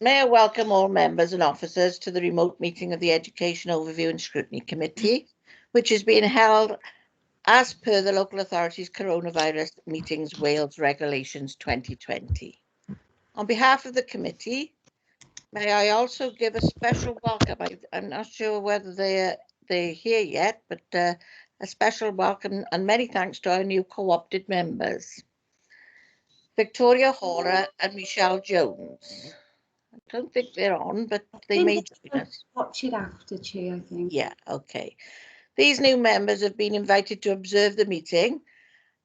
May I welcome all members and officers to the remote meeting of the Education Overview and Scrutiny Committee, which is being held as per the Local Authorities Coronavirus Meetings Wales Regulations 2020. On behalf of the committee, may I also give a special welcome. I'm not sure whether they're here yet, but a special welcome and many thanks to our new co-opted members, Victoria Hora and Michelle Jones. I don't think they're on, but they may join us. Watch it after, Chair, I think. Yeah, okay. These new members have been invited to observe the meeting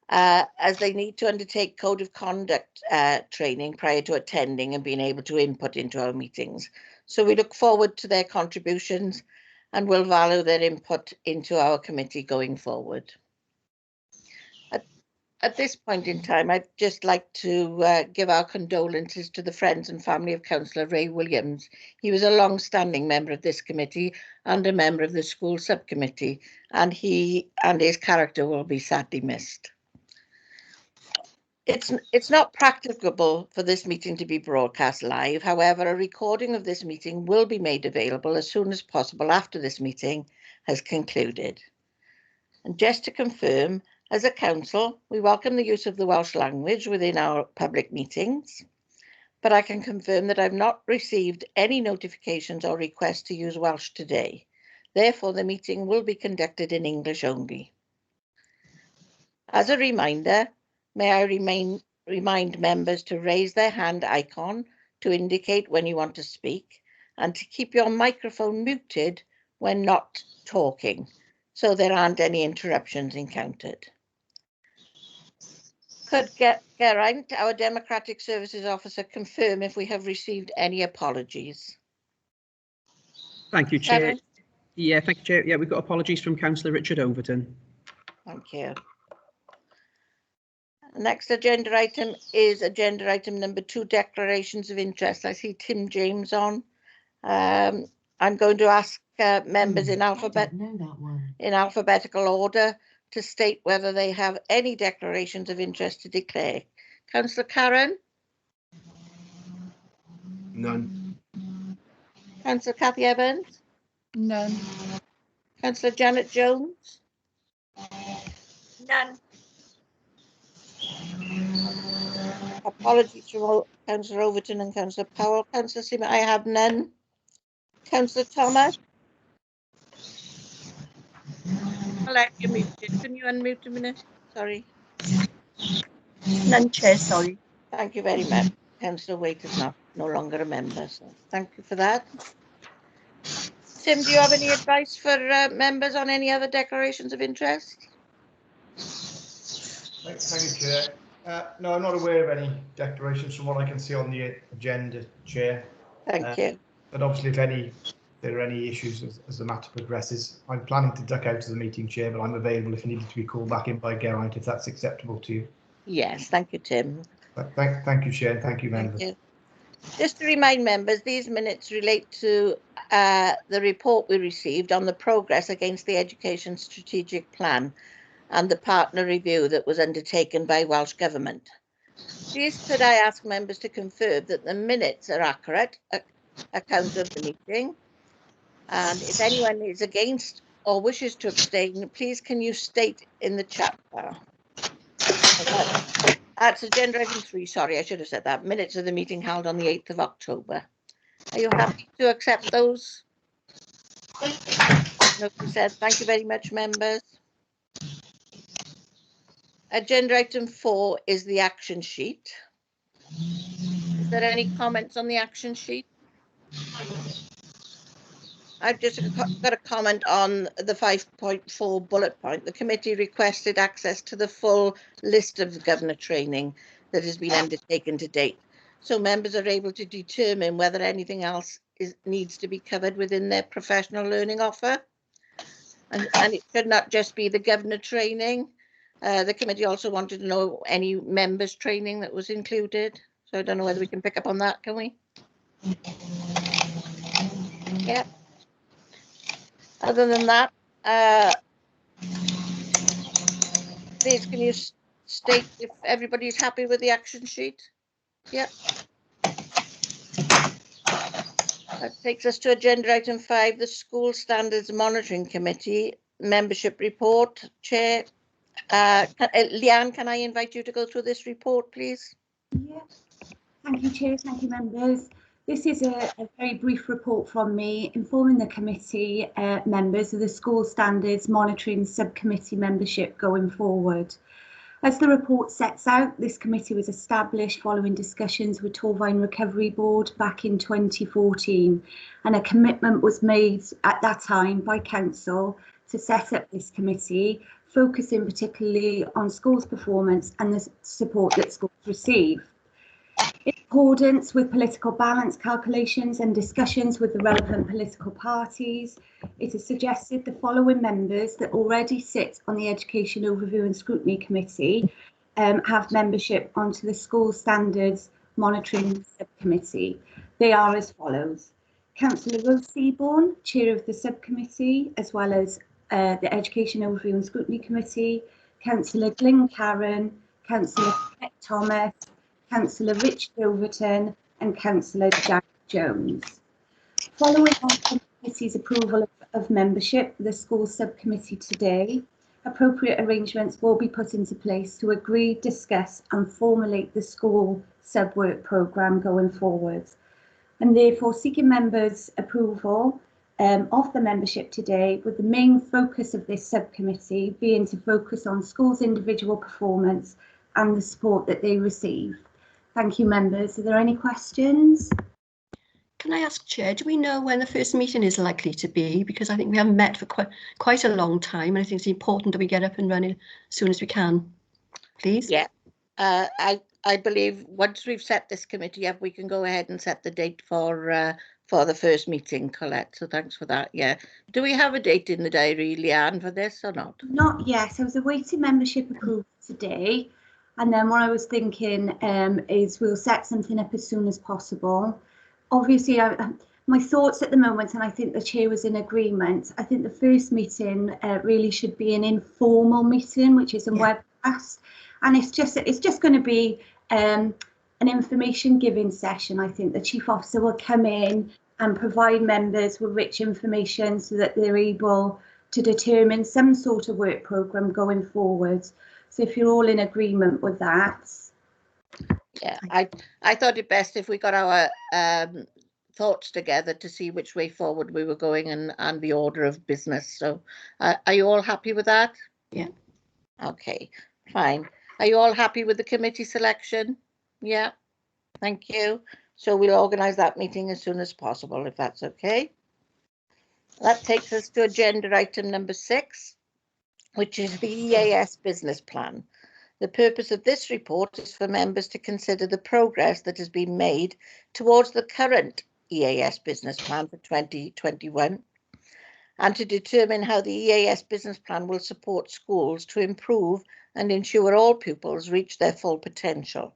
as they need to undertake code of conduct training prior to attending and being able to input into our meetings. So we look forward to their contributions and will value their input into our committee going forward. At this point in time, I'd just like to give our condolences to the friends and family of Councillor Ray Williams. He was a long-standing member of this committee and a member of the school subcommittee, and his character will be sadly missed. It's not practicable for this meeting to be broadcast live. However, a recording of this meeting will be made available as soon as possible after this meeting has concluded. And just to confirm, as a council, we welcome the use of the Welsh language within our public meetings, but I can confirm that I've not received any notifications or requests to use Welsh today. Therefore, the meeting will be conducted in English only. As a reminder, may I remind members to raise their hand icon to indicate when you want to speak and to keep your microphone muted when not talking, so there aren't any interruptions encountered. Could Geraint, our Democratic Services Officer, confirm if we have received any apologies? Thank you, Chair. Geraint? Yeah, thank you, Chair. Yeah, we've got apologies from Councillor Richard Overton. Thank you. The next agenda item is agenda item number 2, declarations of interest. I see Tim James on. I'm going to ask members in alphabetical order to state whether they have any declarations of interest to declare. Councillor Karen? None. Councillor Cathy Evans? None. Councillor Janet Jones? None. Apologies from Councillor Overton and Councillor Powell. Councillor Seaman, I have none. Councillor Thomas? Alex, you're muted. Can you unmute a minute? Sorry. None, Chair, sorry. Thank you very much. Councillor Waite is no longer a member, so thank you for that. Tim, do you have any advice for members on any other declarations of interest? Thank you, Chair. No, I'm not aware of any declarations from what I can see on the agenda, Chair. Thank you. But obviously, if there are any issues as the matter progresses, I'm planning to duck out of the meeting, Chair, but I'm available if needed to be called back in by Geraint, if that's acceptable to you. Yes, thank you, Tim. Thank you, Chair, and thank you, members. Thank you. Just to remind members, these minutes relate to the report we received on the progress against the Education Strategic Plan and the partner review that was undertaken by Welsh Government. Please could I ask members to confirm that the minutes are accurate account of the meeting, and if anyone is against or wishes to abstain, please can you state in the chat bar. That's agenda item 3, sorry, I should have said that. Minutes of the meeting held on the 8th of October. Are you happy to accept those? Nobody said. Thank you very much, members. Agenda item 4 is the action sheet. Is there any comments on the action sheet? I've just got a comment on the 5.4 bullet point. The committee requested access to the full list of the governor training that has been undertaken to date, so members are able to determine whether anything else needs to be covered within their professional learning offer. And it should not just be the governor training. The committee also wanted to know any members training that was included. So I don't know whether we can pick up on that, can we? Yeah. Other than that, please can you state if everybody's happy with the action sheet? Yep. That takes us to agenda item 5, the School Standards Monitoring Committee membership report. Chair, Leanne, can I invite you to go through this report, please? Yeah. Thank you, Chair. Thank you, members. This is a very brief report from me informing the committee members of the School Standards Monitoring Subcommittee membership going forward. As the report sets out, this committee was established following discussions with Torfaen Recovery Board back in 2014, and a commitment was made at that time by Council to set up this committee, focusing particularly on schools' performance and the support that schools receive. In accordance with political balance calculations and discussions with the relevant political parties, it is suggested the following members that already sit on the Education Overview and Scrutiny Committee have membership onto the School Standards Monitoring Subcommittee. They are as follows: Councillor Rose Seaborn, Chair of the Subcommittee, as well as the Education Overview and Scrutiny Committee, Councillor Glyn Karen, Councillor Pet Thomas, Councillor Richard Overton and Councillor Jack Jones. Following on the committee's approval of membership for the school subcommittee today, appropriate arrangements will be put into place to agree, discuss and formulate the school sub-work programme going forward. And therefore seeking members' approval of the membership today, with the main focus of this subcommittee being to focus on schools' individual performance and the support that they receive. Thank you, members. Are there any questions? Can I ask, Chair, do we know when the first meeting is likely to be? Because I think we haven't met for quite a long time, and I think it's important that we get up and running as soon as we can. Please. Yeah, I believe once we've set this committee up, we can go ahead and set the date for the first meeting, Colette. So thanks for that. Yeah. Do we have a date in the diary, Leanne, for this or not? Not yet. I was awaiting membership approval today. And then what I was thinking is we'll set something up as soon as possible. Obviously, my thoughts at the moment, and I think the chair was in agreement, I think the first meeting really should be an informal meeting, which is a webcast. And it's just going to be an information giving session. I think the Chief Officer will come in and provide members with rich information so that they're able to determine some sort of work programme going forward. So if you're all in agreement with that. Yeah, I thought it best if we got our thoughts together to see which way forward we were going and the order of business. So are you all happy with that? Yeah. Okay, fine. Are you all happy with the committee selection? Yeah, thank you. So we'll organise that meeting as soon as possible, if that's okay. That takes us to agenda item number 6, which is the EAS business plan. The purpose of this report is for members to consider the progress that has been made towards the current EAS business plan for 2021 and to determine how the EAS business plan will support schools to improve and ensure all pupils reach their full potential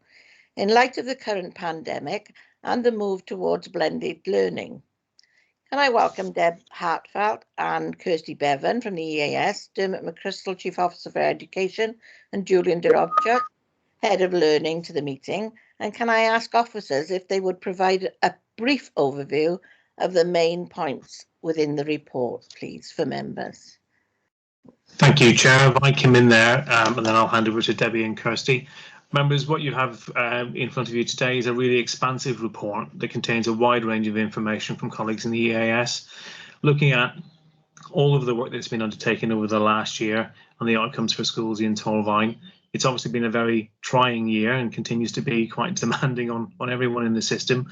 in light of the current pandemic and the move towards blended learning. Can I welcome Deb Hartfeld and Kirsty Bevan from the EAS, Dermot McChrystal, Chief Officer for Education, and Julian Dorobchuk, Head of Learning, to the meeting. And can I ask officers if they would provide a brief overview of the main points within the report, please, for members? Thank you, Chair. If I come in there and then I'll hand over to Debbie and Kirsty. Members, what you have in front of you today is a really expansive report that contains a wide range of information from colleagues in the EAS, looking at all of the work that's been undertaken over the last year and the outcomes for schools in Torfaen. It's obviously been a very trying year and continues to be quite demanding on everyone in the system.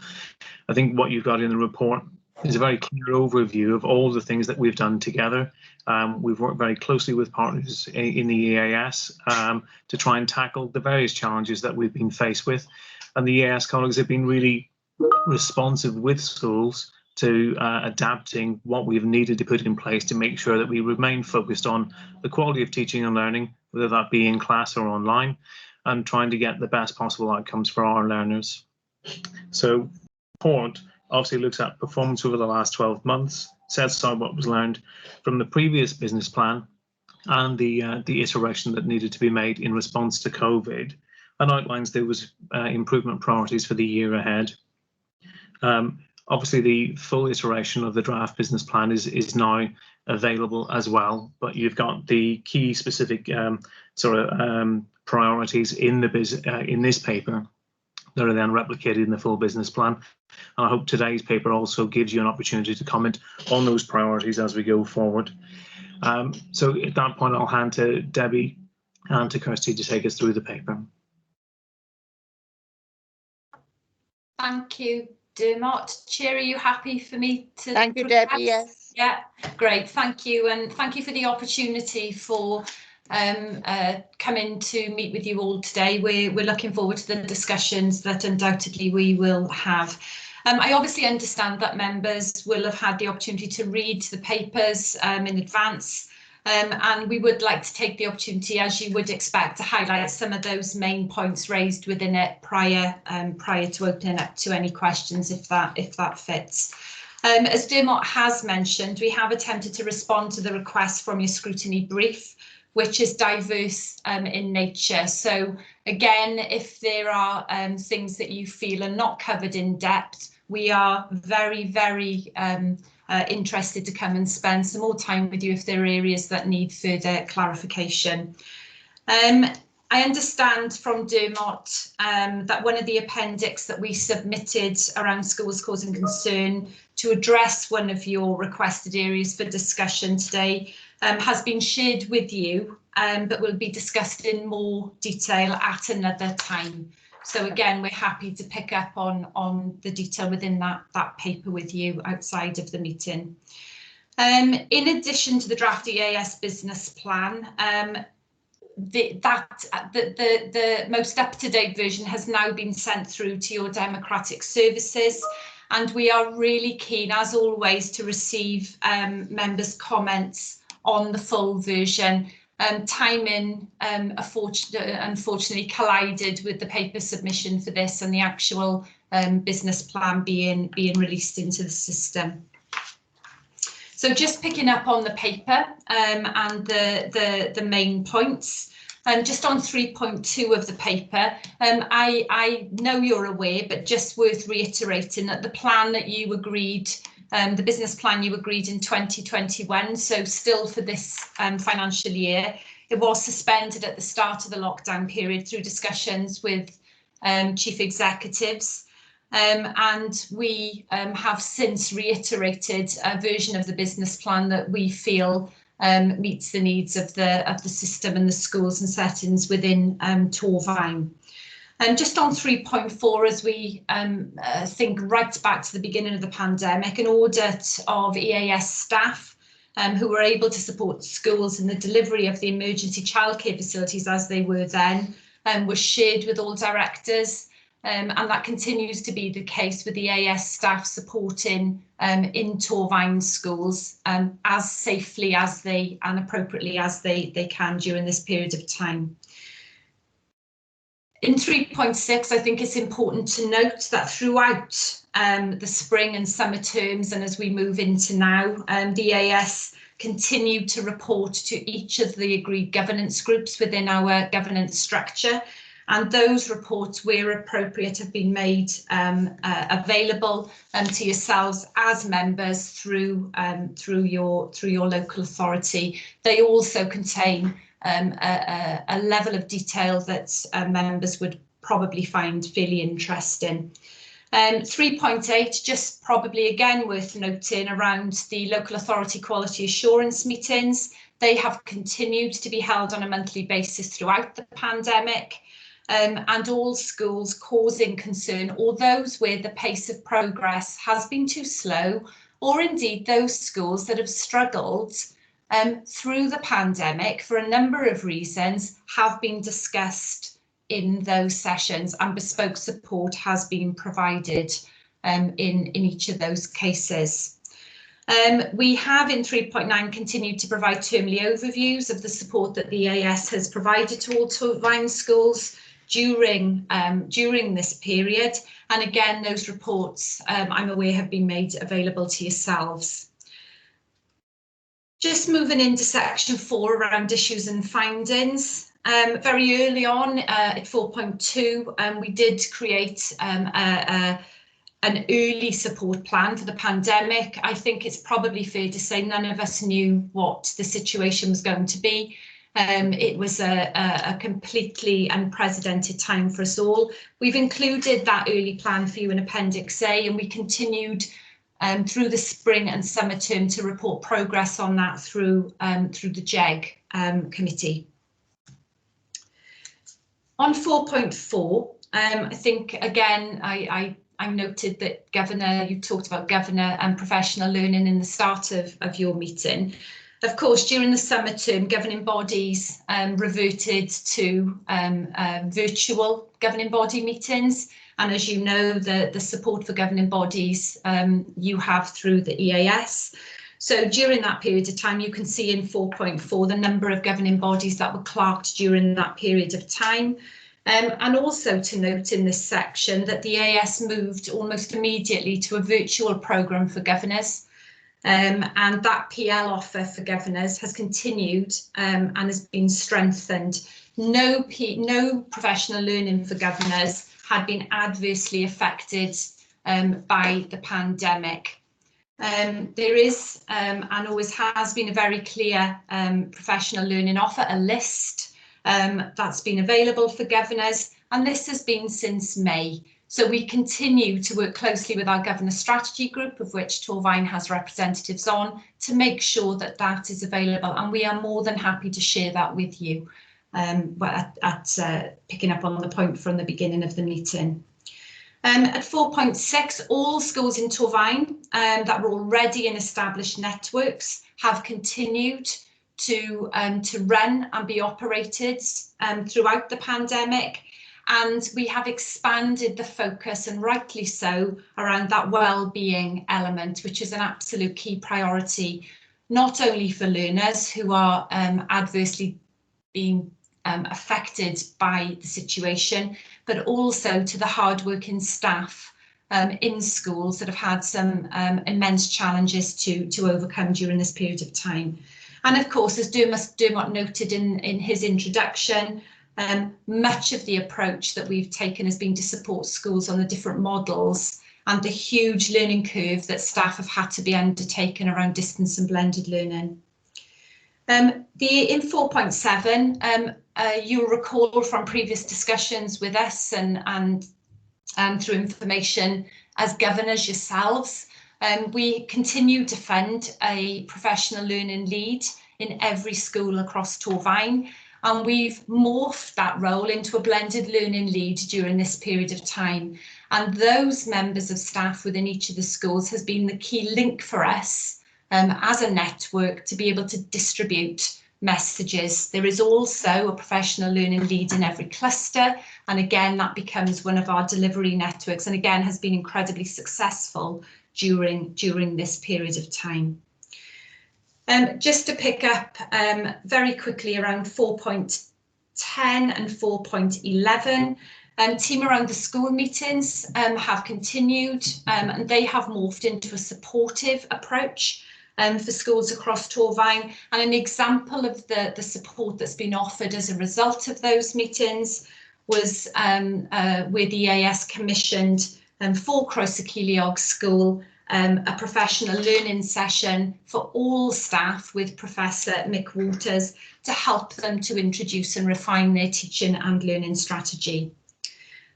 I think what you've got in the report is a very clear overview of all the things that we've done together. We've worked very closely with partners in the EAS to try and tackle the various challenges that we've been faced with. And the EAS colleagues have been really responsive with schools to adapting what we've needed to put in place to make sure that we remain focused on the quality of teaching and learning, whether that be in class or online, and trying to get the best possible outcomes for our learners. So, report obviously looks at performance over the last 12 months, sets out what was learned from the previous business plan and the iteration that needed to be made in response to COVID, and outlines there was improvement priorities for the year ahead. Obviously, the full iteration of the draft business plan is now available as well, but you've got the key specific priorities in in this paper that are then replicated in the full business plan. And I hope today's paper also gives you an opportunity to comment on those priorities as we go forward. So at that point, I'll hand to Debbie and to Kirsty to take us through the paper. Thank you, Dermot. Chair, are you happy for me to? Thank you, Debbie. Yes. Yeah, great. Thank you, and thank you for the opportunity for coming to meet with you all today. We're looking forward to the discussions that undoubtedly we will have. I obviously understand that members will have had the opportunity to read the papers in advance, and we would like to take the opportunity, as you would expect, to highlight some of those main points raised within it prior to opening up to any questions, if that fits. As Dermot has mentioned, we have attempted to respond to the request from your scrutiny brief, which is diverse in nature. So again, if there are things that you feel are not covered in depth, we are very, very interested to come and spend some more time with you if there are areas that need further clarification. I understand from Dermot that one of the appendix that we submitted around schools causing concern to address one of your requested areas for discussion today has been shared with you, but will be discussed in more detail at another time. So again, we're happy to pick up on the detail within that paper with you outside of the meeting. In addition to the draft EAS business plan, the most up-to-date version has now been sent through to your democratic services, and we are really keen, as always, to receive members' comments on the full version. Timing unfortunately collided with the paper submission for this and the actual business plan being released into the system. So just picking up on the paper and the main points. Just on 3.2 of the paper, I know you're aware, but just worth reiterating that the plan that you agreed, the business plan you agreed in 2021, so still for this financial year, it was suspended at the start of the lockdown period through discussions with chief executives. And we have since reiterated a version of the business plan that we feel meets the needs of the system and the schools and settings within Torfaen. And just on 3.4, as we think right back to the beginning of the pandemic, an audit of EAS staff who were able to support schools in the delivery of the emergency childcare facilities as they were then was shared with all directors. And that continues to be the case with the EAS staff supporting in Torfaen schools as safely as they and appropriately as they can during this period of time. In 3.6, I think it's important to note that throughout the spring and summer terms, and as we move into now, the EAS continued to report to each of the agreed governance groups within our governance structure. And those reports, where appropriate, have been made available to yourselves as members through your local authority. They also contain a level of detail that members would probably find fairly interesting. 3.8, just probably again worth noting around the local authority quality assurance meetings. They have continued to be held on a monthly basis throughout the pandemic. And all schools causing concern, or those where the pace of progress has been too slow, or indeed those schools that have struggled through the pandemic for a number of reasons, have been discussed in those sessions, and bespoke support has been provided in each of those cases. We have in 3.9 continued to provide termly overviews of the support that the EAS has provided to all Torfaen schools during this period, and again those reports I'm aware have been made available to yourselves. Just moving into section 4 around issues and findings. Very early on at 4.2 we did create an early support plan for the pandemic. I think it's probably fair to say none of us knew what the situation was going to be. It was a completely unprecedented time for us all. We've included that early plan for you in Appendix A, and we continued through the spring and summer term to report progress on that through the JEG committee. On 4.4, I think again I noted that Governor, you talked about Governor and professional learning in the start of your meeting. Of course, during the summer term, governing bodies reverted to virtual governing body meetings. And as you know, the support for governing bodies you have through the EAS. So during that period of time, you can see in 4.4 the number of governing bodies that were clerked during that period of time. And also to note in this section that the EAS moved almost immediately to a virtual programme for governors. And that PL offer for governors has continued and has been strengthened. No professional learning for governors had been adversely affected by the pandemic. There is and always has been a very clear professional learning offer, a list that's been available for governors, and this has been since May. So we continue to work closely with our Governor Strategy Group, of which Torfaen has representatives on, to make sure that that is available, and we are more than happy to share that with you picking up on the point from the beginning of the meeting. At 4.6, all schools in Torfaen that were already in established networks have continued to run and be operated throughout the pandemic. And we have expanded the focus, and rightly so, around that well-being element, which is an absolute key priority, not only for learners who are adversely being affected by the situation, but also to the hard-working staff in schools that have had some immense challenges to overcome during this period of time. And of course, as Dermot noted in his introduction, much of the approach that we've taken has been to support schools on the different models and the huge learning curve that staff have had to be undertaken around distance and blended learning. In 4.7, you'll recall from previous discussions with us and through information as governors yourselves, we continue to fund a professional learning lead in every school across Torfaen. And we've morphed that role into a blended learning lead during this period of time. And those members of staff within each of the schools has been the key link for us as a network to be able to distribute messages. There is also a professional learning lead in every cluster. And again, that becomes one of our delivery networks, and again, has been incredibly successful during this period of time. Just to pick up very quickly around 4.10 and 4.11, Team Around the School meetings have continued, and they have morphed into a supportive approach for schools across Torfaen. And an example of the support that's been offered as a result of those meetings was where the EAS commissioned for Croesy School a professional learning session for all staff with Professor Mick Waters to help them to introduce and refine their teaching and learning strategy.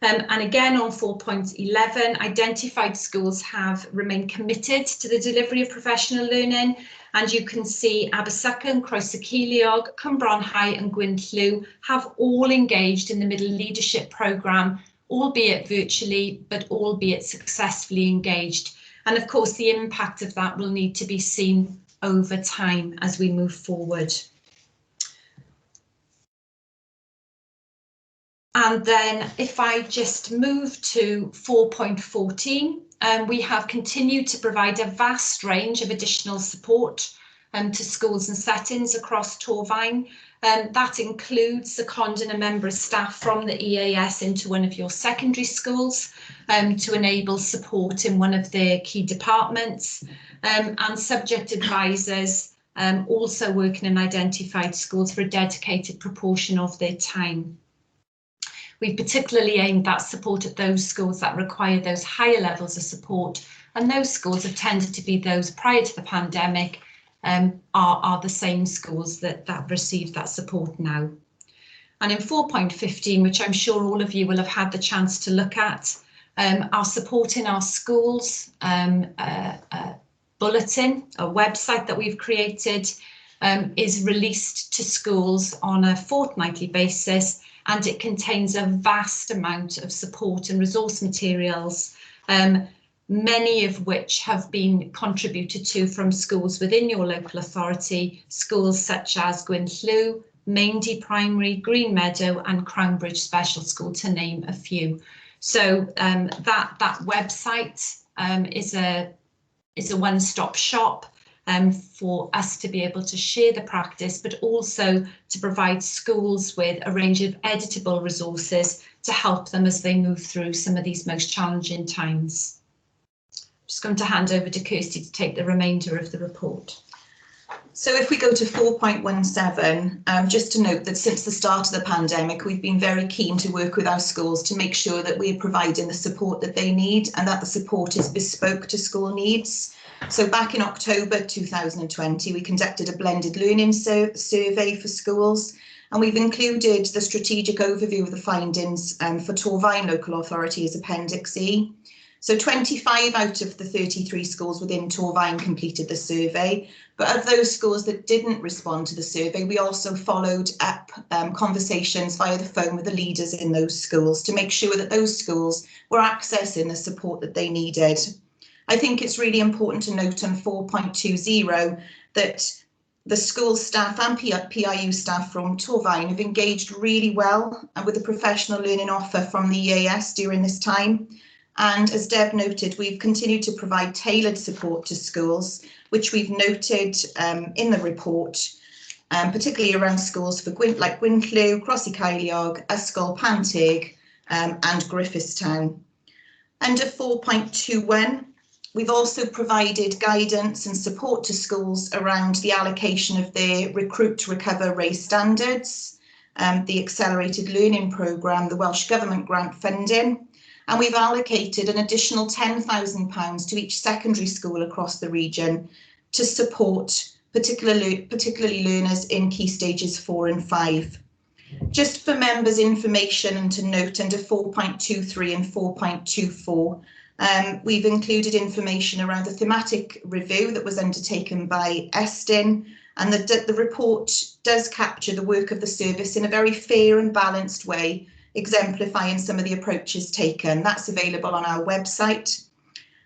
And again on 4.11, identified schools have remained committed to the delivery of professional learning, and you can see Abersycon, Croesy, Cwmbran High and Gwynllw have all engaged in the Middle Leadership Programme, albeit virtually, but albeit successfully engaged. And of course, the impact of that will need to be seen over time as we move forward. And then if I just move to 4.14, we have continued to provide a vast range of additional support to schools and settings across Torfaen. That includes seconding a member of staff from the EAS into one of your secondary schools to enable support in one of their key departments, and subject advisors also working in identified schools for a dedicated proportion of their time. We've particularly aimed that support at those schools that require those higher levels of support, and those schools have tended to be those prior to the pandemic are the same schools that receive that support now. And in 4.15, which I'm sure all of you will have had the chance to look at, our Support in Our Schools bulletin, a website that we've created, is released to schools on a fortnightly basis, and it contains a vast amount of support and resource materials, many of which have been contributed to from schools within your local authority, schools such as Gwynllw, Maindy Primary, Green Meadow and Crownbridge Special School, to name a few. So that website is a one-stop shop for us to be able to share the practice, but also to provide schools with a range of editable resources to help them as they move through some of these most challenging times. I'm just going to hand over to Kirsty to take the remainder of the report. So if we go to 4.17, just to note that since the start of the pandemic, we've been very keen to work with our schools to make sure that we're providing the support that they need and that the support is bespoke to school needs. So back in October 2020, we conducted a blended learning survey for schools, and we've included the strategic overview of the findings for Torfaen Local Authority as Appendix E. So 25 out of the 33 schools within Torfaen completed the survey, but of those schools that didn't respond to the survey, we also followed up conversations via the phone with the leaders in those schools to make sure that those schools were accessing the support that they needed. I think it's really important to note on 4.20 that the school staff and PIU staff from Torfaen have engaged really well with the professional learning offer from the EAS during this time. And as Deb noted, we've continued to provide tailored support to schools, which we've noted in the report, particularly around schools for like Gwynllw, Crossy Ceiliog, Ysgol Panteg and Griffithstown. Under 4.21, we've also provided guidance and support to schools around the allocation of their Recruit, Recover, Raise standards, the Accelerated Learning Programme, the Welsh Government grant funding. And we've allocated an additional £10,000 to each secondary school across the region to support particularly learners in Key Stages 4 and 5. Just for members' information and to note, under 4.23 and 4.24, we've included information around the thematic review that was undertaken by Estin, and the report does capture the work of the service in a very fair and balanced way, exemplifying some of the approaches taken. That's available on our website.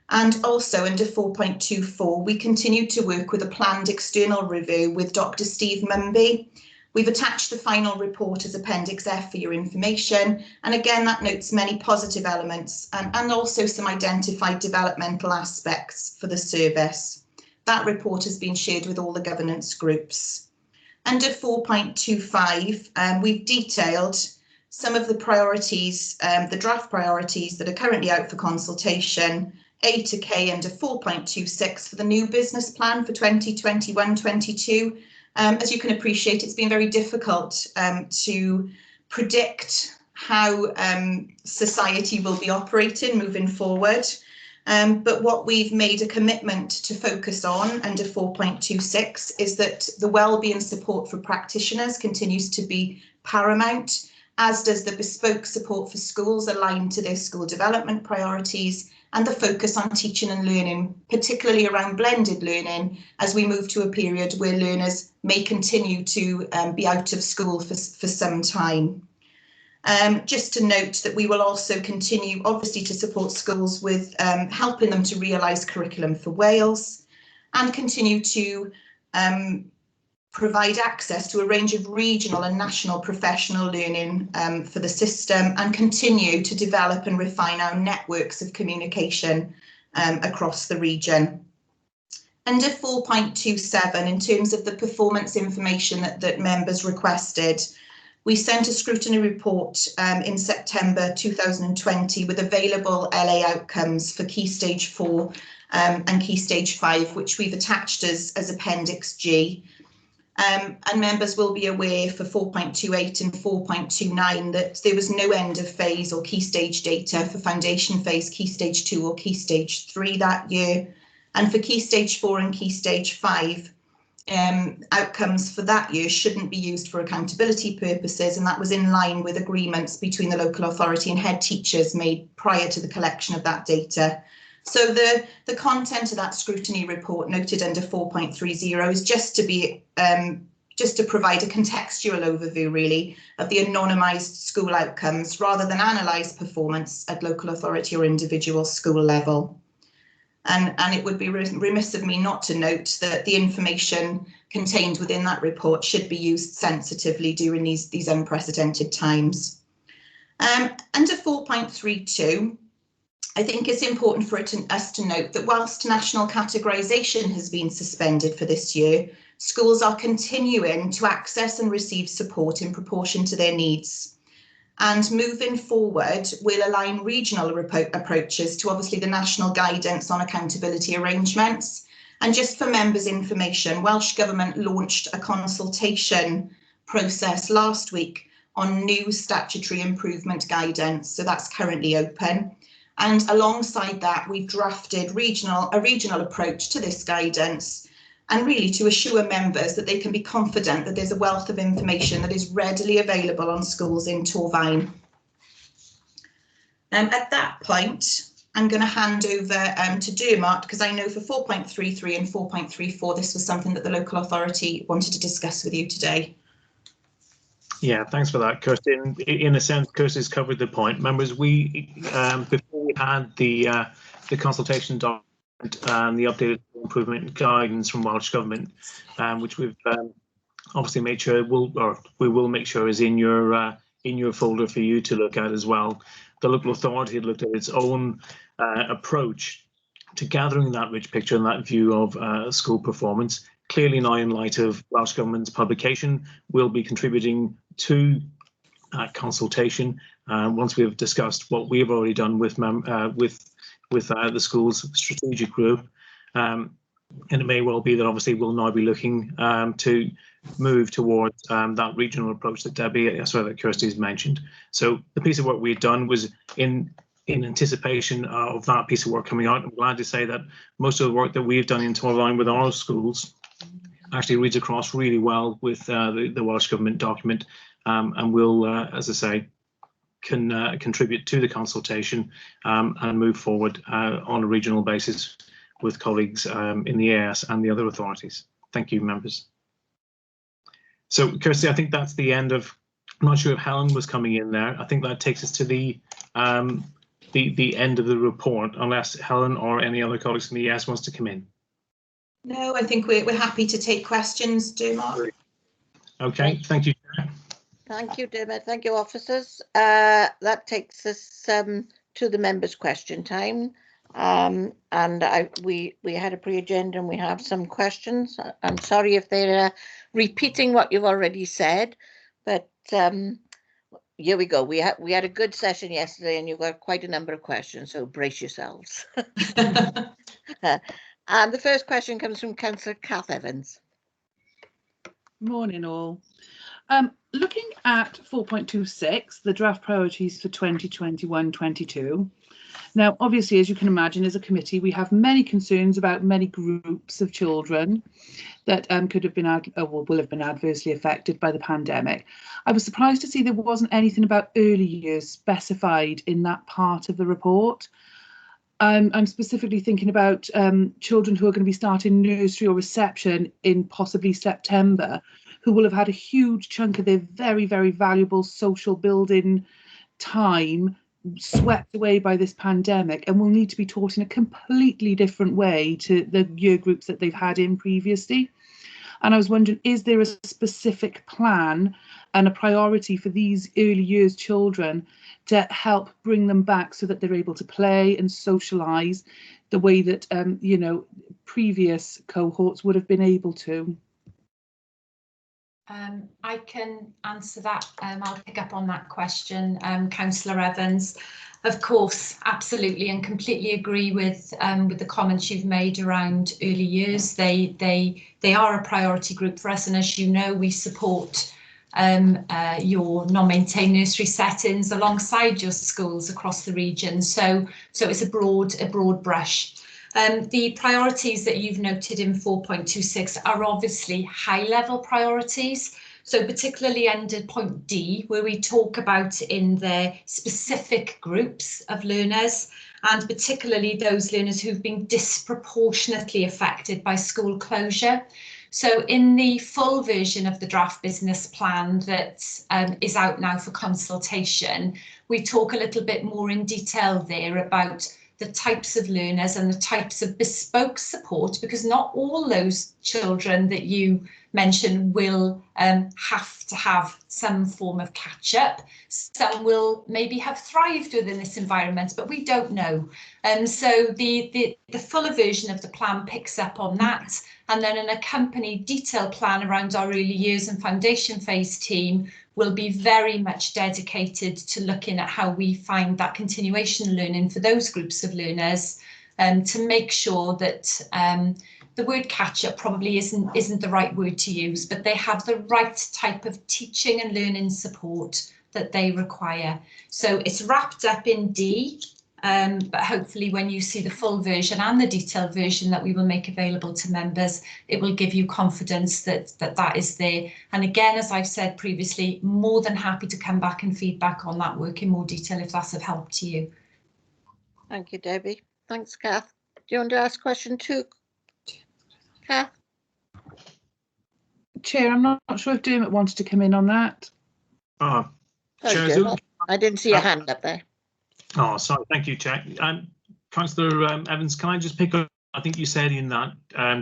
And also under 4.24, we continue to work with a planned external review with Dr. Steve Mumby. We've attached the final report as Appendix F for your information. And again, that notes many positive elements and also some identified developmental aspects for the service. That report has been shared with all the governance groups. Under 4.25, we've detailed some of the priorities, the draft priorities that are currently out for consultation, A to K under 4.26 for the new business plan for 2021-22. As you can appreciate, it's been very difficult to predict how society will be operating moving forward. But what we've made a commitment to focus on under 4.26 is that the wellbeing support for practitioners continues to be paramount, as does the bespoke support for schools aligned to their school development priorities and the focus on teaching and learning, particularly around blended learning, as we move to a period where learners may continue to be out of school for some time. Just to note that we will also continue, obviously, to support schools with helping them to realise curriculum for Wales and continue to provide access to a range of regional and national professional learning for the system and continue to develop and refine our networks of communication across the region. Under 4.27, in terms of the performance information that members requested, we sent a scrutiny report in September 2020 with available LA outcomes for Key Stage 4 and Key Stage 5, which we've attached as Appendix G. And members will be aware for 4.28 and 4.29 that there was no end of phase or key stage data for foundation phase, key stage 2 or key stage 3 that year. And for key stage 4 and key stage 5, outcomes for that year shouldn't be used for accountability purposes, and that was in line with agreements between the local authority and head teachers made prior to the collection of that data. So the content of that scrutiny report noted under 4.30 is just to provide a contextual overview really of the anonymised school outcomes rather than analyse performance at local authority or individual school level. And it would be remiss of me not to note that the information contained within that report should be used sensitively during these unprecedented times. Under 4.32, I think it's important for us to note that whilst national categorisation has been suspended for this year, schools are continuing to access and receive support in proportion to their needs. And moving forward, we'll align regional approaches to obviously the national guidance on accountability arrangements. And just for members' information, Welsh Government launched a consultation process last week on new statutory improvement guidance. So that's currently open. And alongside that, we've drafted a regional approach to this guidance, and really to assure members that they can be confident that there's a wealth of information that is readily available on schools in Torfaen. At that point, I'm going to hand over to Dermot, because I know for 4.33 and 4.34, this was something that the local authority wanted to discuss with you today. Yeah, thanks for that, Kirsty. In a sense, Kirsty's covered the point. Members, we before we had the consultation document and the updated improvement guidance from Welsh Government, which we've obviously made sure we will make sure is in your folder for you to look at as well. The local authority had looked at its own approach to gathering that rich picture and that view of school performance. Clearly now, in light of Welsh Government's publication, we'll be contributing to consultation once we have discussed what we have already done with the school's strategic group. And it may well be that obviously we'll now be looking to move towards that regional approach that that Kirsty's mentioned. So the piece of work we had done was in anticipation of that piece of work coming out. I'm glad to say that most of the work that we've done in Torfaen with our schools actually reads across really well with the Welsh Government document, and will, as I say, can contribute to the consultation and move forward on a regional basis with colleagues in the AS and the other authorities. Thank you, members. So, Kirsty, I think that's the end of. I'm not sure if Helen was coming in there. I think that takes us to the end of the report, unless Helen or any other colleagues from the ES wants to come in. No, I think we're happy to take questions, Dermot. Okay, thank you, Chair. Thank you, Dermot. Thank you, officers. That takes us to the members' question time. And we had a pre-agenda and we have some questions. I'm sorry if they're repeating what you've already said, but here we go. We had a good session yesterday and you've got quite a number of questions, so brace yourselves. And the first question comes from Councillor Kath Evans. Morning all. Looking at 4.26, the draft priorities for 2021-22. Now, obviously, as you can imagine, as a committee, we have many concerns about many groups of children that could have been or will have been adversely affected by the pandemic. I was surprised to see there wasn't anything about early years specified in that part of the report. I'm specifically thinking about children who are going to be starting nursery or reception in possibly September, who will have had a huge chunk of their very, very valuable social building time swept away by this pandemic, and will need to be taught in a completely different way to the year groups that they've had in previously. And I was wondering, is there a specific plan and a priority for these early years children to help bring them back so that they're able to play and socialise the way that previous cohorts would have been able to? I can answer that. I'll pick up on that question, Councillor Evans. Of course, absolutely, and completely agree with the comments you've made around early years. They are a priority group for us, and as you know, we support your non-maintained nursery settings alongside your schools across the region. So it's a broad brush. The priorities that you've noted in 4.26 are obviously high-level priorities. So particularly under point D, where we talk about in the specific groups of learners, and particularly those learners who've been disproportionately affected by school closure. So in the full version of the draft business plan that is out now for consultation, we talk a little bit more in detail there about the types of learners and the types of bespoke support, because not all those children that you mentioned will have to have some form of catch-up. Some will maybe have thrived within this environment, but we don't know. So the fuller version of the plan picks up on that, and then an accompanied detailed plan around our early years and foundation phase team will be very much dedicated to looking at how we find that continuation learning for those groups of learners, to make sure that the word catch-up probably isn't the right word to use, but they have the right type of teaching and learning support that they require. So it's wrapped up in D, but hopefully when you see the full version and the detailed version that we will make available to members, it will give you confidence that that is there. And again, as I've said previously, more than happy to come back and feedback on that work in more detail if that's of help to you. Thank you, Debbie. Thanks, Kath. Do you want to ask question 2, Kath? Chair, I'm not sure if Dermot wanted to come in on that. Oh, Sorry, Chair, Dermot. I didn't see a hand up there. Oh, sorry. Thank you, Chair. Councillor Evans, can I just pick up, I think you said in that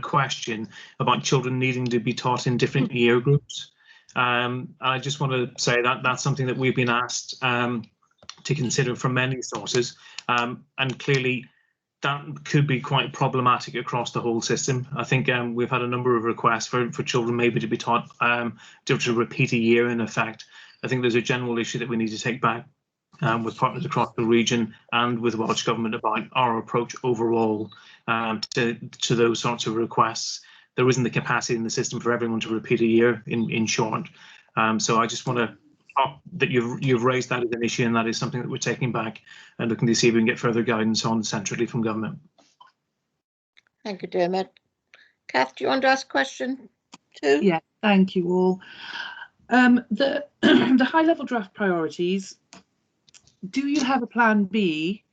question about children needing to be taught in different year groups. I just want to say that that's something that we've been asked to consider from many sources, and clearly that could be quite problematic across the whole system. I think we've had a number of requests for children maybe to be taught to repeat a year in effect. I think there's a general issue that we need to take back with partners across the region and with Welsh Government about our approach overall to those sorts of requests. There isn't the capacity in the system for everyone to repeat a year, in short. So I just want to that you've raised that as an issue, and that is something that we're taking back and looking to see if we can get further guidance on centrally from government. Thank you, Dermot. Kath, do you want to ask question 2? Yeah, thank you all. The high-level draft priorities, do you have a plan B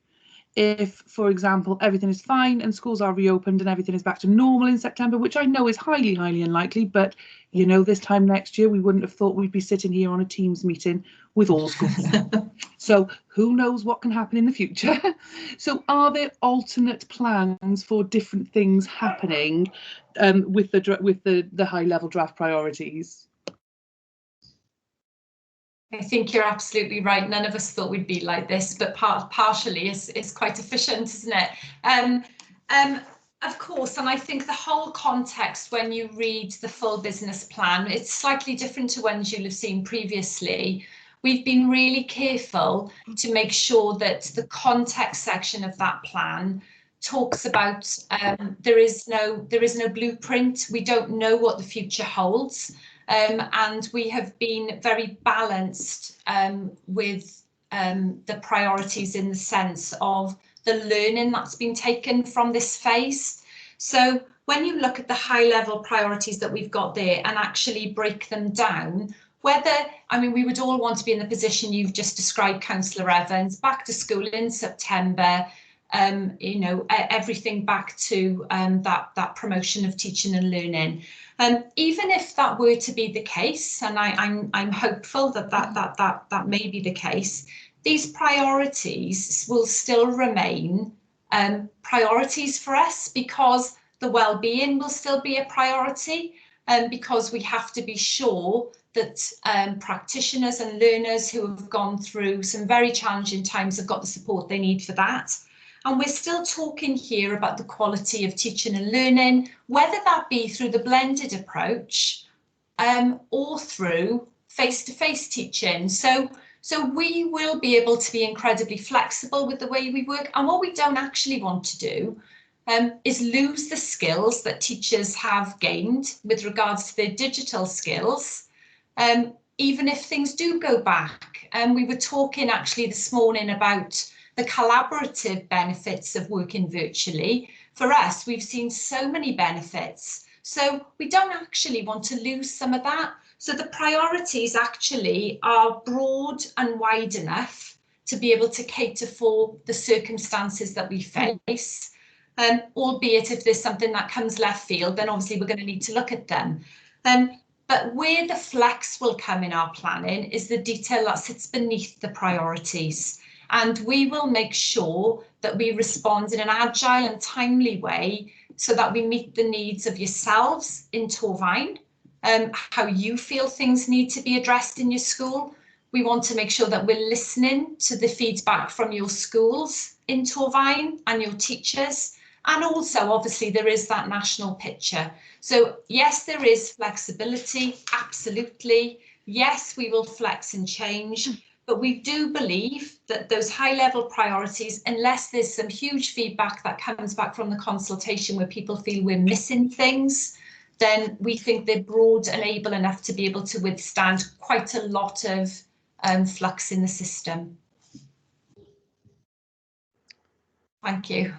if, for example, everything is fine and schools are reopened and everything is back to normal in September, which I know is highly unlikely, but you know, this time next year we wouldn't have thought we'd be sitting here on a Teams meeting with all schools. So who knows what can happen in the future? So are there alternate plans for different things happening with the high-level draft priorities? I think you're absolutely right. None of us thought we'd be like this, but partially is quite efficient, isn't it? Of course, and I think the whole context when you read the full business plan, it's slightly different to ones you'll have seen previously. We've been really careful to make sure that the context section of that plan talks about there is no blueprint. We don't know what the future holds. And we have been very balanced with the priorities in the sense of the learning that's been taken from this phase. So when you look at the high level priorities that we've got there and actually break them down, we would all want to be in the position you've just described, Councillor Evans, back to school in September, everything back to that promotion of teaching and learning. Even if that were to be the case, and I'm hopeful that may be the case, these priorities will still remain priorities for us, because the well-being will still be a priority, because we have to be sure that practitioners and learners who have gone through some very challenging times have got the support they need for that. And we're still talking here about the quality of teaching and learning, whether that be through the blended approach or through face-to-face teaching. So So we will be able to be incredibly flexible with the way we work. And what we don't actually want to do is lose the skills that teachers have gained with regards to their digital skills, even if things do go back. And we were talking actually this morning about the collaborative benefits of working virtually. For us, we've seen so many benefits. So we don't actually want to lose some of that. So the priorities actually are broad and wide enough to be able to cater for the circumstances that we face. Albeit if there's something that comes left field, then obviously we're going to need to look at them. But where the flex will come in our planning is the detail that sits beneath the priorities. And we will make sure that we respond in an agile and timely way so that we meet the needs of yourselves in Torfaen, how you feel things need to be addressed in your school. We want to make sure that we're listening to the feedback from your schools in Torfaen and your teachers. And also, obviously, there is that national picture. So yes, there is flexibility, absolutely. Yes, we will flex and change. But we do believe that those high-level priorities, unless there's some huge feedback that comes back from the consultation where people feel we're missing things, then we think they're broad and able enough to be able to withstand quite a lot of flux in the system. Thank you.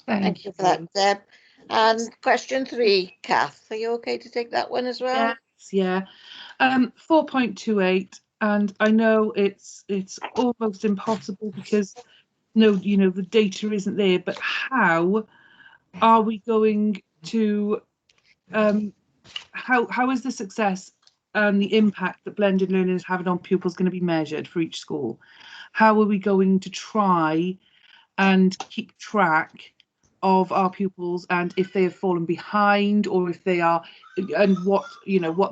Thank you for that, Deb. And question 3, Kath, are you okay to take that one as well? Yes, yeah. 4.28. And I know it's almost impossible because the data isn't there, but how are we going to how is the success and the impact that blended learning is having on pupils going to be measured for each school? How are we going to try and keep track of our pupils and if they have fallen behind or if they are, and what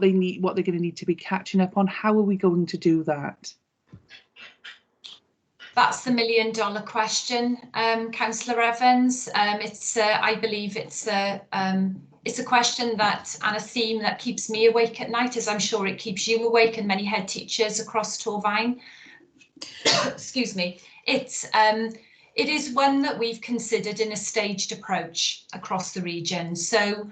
they need, what they're going to need to be catching up on? How are we going to do that? That's the $1 million question, Councillor Evans. I believe it's a question that and a theme that keeps me awake at night, as I'm sure it keeps you awake and many head teachers across Torfaen. Excuse me. It is one that we've considered in a staged approach across the region. So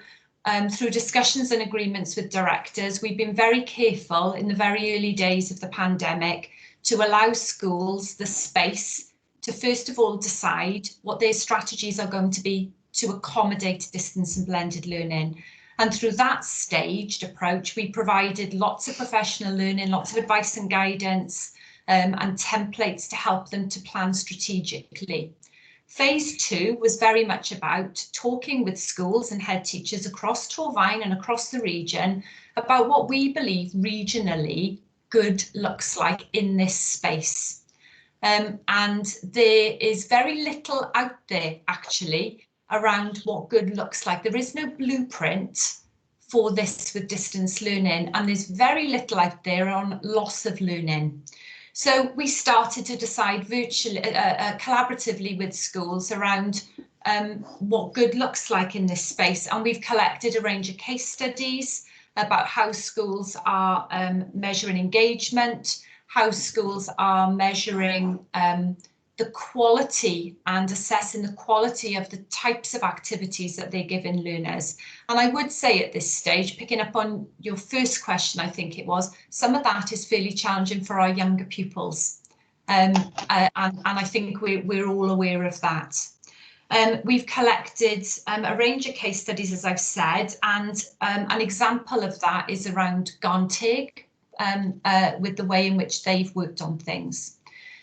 through discussions and agreements with directors, we've been very careful in the very early days of the pandemic to allow schools the space to first of all decide what their strategies are going to be to accommodate distance and blended learning. And through that staged approach, we provided lots of professional learning, lots of advice and guidance, and templates to help them to plan strategically. Phase 2 was very much about talking with schools and head teachers across Torfaen and across the region about what we believe regionally good looks like in this space. And there is very little out there actually around what good looks like. There is no blueprint for this with distance learning, and there's very little out there on loss of learning. So we started to decide virtually, collaboratively with schools around what good looks like in this space. And we've collected a range of case studies about how schools are measuring engagement, how schools are measuring the quality and assessing the quality of the types of activities that they're giving learners. And I would say at this stage, picking up on your first question, I think it was, some of that is fairly challenging for our younger pupils. And I think we're all aware of that. We've collected a range of case studies, as I've said, and an example of that is around Garnteg, with the way in which they've worked on things.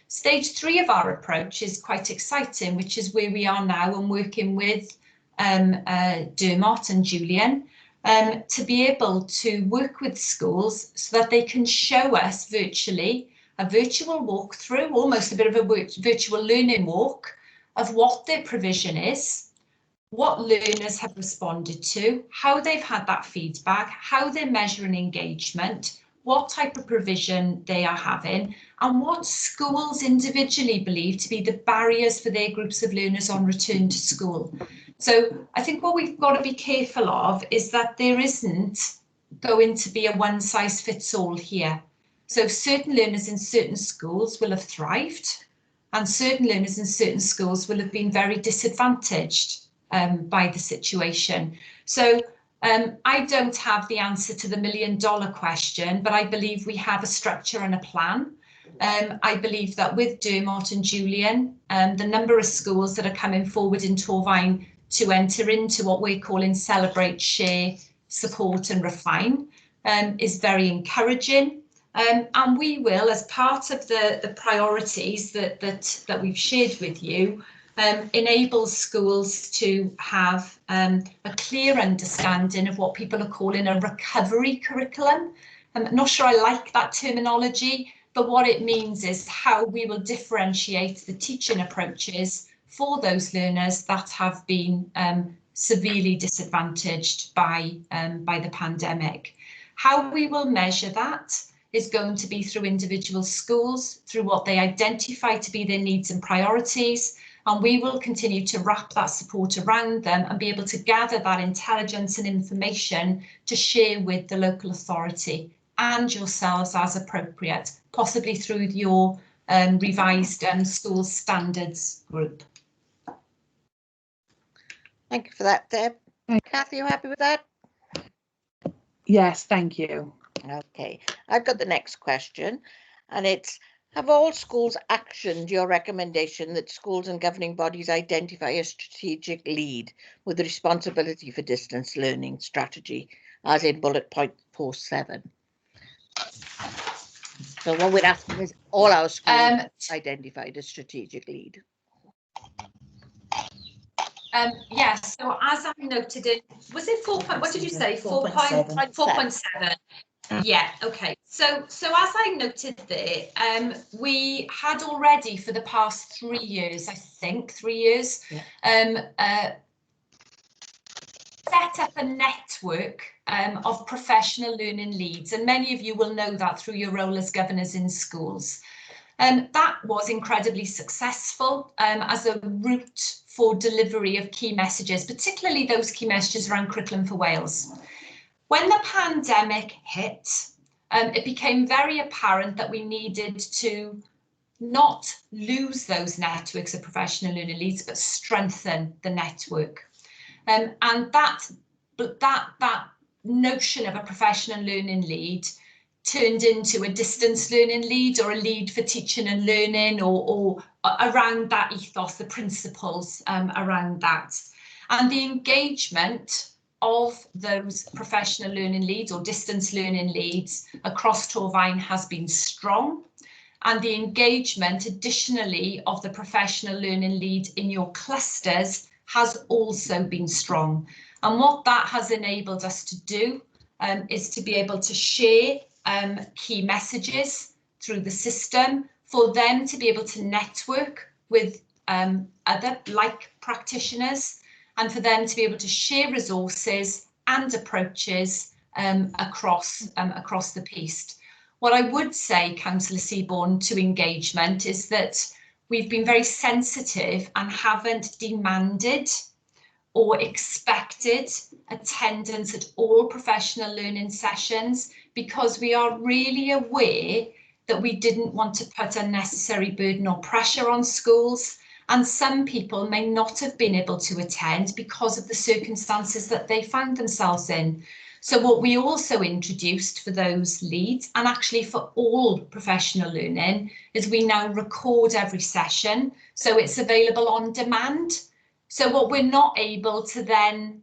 Stage 3 of our approach is quite exciting, which is where we are now and working with Dermot and Julian to be able to work with schools so that they can show us virtually a virtual walkthrough, almost a bit of a virtual learning walk of what their provision is, what learners have responded to, how they've had that feedback, how they're measuring engagement, what type of provision they are having, and what schools individually believe to be the barriers for their groups of learners on return to school. So I think what we've got to be careful of is that there isn't going to be a one-size-fits-all here. So certain learners in certain schools will have thrived, and certain learners in certain schools will have been very disadvantaged by the situation. So I don't have the answer to the $1 million question, but I believe we have a structure and a plan. I believe that with Dermot and Julian, the number of schools that are coming forward in Torfaen to enter into what we're calling Celebrate, Share, Support and Refine is very encouraging. And we will, as part of the priorities that we've shared with you, enable schools to have a clear understanding of what people are calling a recovery curriculum. I'm not sure I like that terminology, but what it means is how we will differentiate the teaching approaches for those learners that have been severely disadvantaged by the pandemic. How we will measure that is going to be through individual schools, through what they identify to be their needs and priorities, and we will continue to wrap that support around them and be able to gather that intelligence and information to share with the local authority and yourselves as appropriate, possibly through your revised school standards group. Thank you for that, Deb. Kathy, you happy with that? Yes, thank you. Okay, I've got the next question, and it's, have all schools actioned your recommendation that schools and governing bodies identify a strategic lead with responsibility for distance learning strategy, as in bullet point 4.7? So what we're asking is all our schools identified a strategic lead. Yes, so as I noted in, was it 4. What did you say? 4.7. Yeah, okay. So as I noted there, we had already for the past 3 years, I think 3 years, set up a network of professional learning leads, and many of you will know that through your role as governors in schools. That was incredibly successful as a route for delivery of key messages, particularly those key messages around curriculum for Wales. When the pandemic hit, it became very apparent that we needed to not lose those networks of professional learning leads, but strengthen the network. And that notion of a professional learning lead turned into a distance learning lead, or a lead for teaching and learning, or around that ethos, the principles around that. And the engagement of those professional learning leads or distance learning leads across Torfaen has been strong, and the engagement additionally of the professional learning lead in your clusters has also been strong. And what that has enabled us to do is to be able to share key messages through the system, for them to be able to network with other like practitioners, and for them to be able to share resources and approaches across the piece. What I would say, Councillor Seaborn, to engagement is that we've been very sensitive and haven't demanded or expected attendance at all professional learning sessions, because we are really aware that we didn't want to put unnecessary burden or pressure on schools, and some people may not have been able to attend because of the circumstances that they found themselves in. So what we also introduced for those leads, and actually for all professional learning, is we now record every session, so it's available on demand. So what we're not able to then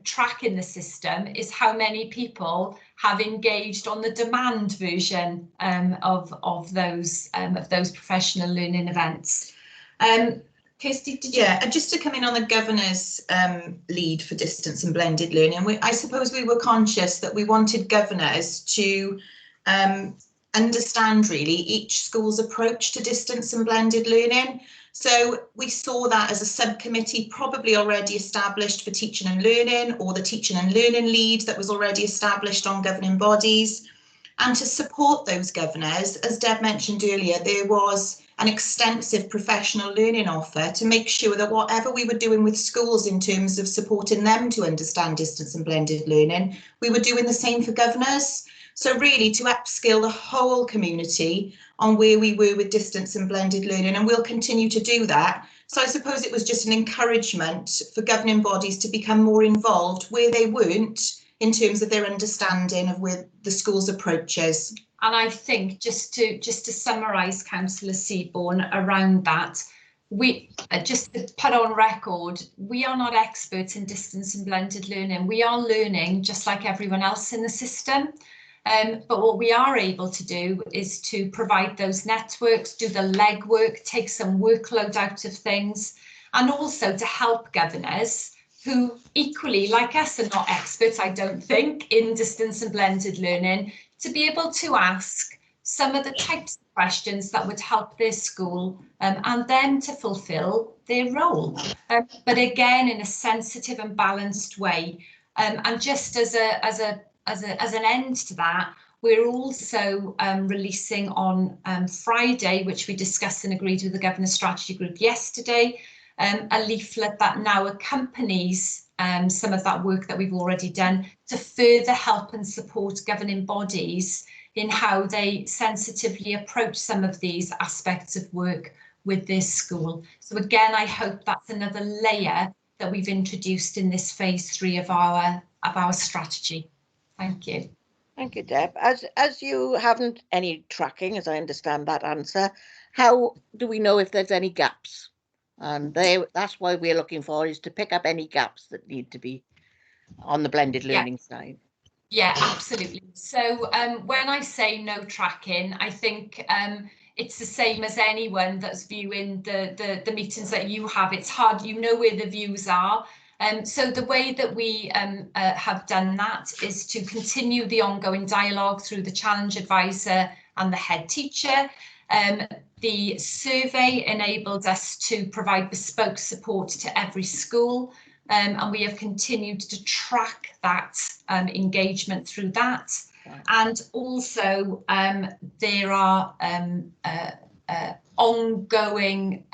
track in the system is how many people have engaged on the demand version of those professional learning events. Kirsty, did you? Yeah, just to come in on the governor's lead for distance and blended learning, I suppose we were conscious that we wanted governors to understand really each school's approach to distance and blended learning. So we saw that as a subcommittee probably already established for teaching and learning, or the teaching and learning lead that was already established on governing bodies. And to support those governors, as Deb mentioned earlier, there was an extensive professional learning offer to make sure that whatever we were doing with schools in terms of supporting them to understand distance and blended learning, we were doing the same for governors. So really to upskill the whole community on where we were with distance and blended learning, and we'll continue to do that. So I suppose it was just an encouragement for governing bodies to become more involved where they weren't, in terms of their understanding of where the school's approach is. And I think just to summarise, Councillor Seaborn, around that, we just to put on record, we are not experts in distance and blended learning. We are learning just like everyone else in the system. But what we are able to do is to provide those networks, do the legwork, take some workload out of things, and also to help governors who equally, like us, are not experts, I don't think, in distance and blended learning, to be able to ask some of the types of questions that would help their school and them to fulfil their role. But again, in a sensitive and balanced way. And just as an end to that, we're also releasing on Friday, which we discussed and agreed with the Governor's Strategy Group yesterday, a leaflet that now accompanies some of that work that we've already done to further help and support governing bodies in how they sensitively approach some of these aspects of work with this school. So again, I hope that's another layer that we've introduced in this phase 3 of our strategy. Thank you. Thank you, Deb. As you haven't any tracking, as I understand that answer, how do we know if there's any gaps? And that's why we're looking for, is to pick up any gaps that need to be on the blended learning side. Yeah, absolutely. So when I say no tracking, I think it's the same as anyone that's viewing the meetings that you have. It's hard, you know where the views are. So the way that we have done that is to continue the ongoing dialogue through the challenge advisor and the head teacher. The survey enabled us to provide bespoke support to every school, and we have continued to track that engagement through that. And also there are ongoing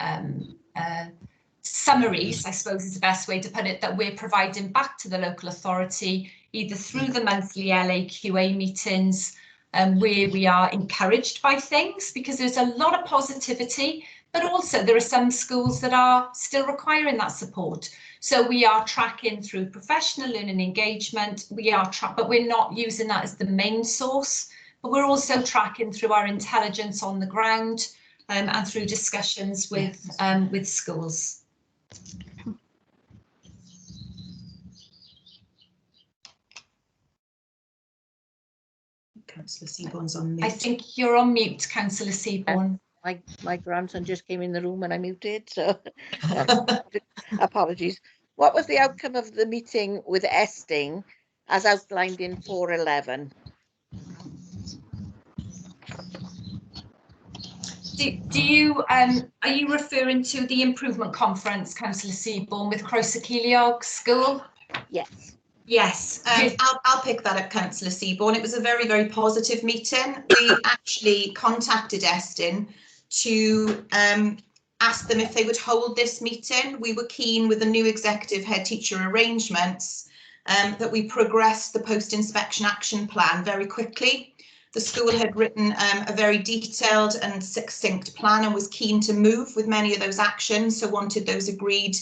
summaries, I suppose is the best way to put it, that we're providing back to the local authority, either through the monthly LAQA meetings, where we are encouraged by things, because there's a lot of positivity, but also there are some schools that are still requiring that support. So we are tracking through professional learning engagement, but we're not using that as the main source, but we're also tracking through our intelligence on the ground and through discussions with schools. Councillor Seaborn's on mute. I think you're on mute, Councillor Seaborn. My grandson just came in the room and I muted, so apologies. What was the outcome of the meeting with Esting as outlined in 411? Do you are you referring to the improvement conference, Councillor Seaborn, with Croeso-Ceiliog School? Yes. Yes, I'll pick that up, Councillor Seaborn. It was a very, very positive meeting. We actually contacted Esting to ask them if they would hold this meeting. We were keen, with the new executive head teacher arrangements, that we progressed the post-inspection action plan very quickly. The school had written a very detailed and succinct plan and was keen to move with many of those actions, so wanted those agreed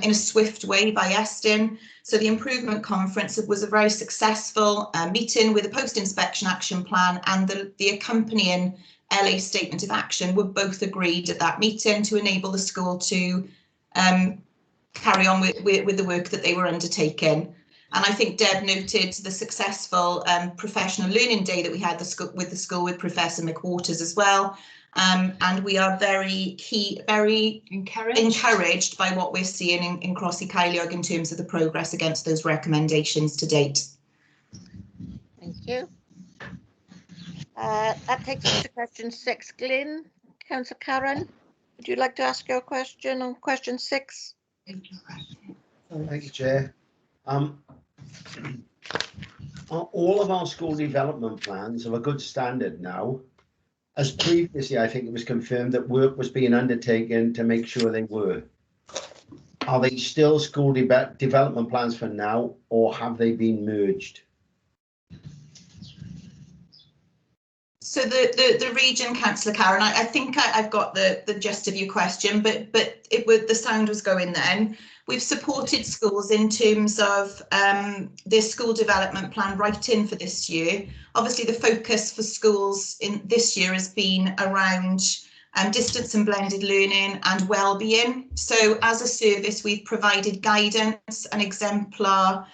in a swift way by Esting. So the improvement conference was a very successful meeting with a post-inspection action plan, and the accompanying LA statement of action were both agreed at that meeting to enable the school to carry on with the work that they were undertaking. And I think Deb noted the successful professional learning day that we had with the school with Professor McWaters as well. And we are very encouraged by what we're seeing in Croeso-Ceiliog in terms of the progress against those recommendations to date. Thank you. That takes us to question 6. Glyn, Councillor Karen, would you like to ask your question on question 6? Thank you, Chair. All of our school development plans are a good standard now. As previously, I think it was confirmed that work was being undertaken to make sure they were. Are they still school development plans for now, or have they been merged? So the region, Councillor Karen, I think I've got the gist of your question, but the sound was going then. We've supported schools in terms of their school development plan writing for this year. Obviously, the focus for schools in this year has been around distance and blended learning and wellbeing. So as a service, we've provided guidance and exemplar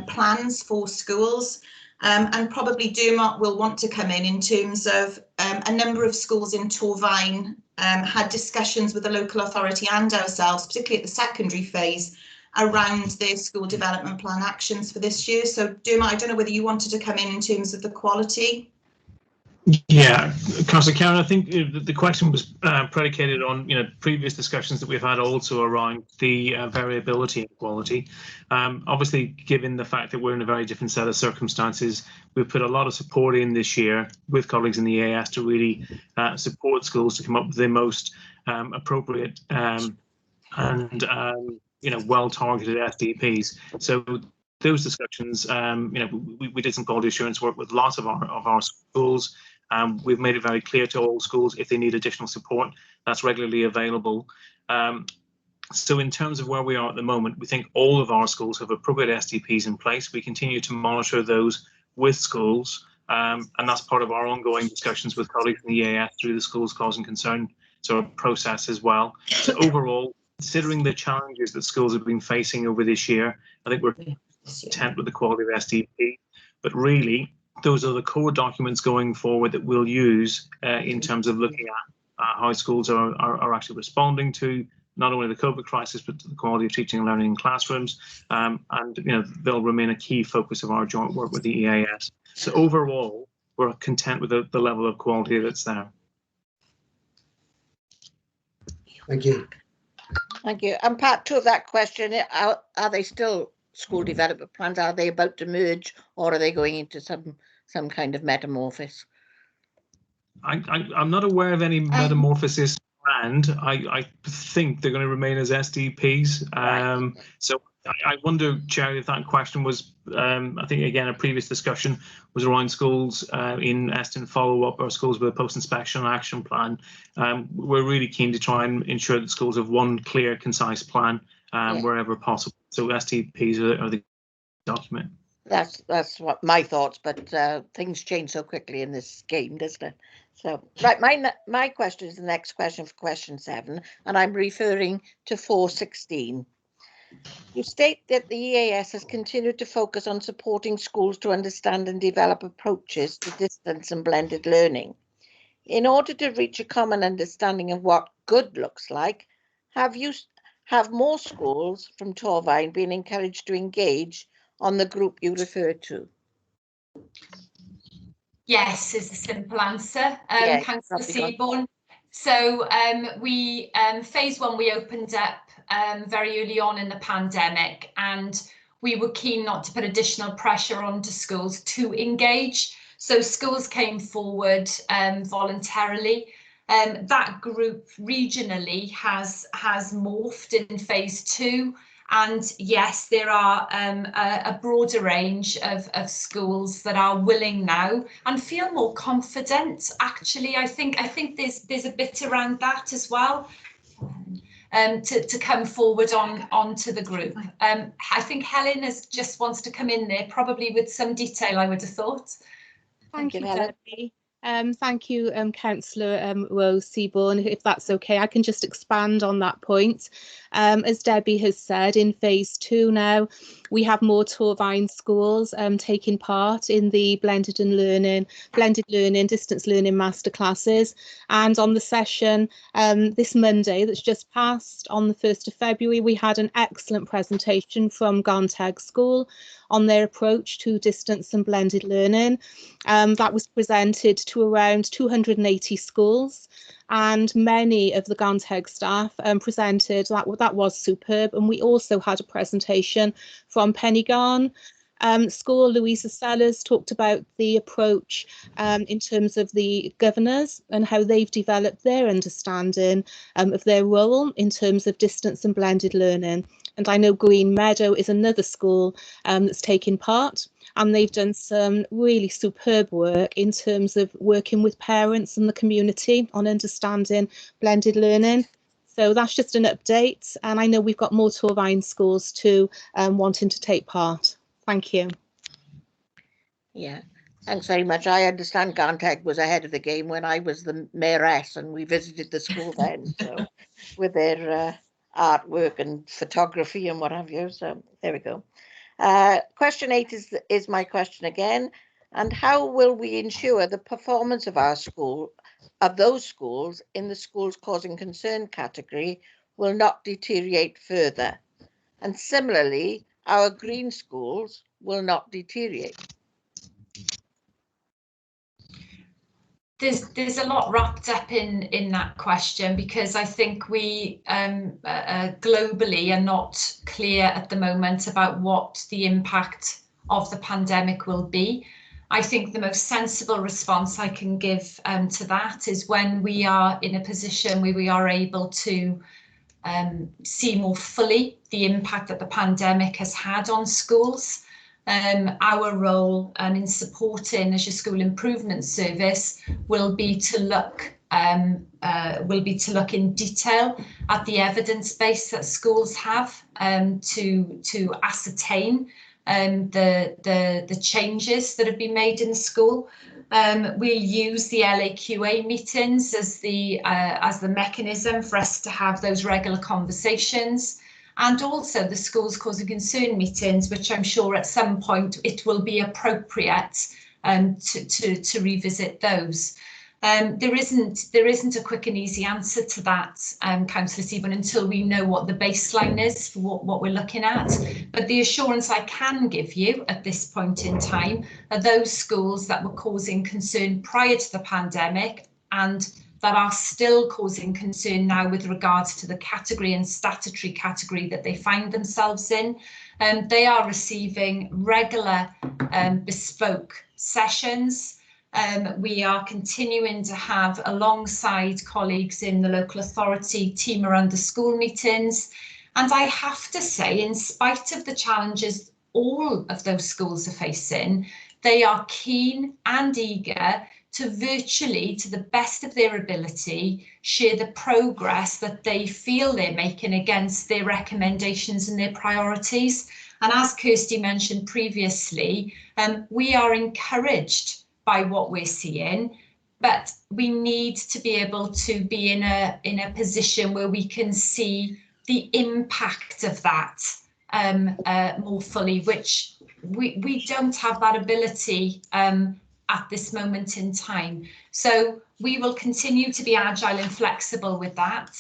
plans for schools. And probably Dermot will want to come in terms of a number of schools in Torfaen had discussions with the local authority and ourselves, particularly at the secondary phase, around their school development plan actions for this year. So Dermot, I don't know whether you wanted to come in terms of the quality. Yeah, Councillor Karen, I think the question was predicated on previous discussions that we've had also around the variability in quality. Obviously, given the fact that we're in a very different set of circumstances, we've put a lot of support in this year with colleagues in the EAS to really support schools to come up with the most appropriate and well-targeted SDPs. So those discussions, we did some quality assurance work with lots of our schools. We've made it very clear to all schools if they need additional support, that's regularly available. So in terms of where we are at the moment, we think all of our schools have appropriate SDPs in place. We continue to monitor those with schools, and that's part of our ongoing discussions with colleagues in the EAS through the schools cause and concern sort of process as well. So overall, considering the challenges that schools have been facing over this year, I think we're content with the quality of SDP, but really those are the core documents going forward that we'll use in terms of looking at how schools are actually responding to not only the COVID crisis, but to the quality of teaching and learning in classrooms. And they'll remain a key focus of our joint work with the EAS. So overall, we're content with the level of quality that's there. Thank you. Thank you. And part two of that question, are they still school development plans? Are they about to merge, or are they going into some kind of metamorphosis? I'm not aware of any metamorphosis planned. I think they're going to remain as SDPs. Right. So I wonder, Chair, if that question was, I think again, a previous discussion was around schools in Eston follow-up or schools with a post-inspection action plan. We're really keen to try and ensure that schools have one clear, concise plan wherever possible. So SDPs are the document. That's what my thoughts, but things change so quickly in this game, doesn't it? So, right, my question is the next question for question 7, and I'm referring to 416. You state that the EAS has continued to focus on supporting schools to understand and develop approaches to distance and blended learning. In order to reach a common understanding of what good looks like, have more schools from Torfaen been encouraged to engage on the group you refer to? Yes, is the simple answer, Yeah, Councillor Seaborn. So we phase 1 we opened up very early on in the pandemic, and we were keen not to put additional pressure onto schools to engage. So schools came forward voluntarily. That group regionally has morphed in phase 2. And yes, there are a broader range of schools that are willing now and feel more confident. Actually, I think there's a bit around that as well, to come forward onto the group. I think Helen just wants to come in there, probably with some detail, I would have thought. Thank you, Helen. Debbie. Thank you, Councillor Rose Seaborn. If that's okay, I can just expand on that point. As Debbie has said, in phase 2 now, we have more Torfaen schools taking part in the blended learning, distance learning masterclasses. And on the session this Monday that's just passed, on the 1st of February, we had an excellent presentation from Garnteg School on their approach to distance and blended learning. That was presented to around 280 schools, and many of the Garnteg staff presented. That was superb. And we also had a presentation from Pennygarn School. Louisa Sellers talked about the approach in terms of the governors and how they've developed their understanding of their role in terms of distance and blended learning. And I know Green Meadow is another school that's taking part. and they've done some really superb work in terms of working with parents and the community on understanding blended learning. So that's just an update, and I know we've got more Torfaen schools too wanting to take part. Thank you. Yeah, thanks very much. I understand Garnteg was ahead of the game when I was the mayoress and we visited the school then, so with their artwork and photography and what have you. So there we go. Question 8 is my question again. And how will we ensure the performance of our school, of those schools in the schools causing concern category, will not deteriorate further? And similarly, our green schools will not deteriorate. There's a lot wrapped up in that question, because I think we globally are not clear at the moment about what the impact of the pandemic will be. I think the most sensible response I can give to that is when we are in a position where we are able to see more fully the impact that the pandemic has had on schools. Our role in supporting Leisure School Improvement Service will be to look in detail at the evidence base that schools have to ascertain the changes that have been made in the school. We'll use the LAQA meetings as the mechanism for us to have those regular conversations, and also the schools causing concern meetings, which I'm sure at some point it will be appropriate to revisit those. There isn't a quick and easy answer to that, Councillor Seaborn, until we know what the baseline is for what we're looking at. But the assurance I can give you at this point in time are those schools that were causing concern prior to the pandemic and that are still causing concern now with regards to the category and statutory category that they find themselves in. They are receiving regular bespoke sessions. We are continuing to have, alongside colleagues in the local authority, team around the school meetings. And I have to say, in spite of the challenges all of those schools are facing, they are keen and eager to virtually, to the best of their ability, share the progress that they feel they're making against their recommendations and their priorities. And as Kirsty mentioned previously, we are encouraged by what we're seeing, but we need to be able to be in a position where we can see the impact of that more fully, which we don't have that ability at this moment in time. So we will continue to be agile and flexible with that,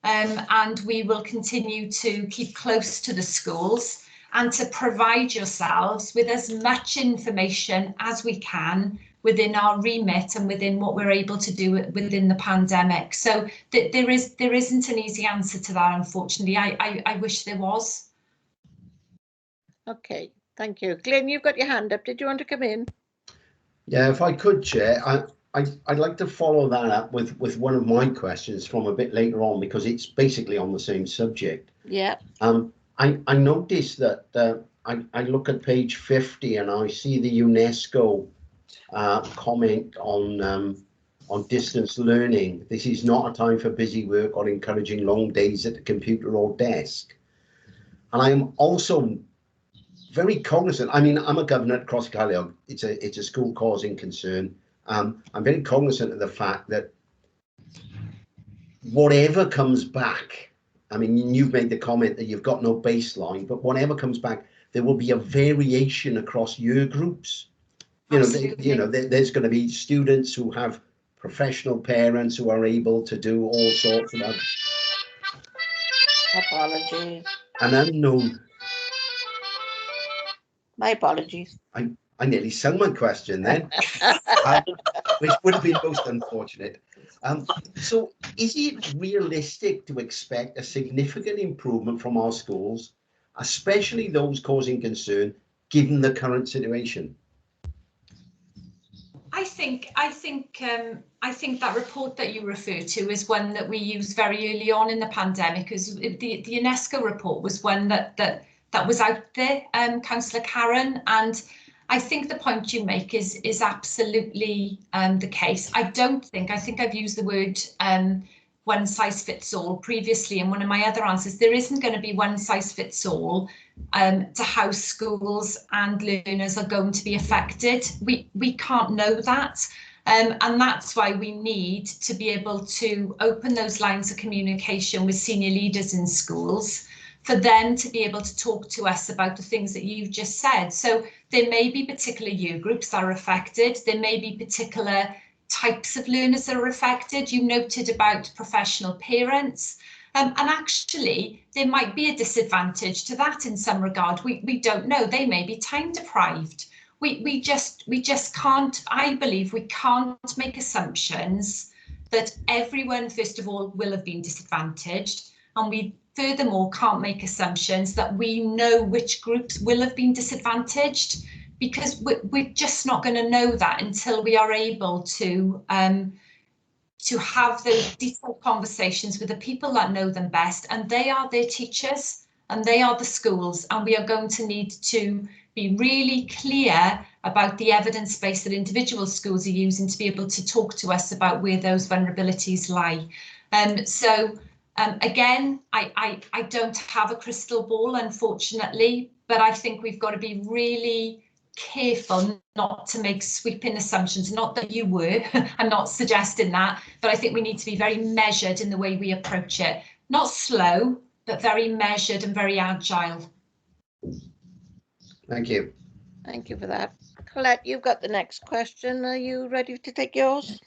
and we will continue to keep close to the schools and to provide yourselves with as much information as we can within our remit and within what we're able to do within the pandemic. So there isn't an easy answer to that, unfortunately. I wish there was. Okay, thank you. Glyn, you've got your hand up. Did you want to come in? Yeah, if I could, Chair, I'd like to follow that up with one of my questions from a bit later on, because it's basically on the same subject. Yeah. I noticed that I look at page 50 and I see the UNESCO comment on distance learning. This is not a time for busy work or encouraging long days at the computer or desk. And I am also very cognizant. I mean, I'm a governor at Cross Caerleog. It's a school causing concern. I'm very cognizant of the fact that whatever comes back, I mean, you've made the comment that you've got no baseline, but whatever comes back, there will be a variation across year groups. There's going to be students who have professional parents who are able to do all sorts of Apologies. An unknown. My apologies. I nearly sung my question then, which would have been most unfortunate. So is it realistic to expect a significant improvement from our schools, especially those causing concern, given the current situation? I think that report that you refer to is one that we used very early on in the pandemic. Because the UNESCO report was one that was out there, Councillor Karen, and I think the point you make is absolutely the case. I think I've used the word one size fits all previously in one of my other answers. There isn't going to be one size fits all to how schools and learners are going to be affected. We can't know that. And that's why we need to be able to open those lines of communication with senior leaders in schools, for them to be able to talk to us about the things that you've just said. So there may be particular year groups that are affected. There may be particular types of learners that are affected. You noted about professional parents. And actually, there might be a disadvantage to that in some regard. We don't know. They may be time deprived. We just can't, I believe we can't make assumptions that everyone, first of all, will have been disadvantaged. And we furthermore can't make assumptions that we know which groups will have been disadvantaged, because we're just not going to know that until we are able to have those detailed conversations with the people that know them best, and they are their teachers and they are the schools, and we are going to need to be really clear about the evidence base that individual schools are using to be able to talk to us about where those vulnerabilities lie. Again, I don't have a crystal ball, unfortunately, but I think we've got to be really careful not to make sweeping assumptions. Not that you were, I'm not suggesting that, but I think we need to be very measured in the way we approach it. Not slow, but very measured and very agile. Thank you. Thank you for that. Colette, you've got the next question. Are you ready to take yours?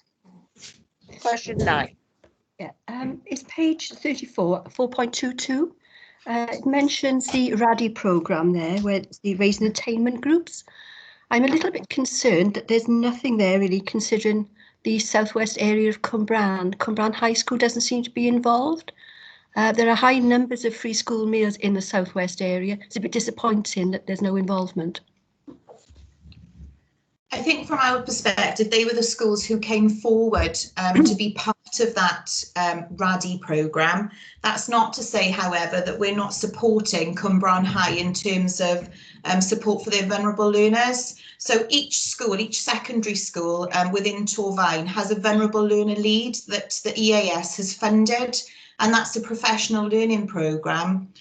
Question 9. Yeah, it's page 34, 4.22. It mentions the RADI programme there, where it's the raising attainment groups. I'm a little bit concerned that there's nothing there really, considering the southwest area of Cwmbran. Cwmbran High School doesn't seem to be involved. There are high numbers of free school meals in the southwest area. It's a bit disappointing that there's no involvement. I think from our perspective, they were the schools who came forward to be part of that RADI programme. That's not to say, however, that we're not supporting Cwmbran High in terms of support for their vulnerable learners. So each school, each secondary school within Torfaen has a vulnerable learner lead that the EAS has funded, and that's a professional learning programme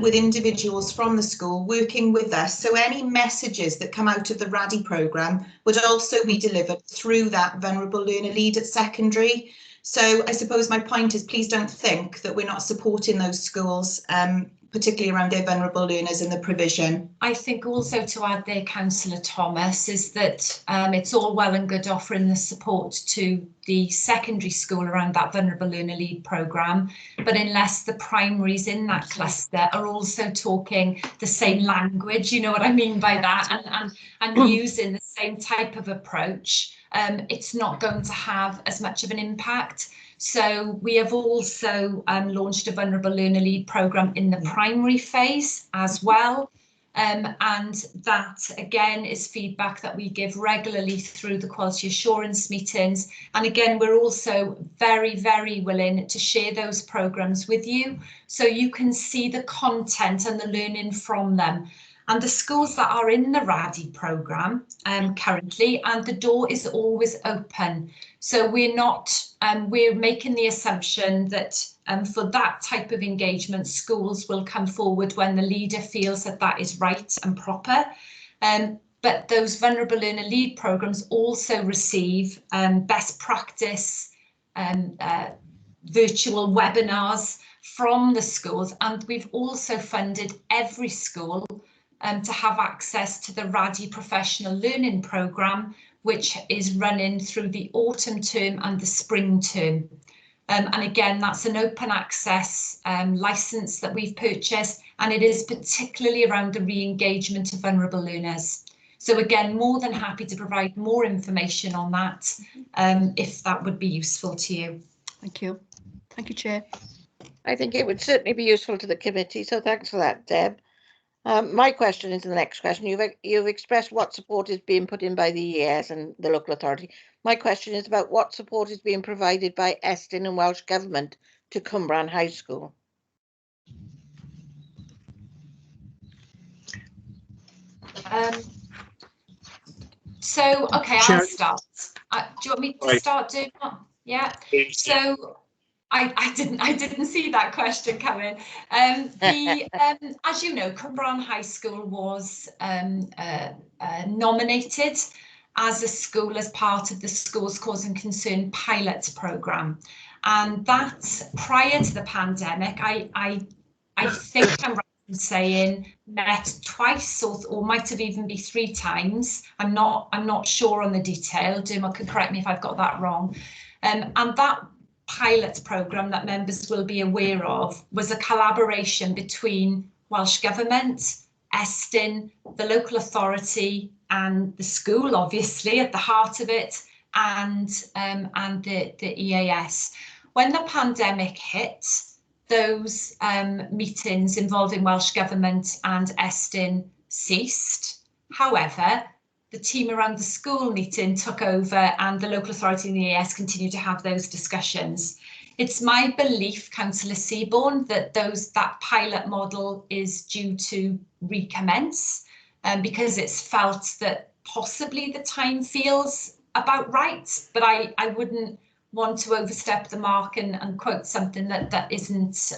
with individuals from the school working with us. So any messages that come out of the RADI programme would also be delivered through that vulnerable learner lead at secondary. So I suppose my point is, please don't think that we're not supporting those schools, particularly around their vulnerable learners and the provision. I think also to add there, Councillor Thomas, is that it's all well and good offering the support to the secondary school around that vulnerable learner lead programme, but unless the primaries in that cluster are also talking the same language, you know what I mean by that, and using the same type of approach, it's not going to have as much of an impact. So we have also launched a vulnerable learner lead programme in the primary phase as well. And that again is feedback that we give regularly through the quality assurance meetings. And again, we're also very, very willing to share those programmes with you so you can see the content and the learning from them. And the schools that are in the RADI programme currently, and the door is always open. So we're not, we're making the assumption that for that type of engagement, schools will come forward when the leader feels that that is right and proper. But those vulnerable learner lead programmes also receive best practice virtual webinars from the schools. And we've also funded every school to have access to the RADI professional learning programme, which is running through the autumn term and the spring term. And again, that's an open access licence that we've purchased, and it is particularly around the re-engagement of vulnerable learners. So again, more than happy to provide more information on that if that would be useful to you. Thank you. Thank you, Chair. I think it would certainly be useful to the committee, so thanks for that, Deb. My question is the next question. You've expressed what support is being put in by the EAS and the local authority. My question is about what support is being provided by Estyn and Welsh Government to Cwmbran High School. So, okay, Chair. I'll start. Do you want me to Right. start doing that? Yeah. So I didn't see that question coming. As you know, Cwmbran High School was nominated as a school as part of the Schools Cause and Concern pilot programme, and that prior to the pandemic, I think I'm right in saying met twice or might have even been 3 times. I'm not sure on the detail. Dermot can correct me if I've got that wrong. And that pilot programme that members will be aware of was a collaboration between Welsh Government, Estyn, the local authority and the school, obviously at the heart of it, and the EAS. When the pandemic hit, those meetings involving Welsh Government and Estyn ceased. However, the team around the school meeting took over and the local authority and the EAS continue to have those discussions. It's my belief, Councillor Seaborn, that that pilot model is due to recommence because it's felt that possibly the time feels about right, but I wouldn't want to overstep the mark and quote something that isn't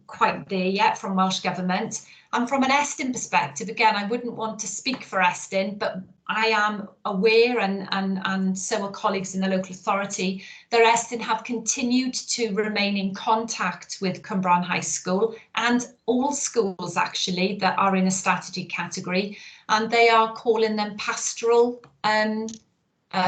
quite there yet from Welsh Government. And from an Estyn perspective, again, I wouldn't want to speak for Estyn, but I am aware, and so are colleagues in the local authority, that Estyn have continued to remain in contact with Cwmbran High School and all schools actually that are in a strategy category, and they are calling them pastoral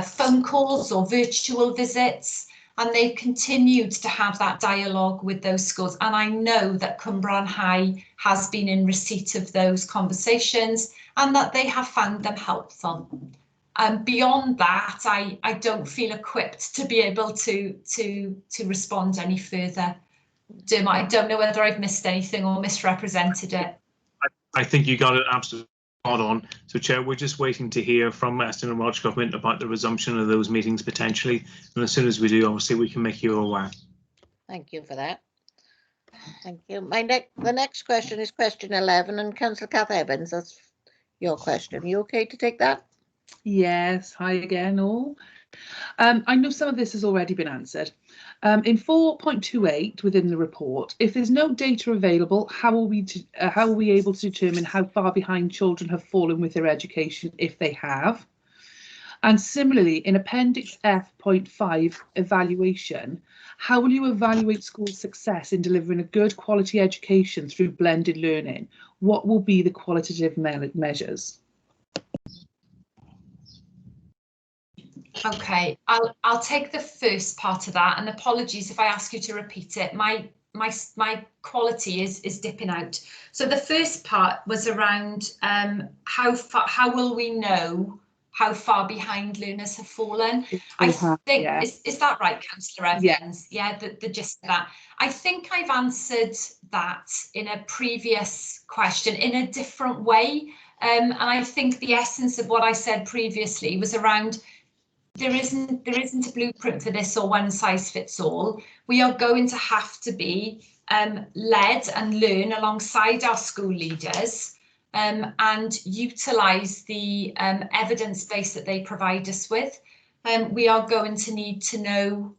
phone calls or virtual visits, and they've continued to have that dialogue with those schools. And I know that Cwmbran High has been in receipt of those conversations and that they have found them helpful. Beyond that, I don't feel equipped to be able to respond any further. Dermot, I don't know whether I've missed anything or misrepresented it. I think you got it absolutely spot on. So, Chair, we're just waiting to hear from Estyn and Welsh Government about the resumption of those meetings potentially. And as soon as we do, obviously, we can make you aware. Thank you for that. Thank you. The next question is question 11, and Councillor Kath Evans, that's your question. Are you okay to take that? Yes, hi again all. I know some of this has already been answered. In 4.28 within the report, if there's no data available, how are we able to determine how far behind children have fallen with their education if they have? And similarly, in Appendix F.5 evaluation, how will you evaluate school success in delivering a good quality education through blended learning? What will be the qualitative measures? Okay, I'll take the first part of that, and apologies if I ask you to repeat it. My quality is dipping out. So the first part was around how will we know how far behind learners have fallen? I think, yeah. Is that right, Councillor Evans? Yeah, the gist of that. I think I've answered that in a previous question in a different way, and I think the essence of what I said previously was around there isn't a blueprint for this or one size fits all. We are going to have to be led and learn alongside our school leaders and utilise the evidence base that they provide us with. We are going to need to know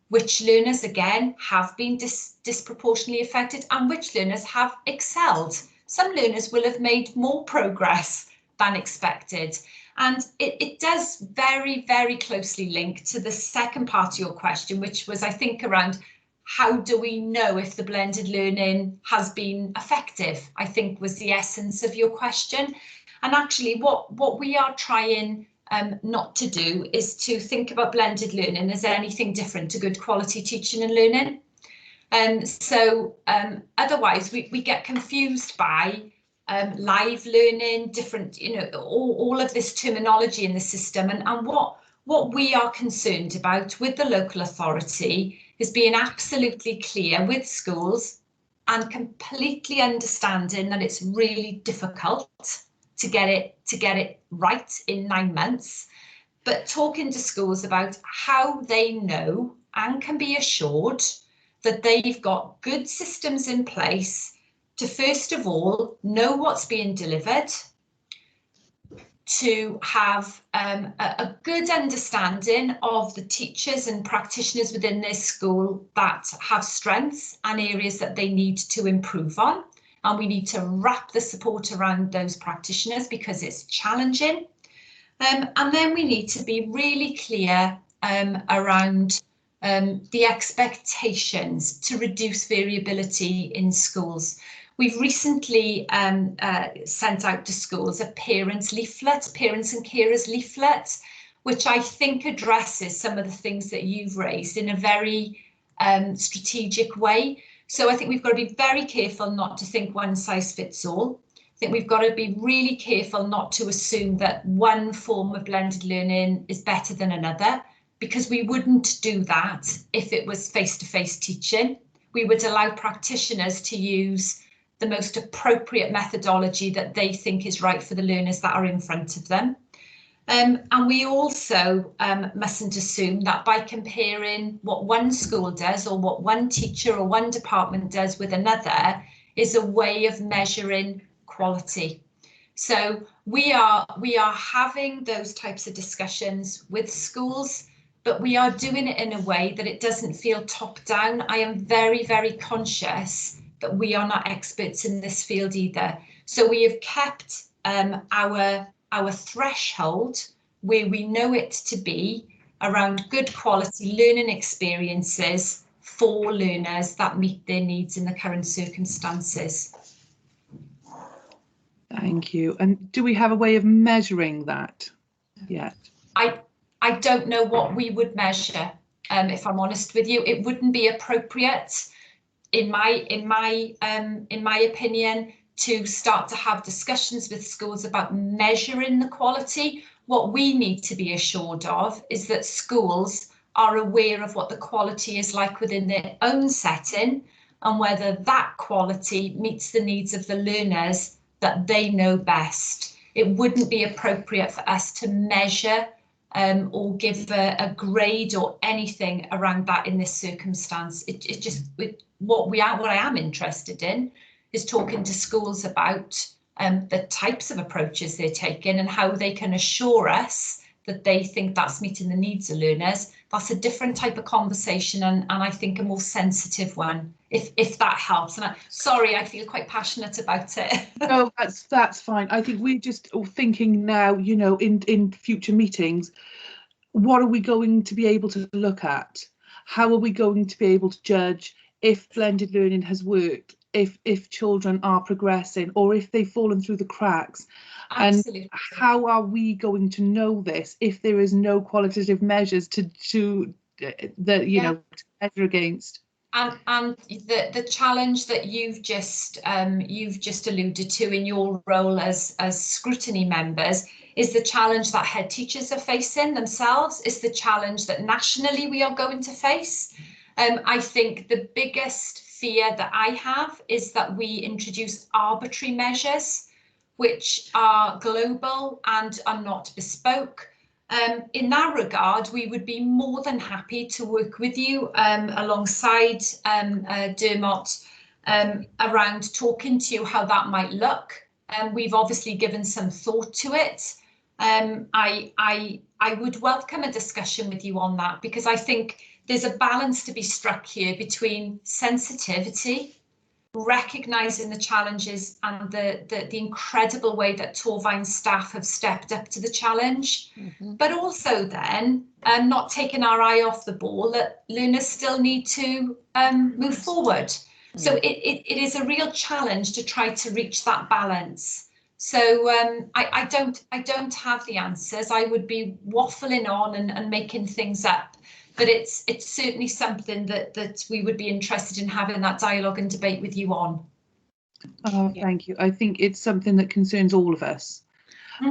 which learners, again, have been disproportionately affected and which learners have excelled. Some learners will have made more progress than expected. And it does very, very closely link to the second part of your question, which was, I think, around how do we know if the blended learning has been effective, I think was the essence of your question. And actually what we are trying not to do is to think about blended learning as anything different to good quality teaching and learning. Otherwise we get confused by live learning, different, all of this terminology in the system. And what we are concerned about with the local authority is being absolutely clear with schools and completely understanding that it's really difficult to get it right in 9 months, but talking to schools about how they know and can be assured that they've got good systems in place to, first of all, know what's being delivered, to have a good understanding of the teachers and practitioners within their school that have strengths and areas that they need to improve on. And we need to wrap the support around those practitioners because it's challenging. And then we need to be really clear around the expectations to reduce variability in schools. We've recently sent out to schools a parents leaflet, parents and carers leaflet, which I think addresses some of the things that you've raised in a very strategic way. So I think we've got to be very careful not to think one size fits all. I think we've got to be really careful not to assume that one form of blended learning is better than another, because we wouldn't do that if it was face-to-face teaching. We would allow practitioners to use the most appropriate methodology that they think is right for the learners that are in front of them. And we also mustn't assume that by comparing what one school does or what one teacher or one department does with another is a way of measuring quality. So we are having those types of discussions with schools, but we are doing it in a way that it doesn't feel top down. I am very, very conscious that we are not experts in this field either. So we have kept our threshold where we know it to be around good quality learning experiences for learners that meet their needs in the current circumstances. Thank you. And do we have a way of measuring that yet? I don't know what we would measure, if I'm honest with you. It wouldn't be appropriate, in my opinion, to start to have discussions with schools about measuring the quality. What we need to be assured of is that schools are aware of what the quality is like within their own setting and whether that quality meets the needs of the learners that they know best. It wouldn't be appropriate for us to measure or give a grade or anything around that in this circumstance. What I am interested in is talking to schools about the types of approaches they're taking and how they can assure us that they think that's meeting the needs of learners. That's a different type of conversation and I think a more sensitive one, if that helps. And sorry, I feel quite passionate about it. No, that's fine. I think we're just thinking now, you know, in future meetings, what are we going to be able to look at? How are we going to be able to judge if blended learning has worked, if children are progressing, or if they've fallen through the cracks? Absolutely. And how are we going to know this if there is no qualitative measures to know, to measure against? And the challenge that you've just alluded to in your role as scrutiny members is the challenge that head teachers are facing themselves, is the challenge that nationally we are going to face. I think the biggest fear that I have is that we introduce arbitrary measures which are global and are not bespoke. In that regard, we would be more than happy to work with you alongside Dermot around talking to you how that might look. We've obviously given some thought to it. I would welcome a discussion with you on that, because I think there's a balance to be struck here between sensitivity, recognising the challenges and the incredible way that Torfaen staff have stepped up to the challenge, but also then not taking our eye off the ball that learners still need to move forward. So it is a real challenge to try to reach that balance. So I don't have the answers. I would be waffling on and making things up. But it's certainly something that we would be interested in having that dialogue and debate with you on. Oh, thank you. I think it's something that concerns all of us,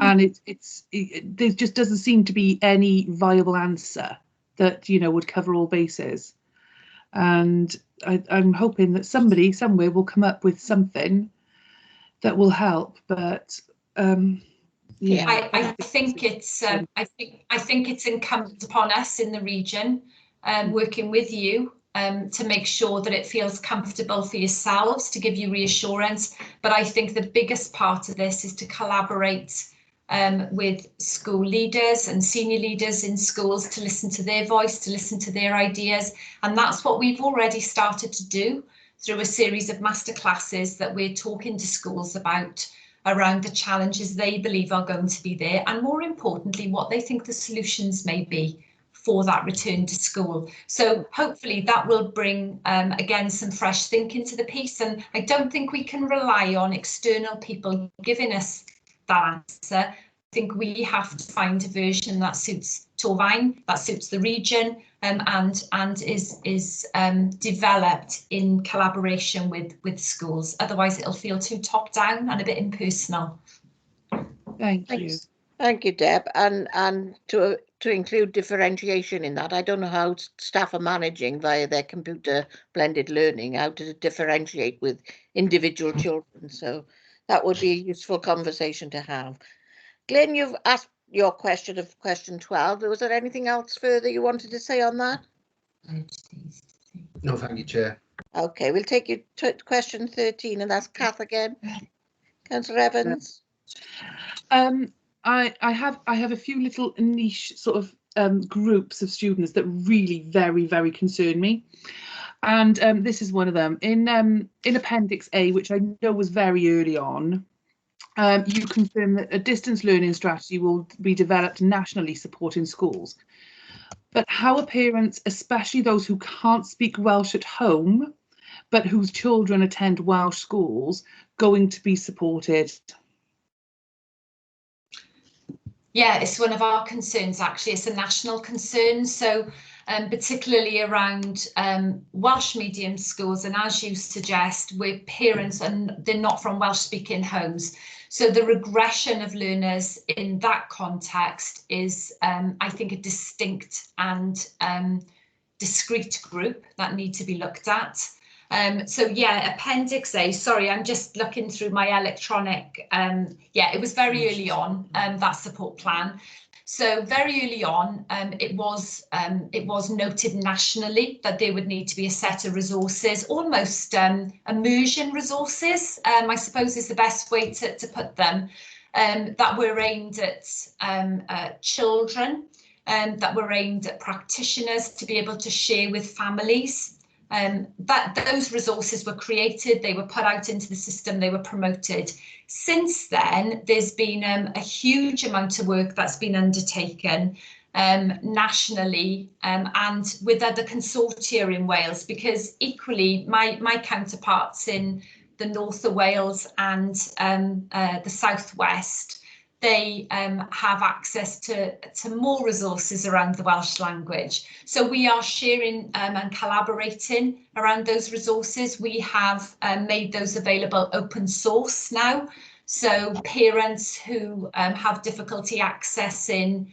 and there just doesn't seem to be any viable answer that would cover all bases. And I'm hoping that somebody somewhere will come up with something that will help. But yeah, I think it's incumbent upon us in the region, working with you, to make sure that it feels comfortable for yourselves, to give you reassurance. But I think the biggest part of this is to collaborate with school leaders and senior leaders in schools to listen to their voice, to listen to their ideas. And that's what we've already started to do through a series of masterclasses that we're talking to schools about around the challenges they believe are going to be there, and more importantly, what they think the solutions may be for that return to school. So hopefully that will bring, again, some fresh thinking to the piece. And I don't think we can rely on external people giving us that answer. I think we have to find a version that suits Torfaen, that suits the region, and is developed in collaboration with schools. Otherwise, it'll feel too top down and a bit impersonal. Thank you. Thank you, Deb. And to include differentiation in that, I don't know how staff are managing via their computer blended learning, how to differentiate with individual children. So that would be a useful conversation to have. Glyn, you've asked your question of question 12. Was there anything else further you wanted to say on that? No, thank you, Chair. Okay, we'll take you to question 13, and that's Kath again. Councillor Evans. I have a few little niche sort of groups of students that really very concern me, and this is one of them. In Appendix A, which I know was very early on, you confirm that a distance learning strategy will be developed nationally supporting schools. But how are parents, especially those who can't speak Welsh at home, but whose children attend Welsh schools, going to be supported? Yeah, it's one of our concerns, actually. It's a national concern. So particularly around Welsh medium schools, and as you suggest, where parents and they're not from Welsh speaking homes. So the regression of learners in that context is, I think, a distinct and discrete group that need to be looked at. So yeah, Appendix A, sorry, I'm just looking through my electronic, yeah, it was very early on, that support plan. So very early on, it was noted nationally that there would need to be a set of resources, almost immersion resources, I suppose is the best way to put them, that were aimed at children, that were aimed at practitioners to be able to share with families. Those resources were created, they were put out into the system, they were promoted. Since then, there's been a huge amount of work that's been undertaken nationally and with other consortia in Wales, because equally my counterparts in the north of Wales and the southwest, they have access to more resources around the Welsh language. So we are sharing and collaborating around those resources. We have made those available open source now. So parents who have difficulty accessing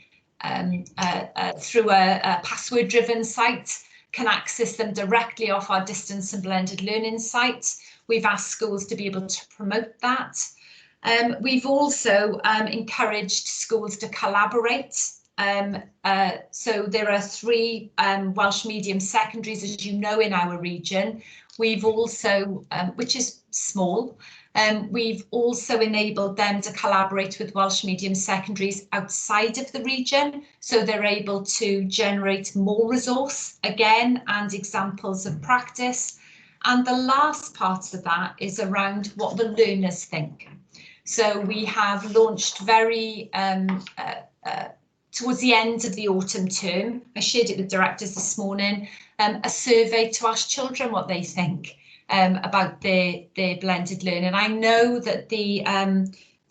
through a password-driven site can access them directly off our distance and blended learning site. We've asked schools to be able to promote that. We've also encouraged schools to collaborate. So there are 3 Welsh medium secondaries, as you know, in our region. We've also, which is small, we've also enabled them to collaborate with Welsh medium secondaries outside of the region. So they're able to generate more resource again and examples of practice. And the last part of that is around what the learners think. So we have launched very, towards the end of the autumn term, I shared it with directors this morning, a survey to ask children what they think about their blended learning. I know that the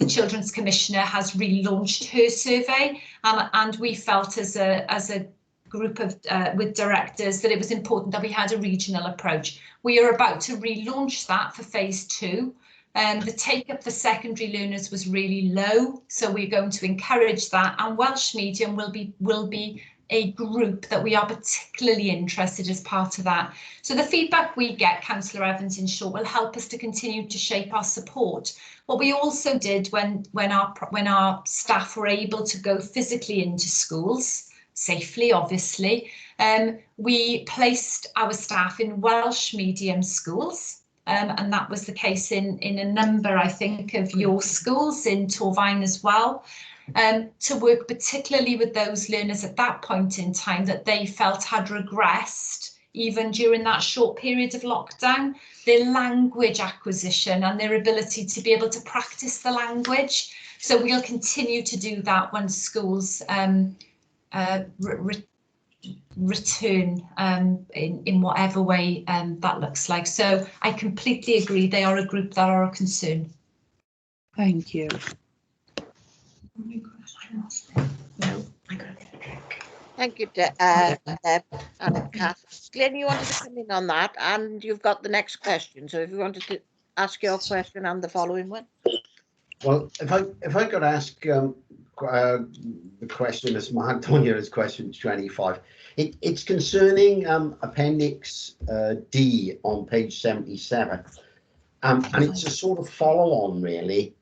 Children's Commissioner has relaunched her survey, and we felt as a group of with directors that it was important that we had a regional approach. We are about to relaunch that for phase 2. The take up for secondary learners was really low, so we're going to encourage that, and Welsh medium will be a group that we are particularly interested as part of that. So the feedback we get, Councillor Evans, in short, will help us to continue to shape our support. What we also did when our staff were able to go physically into schools, safely obviously, we placed our staff in Welsh medium schools. And that was the case in a number, I think, of your schools in Torfaen as well. to work particularly with those learners at that point in time that they felt had regressed even during that short period of lockdown, their language acquisition and their ability to be able to practice the language. So we'll continue to do that when schools return in whatever way that looks like. So I completely agree, they are a group that are a concern. Thank you. Thank you, Deb and Kath. Glenn, you wanted to come in on that, and you've got the next question. So if you wanted to ask your question and the following one. Well, if I could ask the question as marked on here as question 25, it's concerning Appendix D on page 77, and it's a sort of follow-on, really.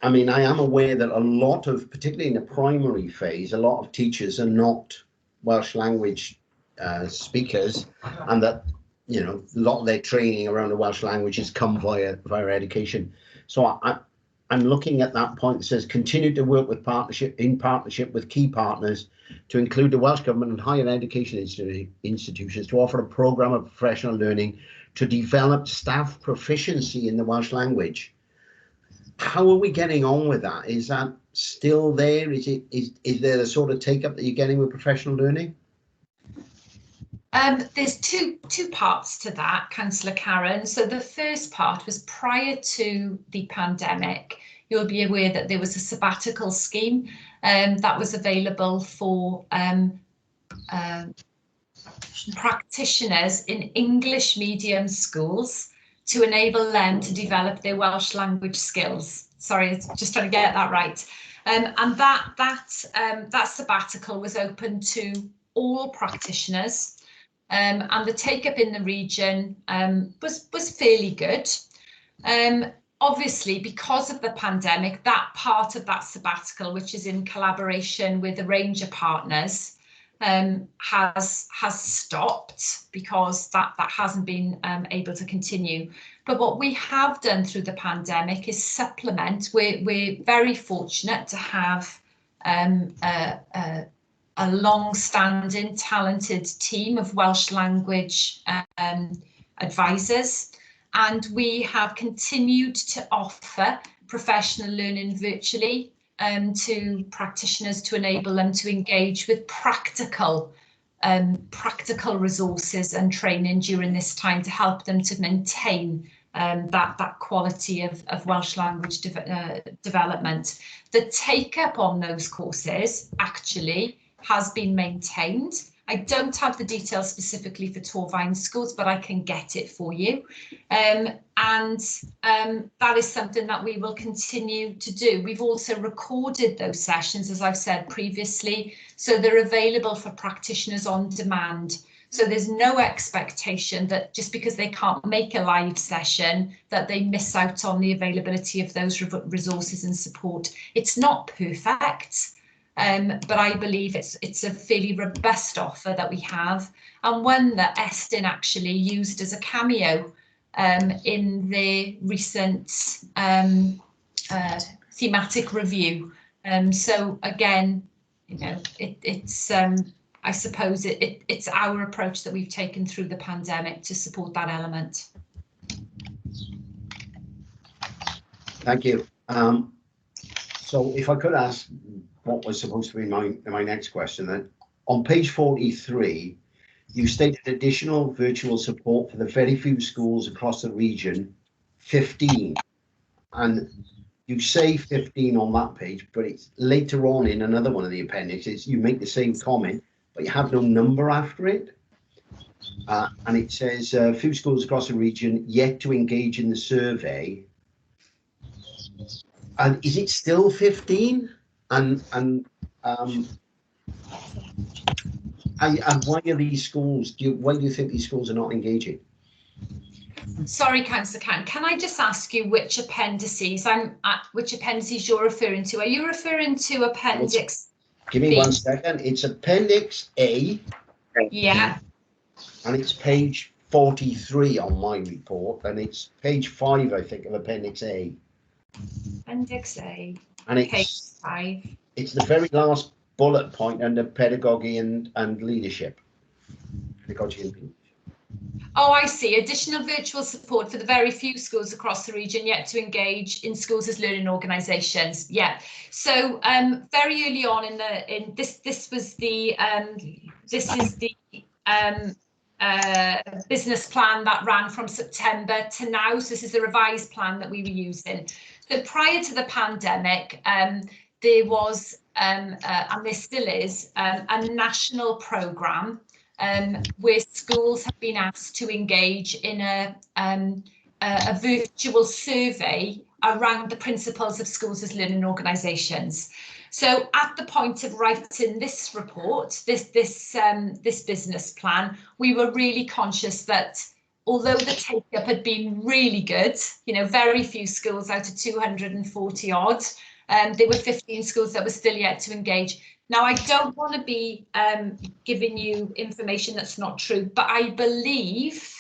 I mean, I am aware that a lot of, particularly in the primary phase, a lot of teachers are not Welsh language speakers, and that, you know, a lot of their training around the Welsh language has come via education. So I'm looking at that point that says continue to work with partnership with key partners to include the Welsh Government and higher education institutions to offer a programme of professional learning to develop staff proficiency in the Welsh language. How are we getting on with that? Is that still there? Is there the sort of take up that you're getting with professional learning? There's two parts to that, Councillor Karen. So the first part was prior to the pandemic. You'll be aware that there was a sabbatical scheme that was available for practitioners in English medium schools to enable them to develop their Welsh language skills. Sorry, just trying to get that right. And that sabbatical was open to all practitioners. And the take-up in the region was fairly good. Obviously, because of the pandemic, that part of that sabbatical, which is in collaboration with a range of partners, has stopped because that hasn't been able to continue. But what we have done through the pandemic is supplement. We're very fortunate to have a long-standing, talented team of Welsh language advisors, and we have continued to offer professional learning virtually to practitioners to enable them to engage with practical resources and training during this time to help them to maintain that quality of Welsh language development. The take-up on those courses actually has been maintained. I don't have the details specifically for Torfaen schools, but I can get it for you. And that is something that we will continue to do. We've also recorded those sessions, as I've said previously, so they're available for practitioners on demand. So there's no expectation that just because they can't make a live session, that they miss out on the availability of those resources and support. It's not perfect. But I believe it's a fairly robust offer that we have, and one that Estyn actually used as a cameo in the recent thematic review. So again, you know, it's I suppose it's our approach that we've taken through the pandemic to support that element. Thank you. So if I could ask what was supposed to be my next question, then on page 43, you stated additional virtual support for the very few schools across the region, 15, and you say 15 on that page, but it's later on in another one of the appendixes, you make the same comment, but you have no number after it. And it says few schools across the region yet to engage in the survey. And is it still 15? And why are these schools? Why do you think these schools are not engaging? Sorry, Councillor can I just ask you which appendices you're referring to? Are you referring to appendix? Give me 1 second. It's appendix A. Yeah. And it's page 43 on my report, and it's page 5, I think, of appendix A. Appendix A. And it's page 5. It's the very last bullet point under pedagogy and leadership. Pedagogy and leadership. Oh, I see. Additional virtual support for the very few schools across the region yet to engage in schools as learning organisations. Yeah. So very early on this was the business plan that ran from September to now. So this is the revised plan that we were using. So prior to the pandemic, there was and there still is a national programme where schools have been asked to engage in a virtual survey around the principles of schools as learning organisations. So at the point of writing this report, this business plan, we were really conscious that although the take-up had been really good, you know, very few schools out of 240 odd, there were 15 schools that were still yet to engage. Now, I don't want to be giving you information that's not true, but I believe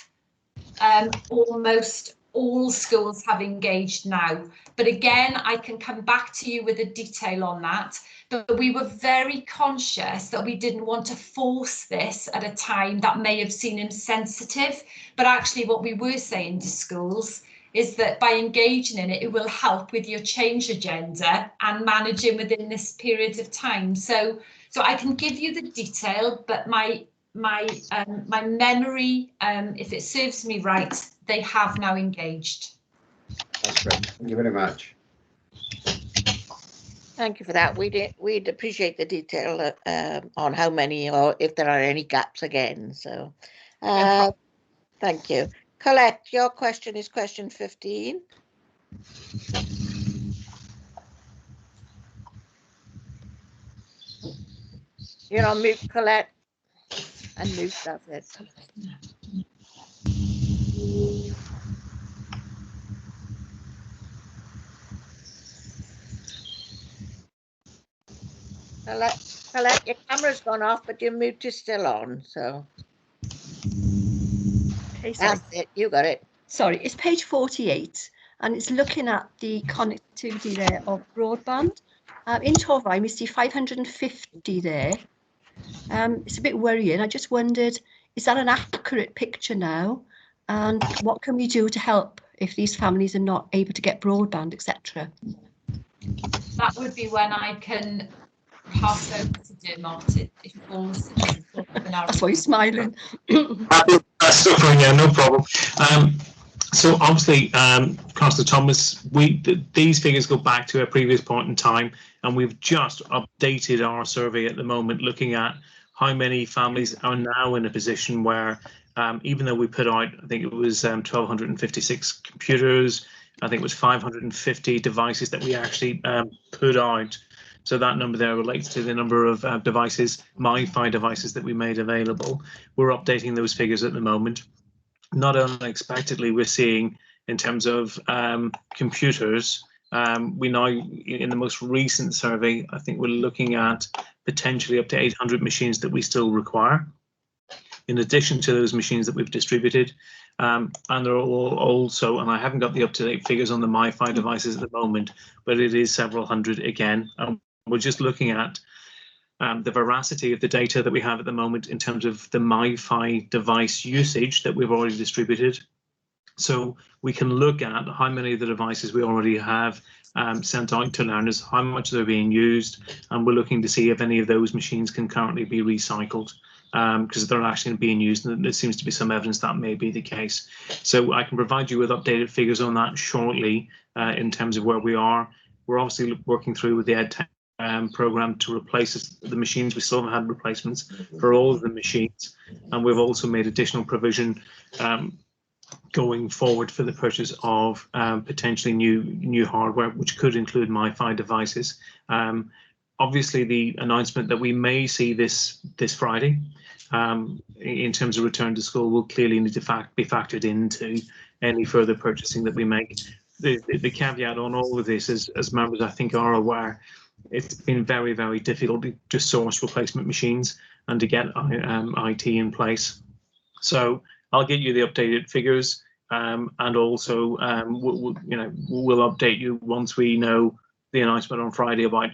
almost all schools have engaged now. But again, I can come back to you with a detail on that. But we were very conscious that we didn't want to force this at a time that may have seemed insensitive. But actually what we were saying to schools is that by engaging in it, it will help with your change agenda and managing within this period of time. So I can give you the detail, but my memory, if it serves me right, they have now engaged. That's great. Thank you very much. Thank you for that. We'd appreciate the detail on how many or if there are any gaps again. So thank you. Colette, your question is question 15. You're on mute, Colette. And mute, that's it. Colette, your camera's gone off, but your mute is still on, so. Okay, sorry. That's it, you got it. Sorry, it's page 48, and it's looking at the connectivity there of broadband. In Torfaen, we see 550 there. It's a bit worrying. I just wondered, is that an accurate picture now? And what can we do to help if these families are not able to get broadband, etc.? That would be when I can pass over to Dermot. It falls. That's why you're smiling. No problem. So obviously, Councillor Thomas, these figures go back to a previous point in time, and we've just updated our survey at the moment, looking at how many families are now in a position where, even though we put out, I think it was 1,256 computers, I think it was 550 devices that we actually put out. So that number there relates to the number of devices, MiFi devices that we made available. We're updating those figures at the moment. Not unexpectedly, we're seeing in terms of computers, we now, in the most recent survey, I think we're looking at potentially up to 800 machines that we still require, in addition to those machines that we've distributed. And there are also, and I haven't got the up-to-date figures on the MiFi devices at the moment, but it is several hundred again. We're just looking at the veracity of the data that we have at the moment in terms of the MiFi device usage that we've already distributed. So we can look at how many of the devices we already have sent out to learners, how much they're being used, and we're looking to see if any of those machines can currently be recycled, because they're actually being used, and there seems to be some evidence that may be the case. So I can provide you with updated figures on that shortly in terms of where we are. We're obviously working through with the EdTech program to replace the machines. We still haven't had replacements for all of the machines, and we've also made additional provision going forward for the purchase of potentially new hardware, which could include MiFi devices. Obviously, the announcement that we may see this Friday in terms of return to school will clearly need to be factored into any further purchasing that we make. The caveat on all of this is, as members I think are aware, it's been very, very difficult to source replacement machines and to get IT in place. So I'll get you the updated figures, and also we'll update you once we know the announcement on Friday about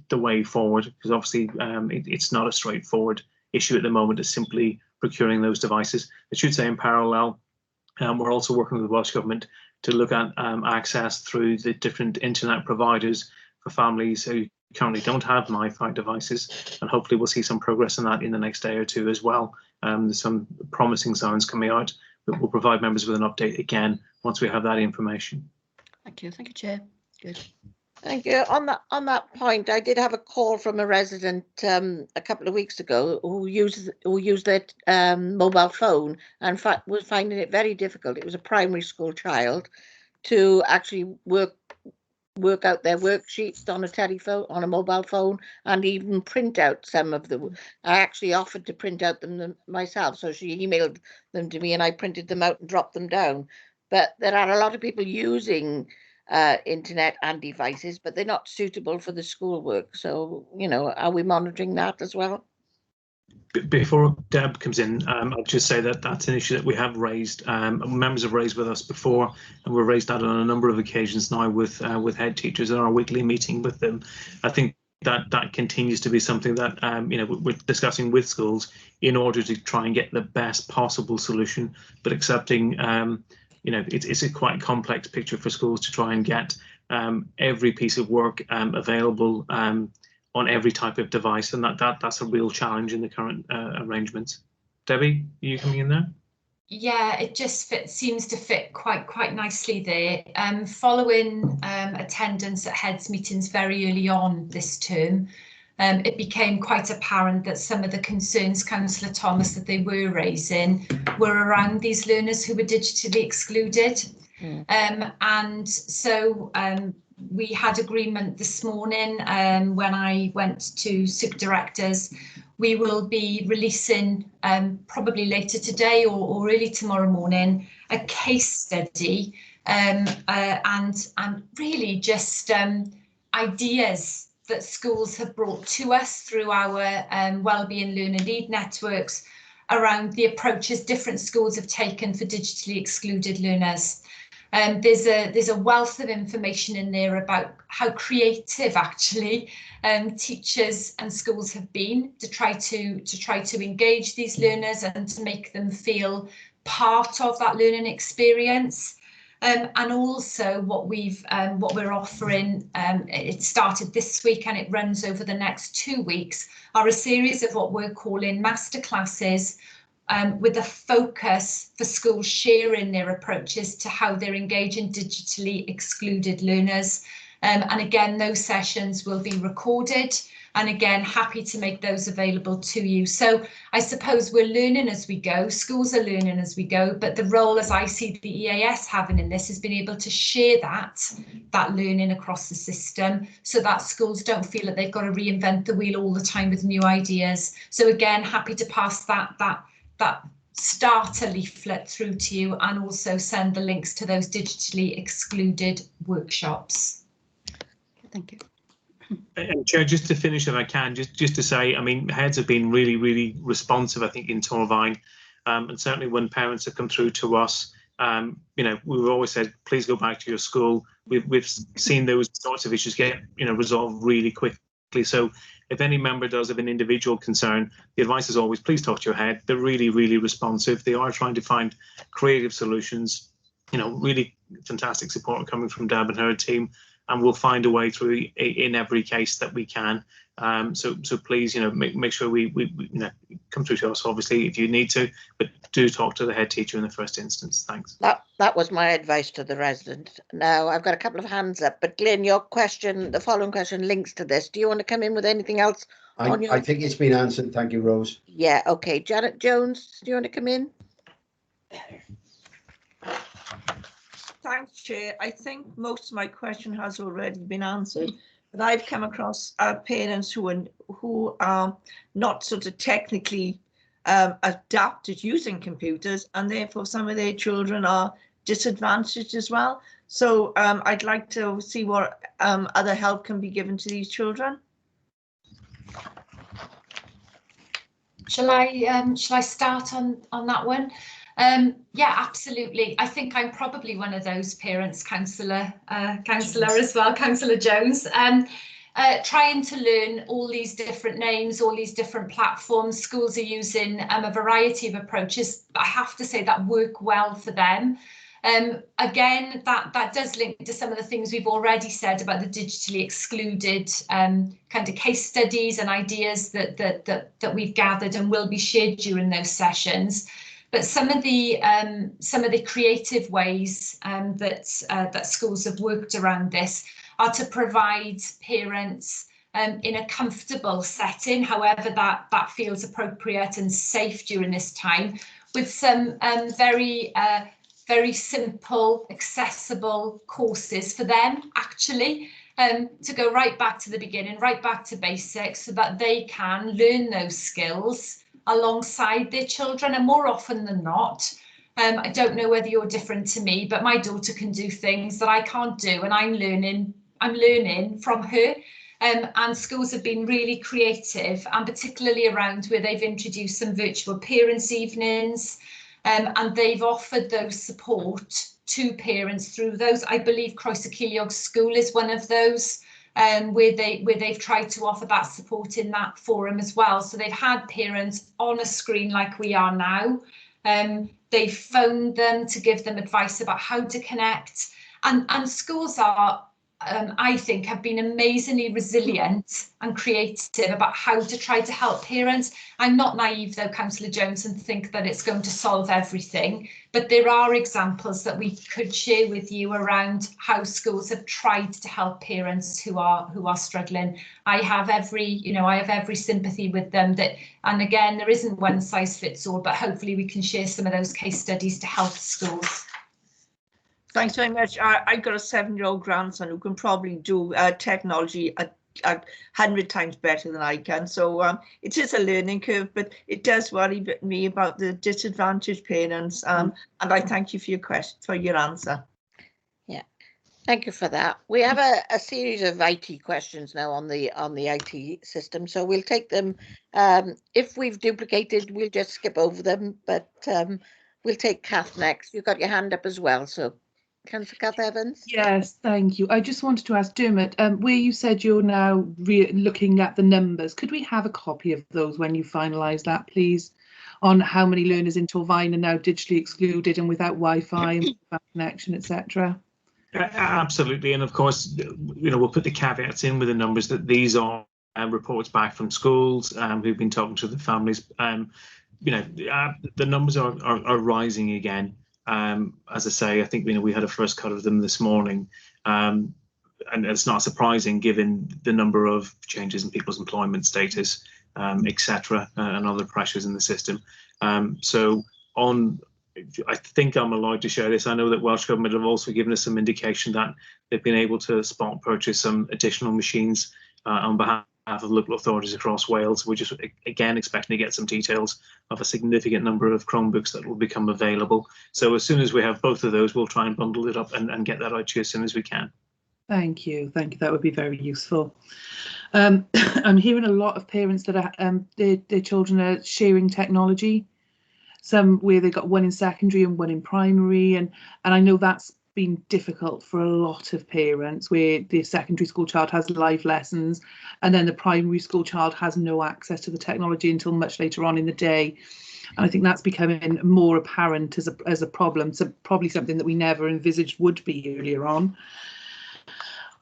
the way forward, because obviously it's not a straightforward issue at the moment. It's simply procuring those devices. I should say in parallel, we're also working with the Welsh Government to look at access through the different internet providers for families who currently don't have MiFi devices, and hopefully we'll see some progress in that in the next day or two as well. There's some promising signs coming out, but we'll provide members with an update again once we have that information. Thank you, Chair. Good. Thank you. On that point, I did have a call from a resident a couple of weeks ago who used their mobile phone and was finding it very difficult. It was a primary school child to actually work out their worksheets on a telephone, on a mobile phone, and even print out some of them. I actually offered to print out them myself, so she emailed them to me and I printed them out and dropped them down. But there are a lot of people using internet and devices, but they're not suitable for the schoolwork. So, you know, are we monitoring that as well? Before Deb comes in, I'll just say that that's an issue that we have raised. Members have raised with us before, and we've raised that on a number of occasions now with head teachers in our weekly meeting with them. I think that continues to be something that you know, we're discussing with schools in order to try and get the best possible solution, but accepting you know, it's a quite complex picture for schools to try and get every piece of work available on every type of device, and that's a real challenge in the current arrangements. Debbie, are you coming in there? Yeah, it just seems to fit quite nicely there. Following attendance at heads meetings very early on this term, it became quite apparent that some of the concerns, Councillor Thomas, that they were raising were around these learners who were digitally excluded. And so we had agreement this morning when I went to SUC directors. We will be releasing probably later today or early tomorrow morning a case study and really just ideas that schools have brought to us through our Wellbeing Learner Lead networks around the approaches different schools have taken for digitally excluded learners. There's a wealth of information in there about how creative actually teachers and schools have been to try to engage these learners and to make them feel part of that learning experience. And also what we're offering, it started this week and it runs over the next 2 weeks, are a series of what we're calling masterclasses with a focus for schools sharing their approaches to how they're engaging digitally excluded learners. And again, those sessions will be recorded, and again, happy to make those available to you. So I suppose we're learning as we go, schools are learning as we go, but the role as I see the EAS having in this has been able to share that learning across the system so that schools don't feel that they've got to reinvent the wheel all the time with new ideas. So again, happy to pass that starter leaflet through to you and also send the links to those digitally excluded workshops. Thank you. And Chair, just to finish if I can, just to say, I mean, heads have been really responsive, I think, in Torvine, and certainly when parents have come through to us, you know, we've always said, please go back to your school. We've seen those sorts of issues get, you know, resolved really quickly. So if any member does have an individual concern, the advice is always, please talk to your head. They're really responsive. They are trying to find creative solutions, you know, really fantastic support coming from Deb and her team. And we'll find a way through in every case that we can. So please, you know, make sure we you know, come through to us, obviously, if you need to, but do talk to the head teacher in the first instance. Thanks. That was my advice to the resident. Now I've got a couple of hands up, but Glyn, your question, the following question links to this. Do you want to come in with anything else? I think it's been answered. Thank you, Rose. Yeah, okay. Janet Jones, do you want to come in? Thanks, Chair. I think most of my question has already been answered, but I've come across parents who are not sort of technically adept at using computers, and therefore some of their children are disadvantaged as well. So I'd like to see what other help can be given to these children. Shall I start on that one? Yeah, absolutely. I think I'm probably one of those parents, Councillor as well, Councillor Jones. trying to learn all these different names, all these different platforms. Schools are using a variety of approaches. I have to say that work well for them. Again, that does link to some of the things we've already said about the digitally excluded kind of case studies and ideas that we've gathered and will be shared during those sessions. But some of the creative ways that schools have worked around this are to provide parents in a comfortable setting, however that feels appropriate and safe during this time, with some very simple, accessible courses for them, actually, to go right back to the beginning, right back to basics, so that they can learn those skills alongside their children. And more often than not, I don't know whether you're different to me, but my daughter can do things that I can't do, and I'm learning from her. And schools have been really creative, and particularly around where they've introduced some virtual parents' evenings, and they've offered those support to parents through those. I believe Croeso-Ceiliog School is one of those, where they've tried to offer that support in that forum as well. So they've had parents on a screen like we are now. They've phoned them to give them advice about how to connect, and schools are, I think, have been amazingly resilient and creative about how to try to help parents. I'm not naive though, Councillor Jones, and think that it's going to solve everything, but there are examples that we could share with you around how schools have tried to help parents who are struggling. I have every sympathy with them, and again, there isn't one size fits all, but hopefully we can share some of those case studies to help schools. Thanks very much. I've got a 7-year-old grandson who can probably do technology 100 times better than I can. So it is a learning curve, but it does worry me about the disadvantaged parents. And I thank you for your question, for your answer. Yeah, thank you for that. We have a series of IT questions now on the IT system, so we'll take them. If we've duplicated, we'll just skip over them, but we'll take Kath next. You've got your hand up as well, so. Councillor Kath Evans. Yes, thank you. I just wanted to ask Dermot, where you said you're now looking at the numbers, could we have a copy of those when you finalise that, please, on how many learners in Torfaen are now digitally excluded and without Wi-Fi and without connection, etc.? Absolutely, and of course, we'll put the caveats in with the numbers that these are reports back from schools who've been talking to the families. The numbers are rising again. As I say, I think we had a first cut of them this morning, and it's not surprising given the number of changes in people's employment status, etc., and other pressures in the system. So I think I'm allowed to share this. I know that Welsh Government have also given us some indication that they've been able to spot purchase some additional machines on behalf of local authorities across Wales. We're just again expecting to get some details of a significant number of Chromebooks that will become available. So as soon as we have both of those, we'll try and bundle it up and get that out to you as soon as we can. Thank you. That would be very useful. I'm hearing a lot of parents that are their children are sharing technology. Some where they got one in secondary and one in primary, and I know that's been difficult for a lot of parents, where the secondary school child has live lessons and then the primary school child has no access to the technology until much later on in the day. And I think that's becoming more apparent as a problem, so probably something that we never envisaged would be earlier on.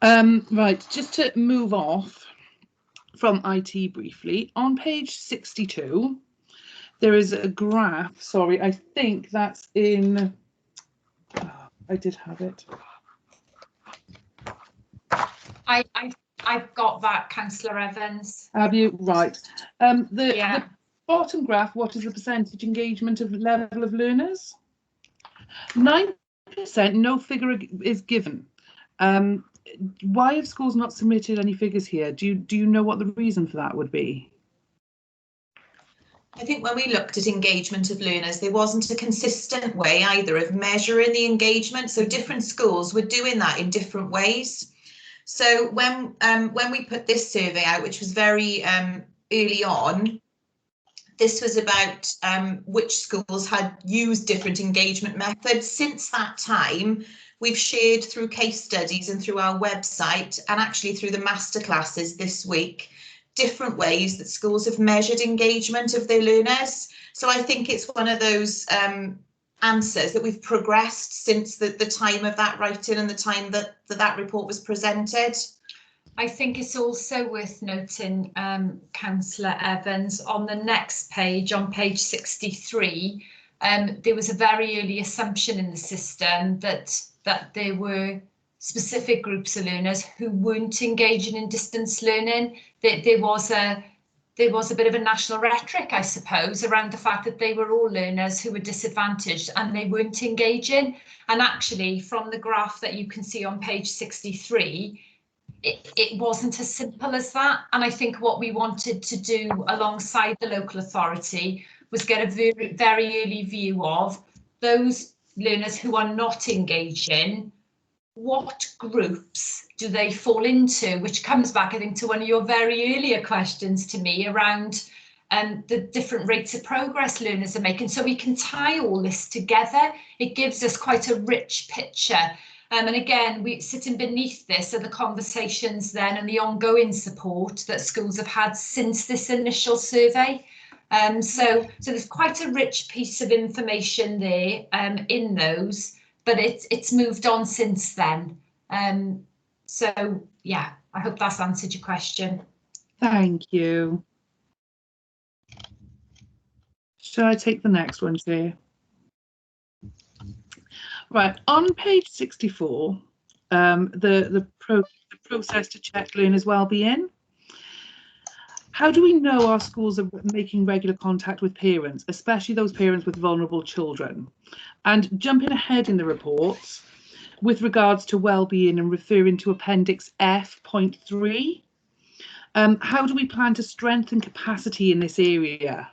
Right, just to move off from IT briefly, on page 62 there is a graph. Sorry, I think that's in I did have it. I've got that, Councillor Evans. Have you? Right. The bottom graph, what is the percentage engagement of level of learners? 9%, no figure is given. Why have schools not submitted any figures here? Do you know what the reason for that would be? I think when we looked at engagement of learners, there wasn't a consistent way either of measuring the engagement. So different schools were doing that in different ways. So when we put this survey out, which was very early on, this was about which schools had used different engagement methods. Since that time, we've shared through case studies and through our website, and actually through the masterclasses this week, different ways that schools have measured engagement of their learners. So I think it's one of those answers that we've progressed since the time of that writing and the time that report was presented. I think it's also worth noting, Councillor Evans, on the next page, on page 63, there was a very early assumption in the system that there were specific groups of learners who weren't engaging in distance learning. There was a bit of a national rhetoric, I suppose, around the fact that they were all learners who were disadvantaged and they weren't engaging. And actually, from the graph that you can see on page 63, it wasn't as simple as that. And I think what we wanted to do alongside the local authority was get a very, very early view of those learners who are not engaging. What groups do they fall into? Which comes back, I think, to one of your very earlier questions to me around the different rates of progress learners are making. So we can tie all this together. It gives us quite a rich picture. And again, we sitting beneath this are the conversations then and the ongoing support that schools have had since this initial survey. So there's quite a rich piece of information there in those, but it's moved on since then. So yeah, I hope that's answered your question. Thank you. Shall I take the next one, Chair? Right, on page 64, the process to check learners' well-being. How do we know our schools are making regular contact with parents, especially those parents with vulnerable children? And jumping ahead in the reports, with regards to well-being and referring to Appendix F.3, how do we plan to strengthen capacity in this area?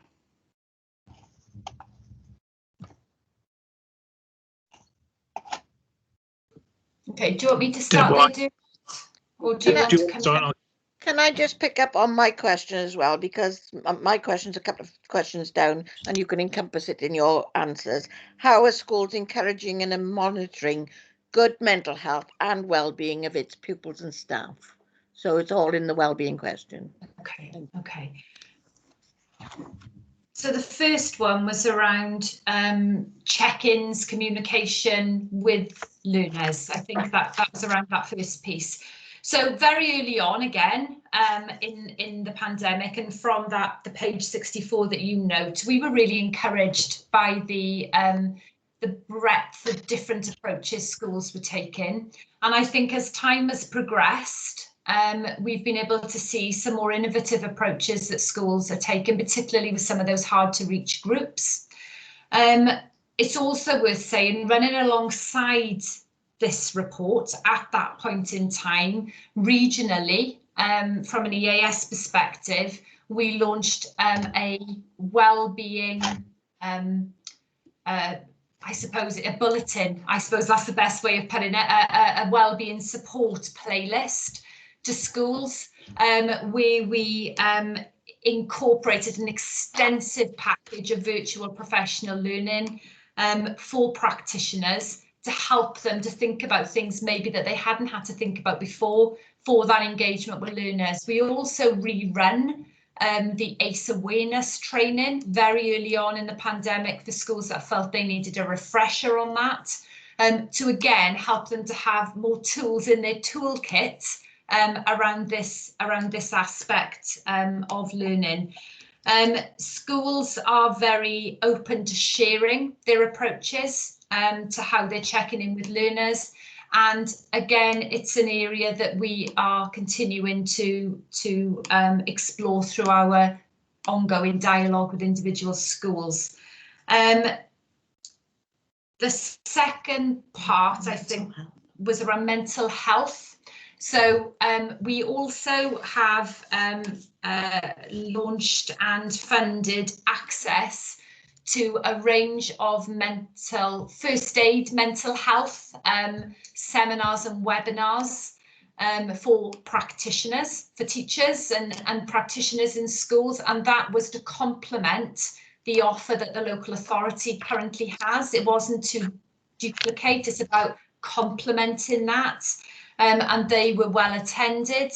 Okay, do you want me to start there, or do you want to come in? Can I just pick up on my question as well, because my question's a couple of questions down and you can encompass it in your answers. How are schools encouraging and monitoring good mental health and well-being of its pupils and staff? So it's all in the well-being question. Okay. So the first one was around check-ins, communication with learners. I think that was around that first piece. So very early on, again, in the pandemic, and from the page 64 that you note, we were really encouraged by the breadth of different approaches schools were taking. And I think as time has progressed, we've been able to see some more innovative approaches that schools are taking, particularly with some of those hard to reach groups. It's also worth saying, running alongside this report at that point in time, regionally, from an EAS perspective, we launched a well-being, I suppose, a bulletin. I suppose that's the best way of putting it, a well-being support playlist to schools, where we incorporated an extensive package of virtual professional learning for practitioners to help them to think about things maybe that they hadn't had to think about before for that engagement with learners. We also rerun the ACE awareness training very early on in the pandemic for schools that felt they needed a refresher on that, to again help them to have more tools in their toolkit around this aspect of learning. Schools are very open to sharing their approaches to how they're checking in with learners, and again, it's an area that we are continuing to explore through our ongoing dialogue with individual schools. The second part, I think, was around mental health. So we also have launched and funded access to a range of first aid mental health seminars and webinars for practitioners, for teachers and practitioners in schools, and that was to complement the offer that the local authority currently has. It wasn't to duplicate, it's about complementing that, and they were well attended.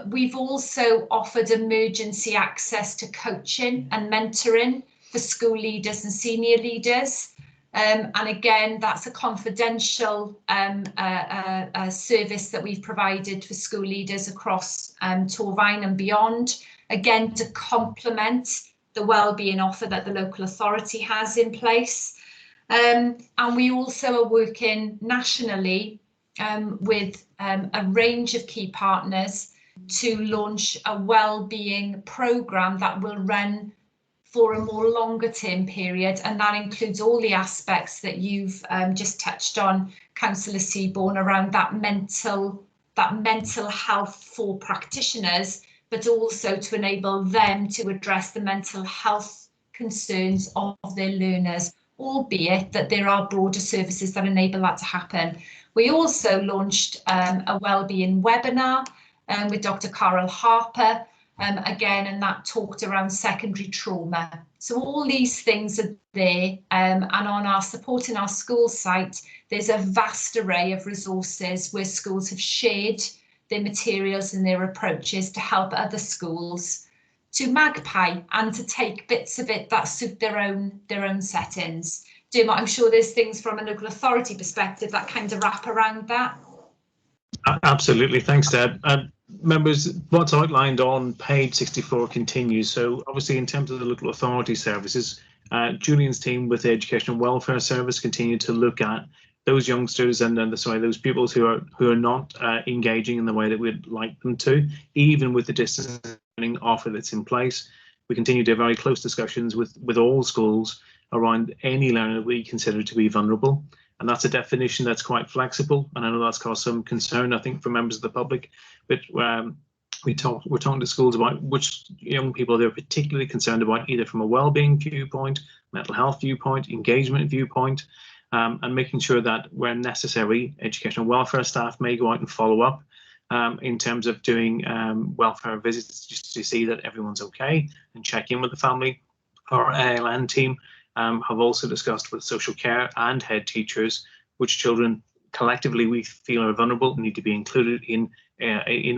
We've also offered emergency access to coaching and mentoring for school leaders and senior leaders. And again, that's a confidential service that we've provided for school leaders across Torfaen and beyond, again, to complement the wellbeing offer that the local authority has in place. And we also are working nationally with a range of key partners to launch a wellbeing programme that will run for a more longer term period, and that includes all the aspects that you've just touched on, Councillor Seaborn, around that mental health for practitioners, but also to enable them to address the mental health concerns of their learners, albeit that there are broader services that enable that to happen. We also launched a wellbeing webinar with Dr. Carol Harper, again, and that talked around secondary trauma. So all these things are there, and on our Supporting Our Schools site, there's a vast array of resources where schools have shared their materials and their approaches to help other schools to magpie and to take bits of it that suit their own settings. Dermot, I'm sure there's things from a local authority perspective that kind of wrap around that. Absolutely, thanks, Deb. Members, what's outlined on page 64 continues. So obviously, in terms of the local authority services, Julian's team with the Education and Welfare Service continue to look at those youngsters and those pupils who are not engaging in the way that we'd like them to, even with the distance learning offer that's in place. We continue to have very close discussions with all schools around any learner that we consider to be vulnerable. And that's a definition that's quite flexible. And I know that's caused some concern, I think, for members of the public. But we're talking to schools about which young people they're particularly concerned about, either from a wellbeing viewpoint, mental health viewpoint, engagement viewpoint, and making sure that where necessary, educational welfare staff may go out and follow up in terms of doing welfare visits just to see that everyone's okay and check in with the family. Our ALN team have also discussed with social care and head teachers which children collectively we feel are vulnerable and need to be included in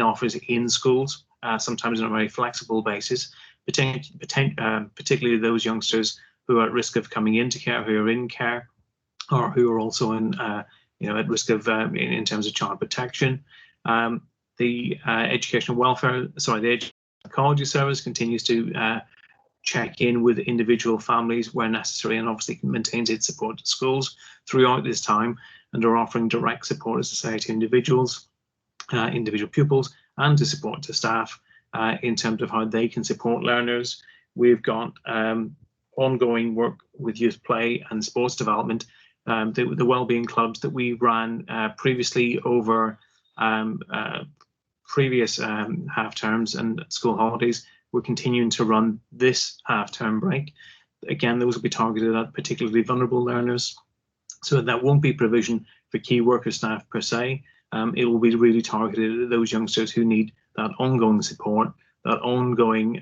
offers in schools, sometimes on a very flexible basis, particularly those youngsters who are at risk of coming into care, who are in care, or who are also in at risk of in terms of child protection. The educational welfare, the Ecology Service continues to check in with individual families where necessary, and obviously maintains its support to schools throughout this time, and are offering direct support, as I say, to individuals, individual pupils, and to support to staff in terms of how they can support learners. We've got ongoing work with youth play and sports development. The wellbeing clubs that we ran previously over previous half terms and school holidays, we're continuing to run this half-term break. Again, those will be targeted at particularly vulnerable learners. So that won't be provision for key worker staff per se. It will be really targeted at those youngsters who need that ongoing support, that ongoing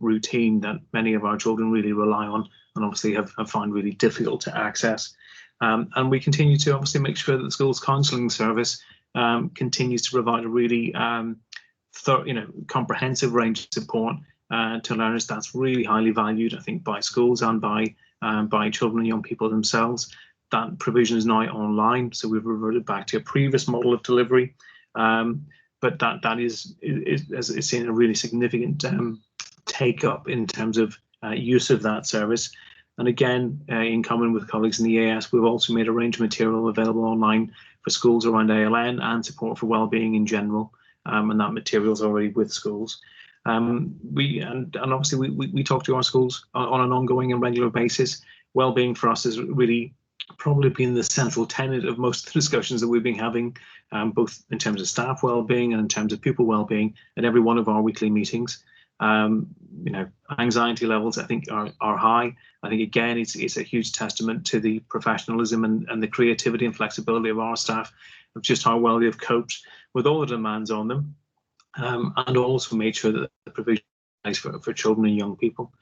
routine that many of our children really rely on and obviously have found really difficult to access. And we continue to obviously make sure that the school's counselling service continues to provide a really comprehensive range of support to learners that's really highly valued, I think, by schools and by children and young people themselves. That provision is now online, so we've reverted back to a previous model of delivery, but that is seeing a really significant take up in terms of use of that service. And again, in common with colleagues in the EAS, we've also made a range of material available online for schools around ALN and support for wellbeing in general. And that material is already with schools. We talk to our schools on an ongoing and regular basis. Wellbeing for us has really probably been the central tenet of most of the discussions that we've been having, both in terms of staff wellbeing and in terms of pupil wellbeing at every one of our weekly meetings. Anxiety levels, I think, are high. I think, again, it's a huge testament to the professionalism and the creativity and flexibility of our staff, of just how well they've coped with all the demands on them, and also made sure that the provision is for children and young people.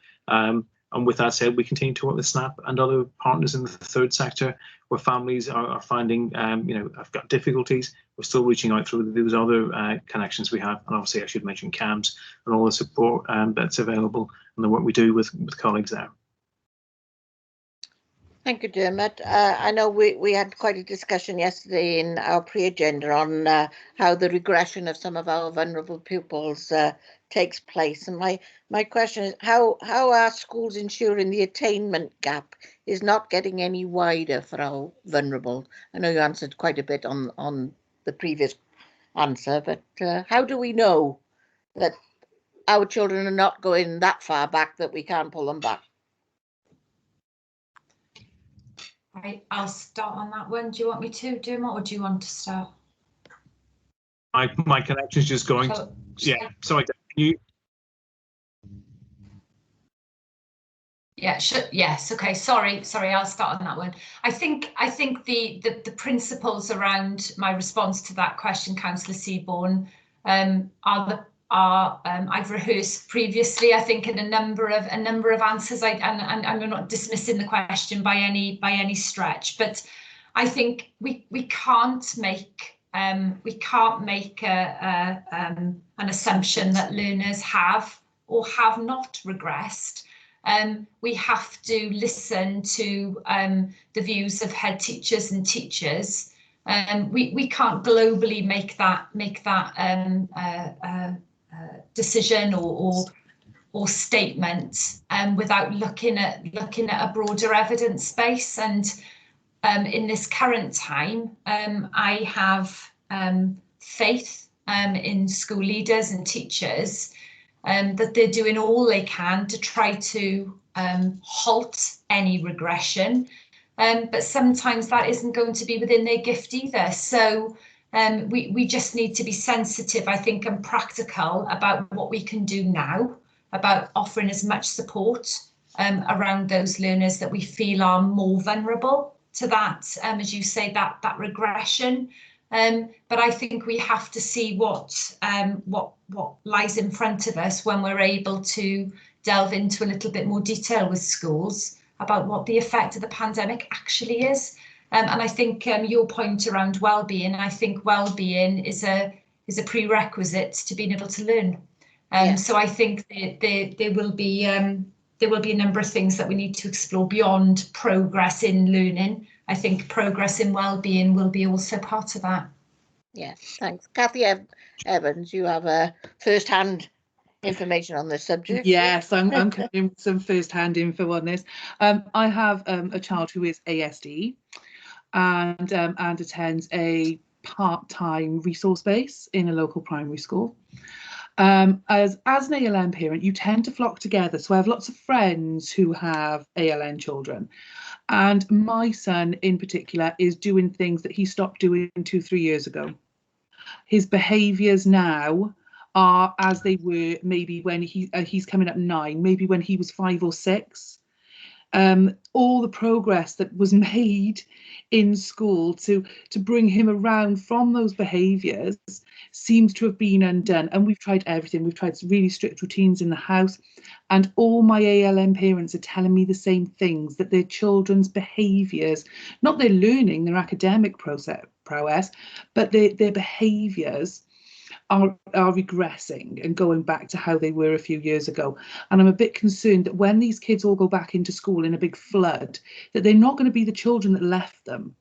And with that said, we continue to work with SNAP and other partners in the third sector where families are finding, have got difficulties. We're still reaching out through those other connections we have. And obviously I should mention CAMS and all the support that's available and the work we do with colleagues there. Thank you, Dermot. I know we had quite a discussion yesterday in our pre-agenda on how the regression of some of our vulnerable pupils takes place. And my question is, how are schools ensuring the attainment gap is not getting any wider for our vulnerable? I know you answered quite a bit on the previous answer, but how do we know that our children are not going that far back that we can't pull them back? I'll start on that one. Do you want me to, Dermot, or do you want to start? My connection's just going. Yeah, sorry. You. Yeah, yes, okay, sorry, I'll start on that one. I think the principles around my response to that question, Councillor Seaborn, I've rehearsed previously, I think, in a number of answers, and I'm not dismissing the question by any stretch, but I think we can't make an assumption that learners have or have not regressed. We have to listen to the views of head teachers and teachers. We can't globally make that decision or statement without looking at a broader evidence base. And in this current time, I have faith in school leaders and teachers that they're doing all they can to try to halt any regression. But sometimes that isn't going to be within their gift either. So we just need to be sensitive, I think, and practical about what we can do now, about offering as much support around those learners that we feel are more vulnerable to that, as you say, that regression. But I think we have to see what lies in front of us when we're able to delve into a little bit more detail with schools about what the effect of the pandemic actually is. And I think your point around well-being, I think well-being is a prerequisite to being able to learn. So I think there will be a number of things that we need to explore beyond progress in learning. I think progress in well-being will be also part of that. Yes, thanks. Kathy Evans, you have first-hand information on this subject. Yes, I'm coming in with some first-hand info on this. I have a child who is ASD and attends a part-time resource base in a local primary school. As an ALN parent, you tend to flock together. So I have lots of friends who have ALN children. And my son in particular is doing things that he stopped doing 2-3 years ago. His behaviours now are as they were maybe when he's coming up 9, maybe when he was 5 or 6. All the progress that was made in school to bring him around from those behaviours seems to have been undone. And we've tried everything. We've tried really strict routines in the house, and all my ALN parents are telling me the same things, that their children's behaviours, not their learning, their academic prowess, but their behaviours are regressing and going back to how they were a few years ago. And I'm a bit concerned that when these kids all go back into school in a big flood, that they're not going to be the children that left them.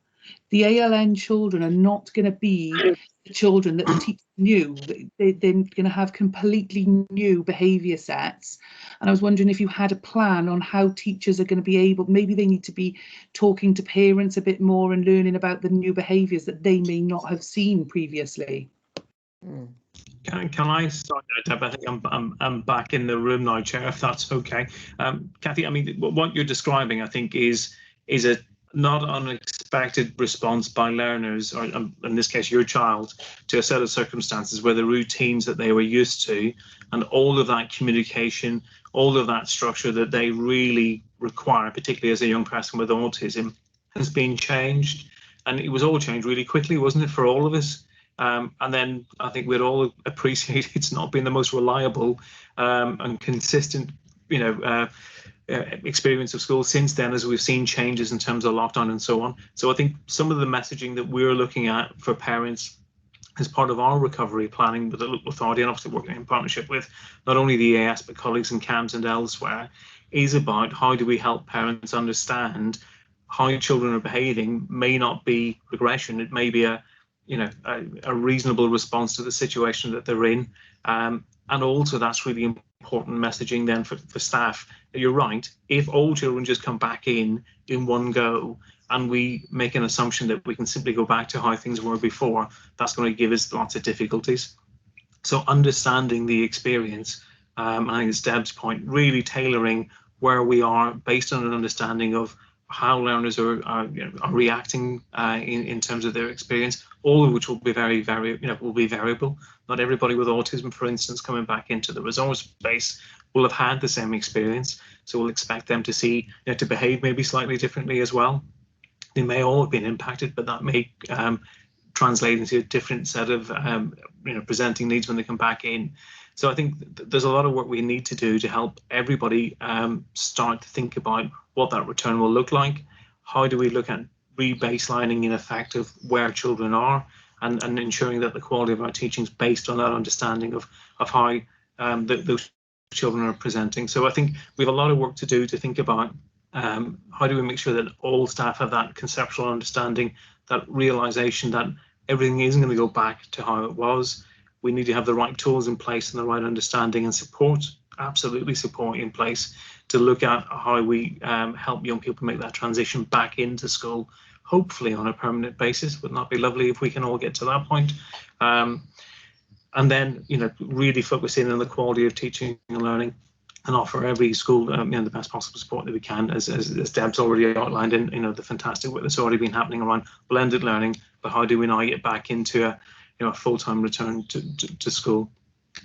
The ALN children are not going to be the children that the teachers knew. They're going to have completely new behaviour sets. And I was wondering if you had a plan on how teachers are going to be able, maybe they need to be talking to parents a bit more and learning about the new behaviours that they may not have seen previously. Can I start there, Deb? I think I'm back in the room now, Chair, if that's okay. Kathy, I mean, what you're describing, I think, is a not unexpected response by learners, or in this case, your child, to a set of circumstances where the routines that they were used to and all of that communication, all of that structure that they really require, particularly as a young person with autism, has been changed. And it was all changed really quickly, wasn't it, for all of us? And then I think we'd all appreciate it's not been the most reliable and consistent, experience of school since then, as we've seen changes in terms of lockdown and so on. So I think some of the messaging that we're looking at for parents as part of our recovery planning with the local authority, and obviously working in partnership with not only the EAS but colleagues in CAMHS and elsewhere, is about how do we help parents understand how children are behaving may not be regression. It may be a reasonable response to the situation that they're in. And also that's really important messaging then for staff. You're right, if all children just come back in one go, and we make an assumption that we can simply go back to how things were before, that's going to give us lots of difficulties. So understanding the experience, I think it's Deb's point, really tailoring where we are based on an understanding of how learners are reacting in terms of their experience, all of which will be will be variable. Not everybody with autism, for instance, coming back into the resource base will have had the same experience. So we'll expect them to see, to behave maybe slightly differently as well. They may all have been impacted, but that may translate into a different set of presenting needs when they come back in. So I think there's a lot of work we need to do to help everybody start to think about what that return will look like. How do we look at re-baselining in effect of where children are, and ensuring that the quality of our teaching is based on that understanding of how those children are presenting. So I think we have a lot of work to do to think about how do we make sure that all staff have that conceptual understanding, that realization that everything isn't going to go back to how it was. We need to have the right tools in place and the right understanding and support, absolutely support in place to look at how we help young people make that transition back into school, hopefully on a permanent basis. Would not be lovely if we can all get to that point. And then, really focus in on the quality of teaching and learning, and offer every school the best possible support that we can, as Deb's already outlined in the fantastic work that's already been happening around blended learning. But how do we now get back into a full-time return to school?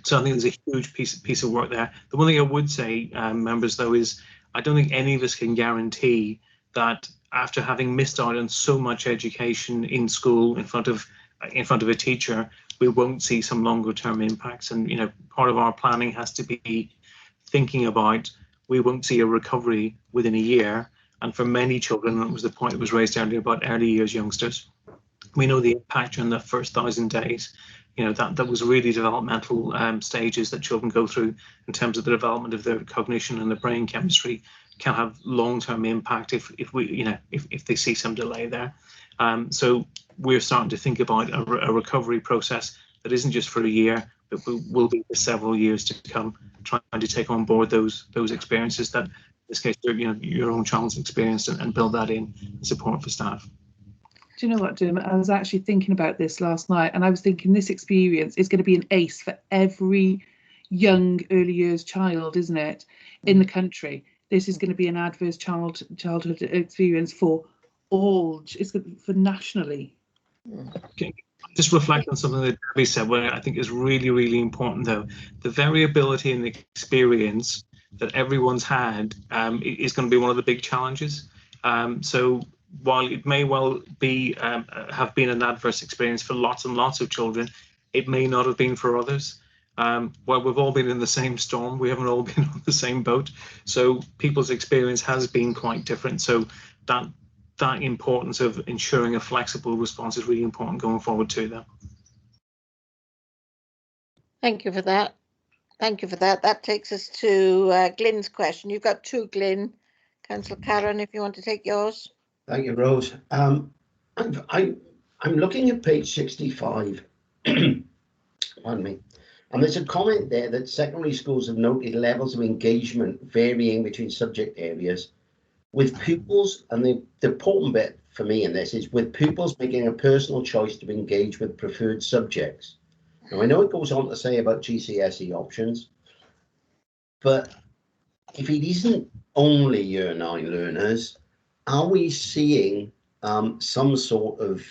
So I think there's a huge piece of work there. The one thing I would say, members, though, is I don't think any of us can guarantee that after having missed out on so much education in school in front of a teacher, we won't see some longer-term impacts. And part of our planning has to be thinking about, we won't see a recovery within a year. And for many children, and it was the point that was raised earlier about early years youngsters, we know the impact in the first 1,000 days. That was really developmental stages that children go through in terms of the development of their cognition and their brain chemistry can have long-term impact if they see some delay there. So we're starting to think about a recovery process that isn't just for a year, but will be for several years to come, trying to take on board those experiences that, in this case, your own child's experienced, and build that in support for staff. Do you know what, Jim? I was actually thinking about this last night, and I was thinking this experience is going to be an ace for every young early years child, isn't it, in the country? This is going to be an adverse childhood experience for all. It's good for nationally. Okay. Just reflect on something that Debbie said, what I think is really, really important, though. The variability in the experience that everyone's had is going to be one of the big challenges. So while it may well be have been an adverse experience for lots and lots of children, it may not have been for others. Well, we've all been in the same storm. We haven't all been on the same boat. So people's experience has been quite different. So that importance of ensuring a flexible response is really important going forward to them. Thank you for that. Thank you for that. That takes us to Glyn's question. You've got two, Glyn. Councillor Karen, if you want to take yours. Thank you, Rose. I'm looking at page 65. Pardon me. And there's a comment there that secondary schools have noted levels of engagement varying between subject areas, with pupils, and the important bit for me in this is with pupils making a personal choice to engage with preferred subjects. Now, I know it goes on to say about GCSE options, but if it isn't only Year 9 learners, are we seeing some sort of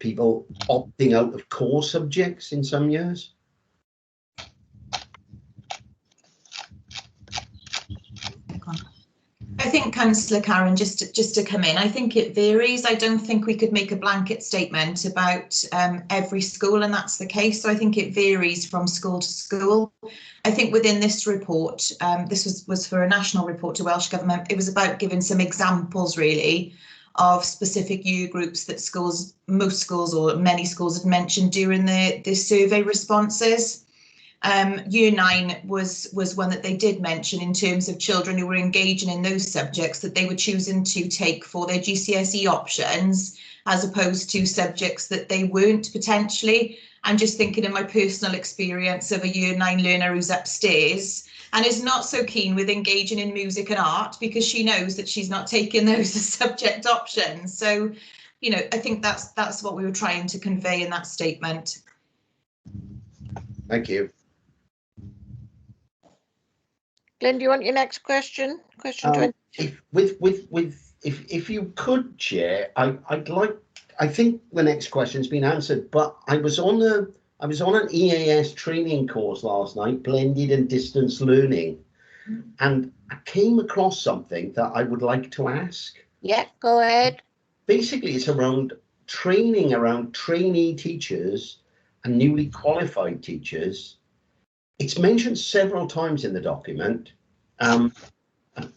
people opting out of core subjects in some years? I think Councillor Karen, just to come in, I think it varies. I don't think we could make a blanket statement about every school, and that's the case. So I think it varies from school to school. I think within this report, this was for a national report to Welsh Government. It was about giving some examples, really, of specific year groups that schools, most schools or many schools had mentioned during the survey responses. Year 9 was one that they did mention in terms of children who were engaging in those subjects that they were choosing to take for their GCSE options, as opposed to subjects that they weren't potentially. I'm just thinking of my personal experience of a Year 9 learner who's upstairs and is not so keen with engaging in music and art because she knows that she's not taking those as subject options. So, you know, I think that's what we were trying to convey in that statement. Thank you. Glenn, do you want your next question? Question 20. If you could, Chair, I think the next question's been answered, but I was on an EAS training course last night, blended and distance learning, and I came across something that I would like to ask. Yeah, go ahead. Basically, it's around training around trainee teachers and newly qualified teachers. It's mentioned several times in the document,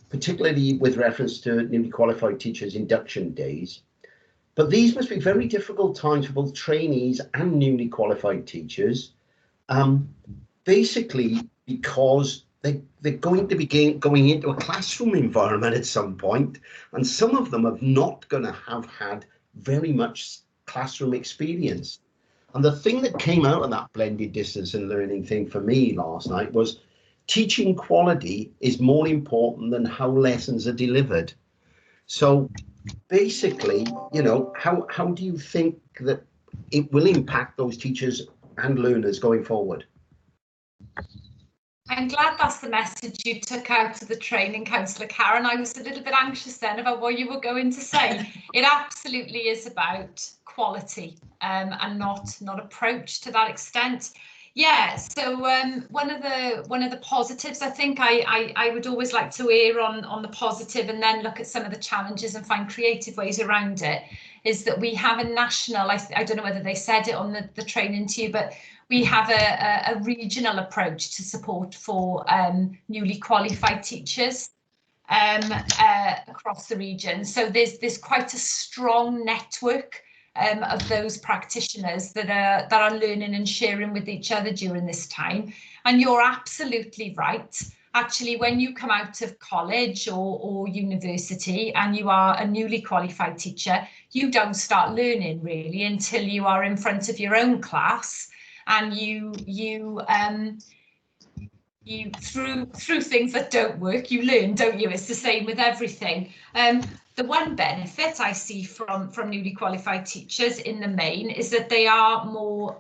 particularly with reference to newly qualified teachers' induction days. But these must be very difficult times for both trainees and newly qualified teachers, basically because they're going to be going into a classroom environment at some point, and some of them are not going to have had very much classroom experience. And the thing that came out of that blended distance and learning thing for me last night was teaching quality is more important than how lessons are delivered. So basically, you know, how do you think that it will impact those teachers and learners going forward? I'm glad that's the message you took out of the training, Councillor Karen. I was a little bit anxious then about what you were going to say. It absolutely is about quality and not approach to that extent. Yeah, so one of the positives, I think I would always like to err on the positive and then look at some of the challenges and find creative ways around it, is that we have a national, I don't know whether they said it on the training to you, but we have a regional approach to support for newly qualified teachers across the region. So there's quite a strong network of those practitioners that are learning and sharing with each other during this time. And you're absolutely right. Actually, when you come out of college or university and you are a newly qualified teacher, you don't start learning really until you are in front of your own class, and you through things that don't work, you learn, don't you? It's the same with everything. The one benefit I see from newly qualified teachers in the main is that they are more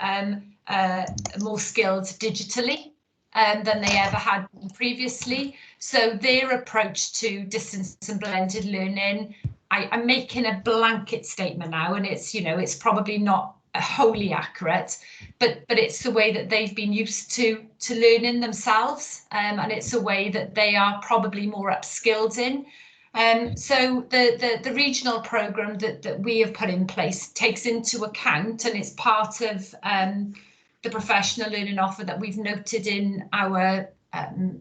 skilled digitally than they ever had previously. So their approach to distance and blended learning, I'm making a blanket statement now, and it's, you know, it's probably not wholly accurate, but it's the way that they've been used to learning themselves, and it's a way that they are probably more upskilled in. So the regional programme that we have put in place takes into account, and it's part of the professional learning offer that we've noted in our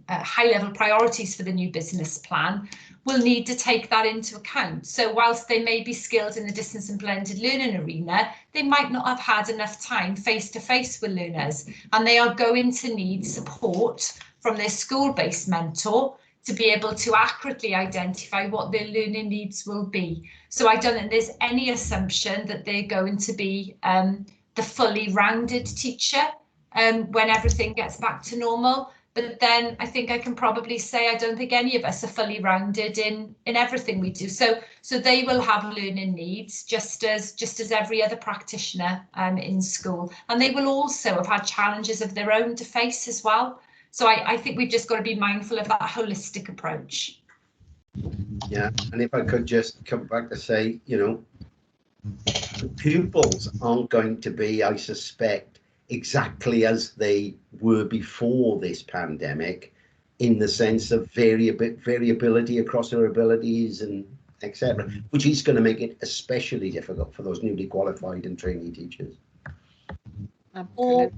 high-level priorities for the new business plan, will need to take that into account. So whilst they may be skilled in the distance and blended learning arena, they might not have had enough time face-to-face with learners, and they are going to need support from their school-based mentor to be able to accurately identify what their learning needs will be. So I don't think there's any assumption that they're going to be the fully rounded teacher when everything gets back to normal. But then I think I can probably say I don't think any of us are fully rounded in everything we do. So they will have learning needs just as every other practitioner in school. And they will also have had challenges of their own to face as well. So I think we've just got to be mindful of that holistic approach. Yeah, and if I could just come back to say, you know, the pupils aren't going to be, I suspect, exactly as they were before this pandemic in the sense of variability across their abilities and etc., which is going to make it especially difficult for those newly qualified and trainee teachers. Or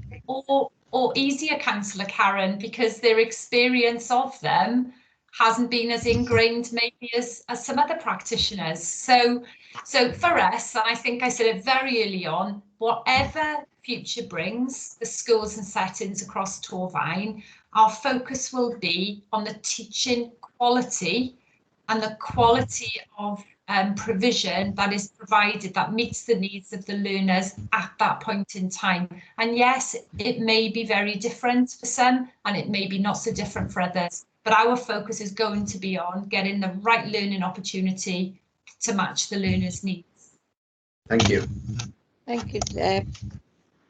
easier, Councillor Karen, because their experience of them hasn't been as ingrained maybe as some other practitioners. So for us, and I think I said it very early on, whatever future brings the schools and settings across Torfaen, our focus will be on the teaching quality and the quality of provision that is provided that meets the needs of the learners at that point in time. And yes, it may be very different for some and it may be not so different for others, but our focus is going to be on getting the right learning opportunity to match the learners' needs. Thank you. Thank you, Deb.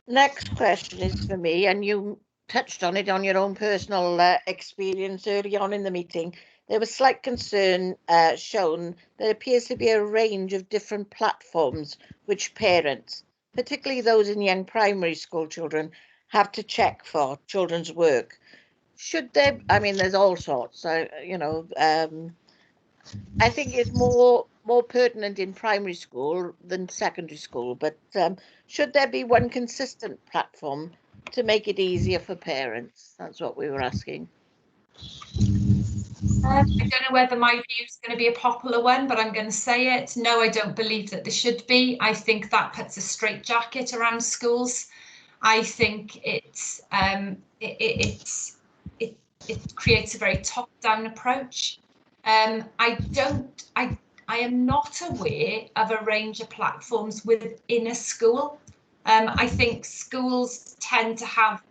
Next question is for me, and you touched on it on your own personal experience early on in the meeting. There was slight concern shown there appears to be a range of different platforms which parents, particularly those in young primary school children, have to check for children's work. Should there, I mean, there's all sorts, you know, I think it's more pertinent in primary school than secondary school, but should there be one consistent platform to make it easier for parents? That's what we were asking. I don't know whether my view is going to be a popular one, but I'm going to say it. No, I don't believe that there should be. I think that puts a straitjacket around schools. I think it creates a very top-down approach. I am not aware of a range of platforms within a school. I think schools tend to have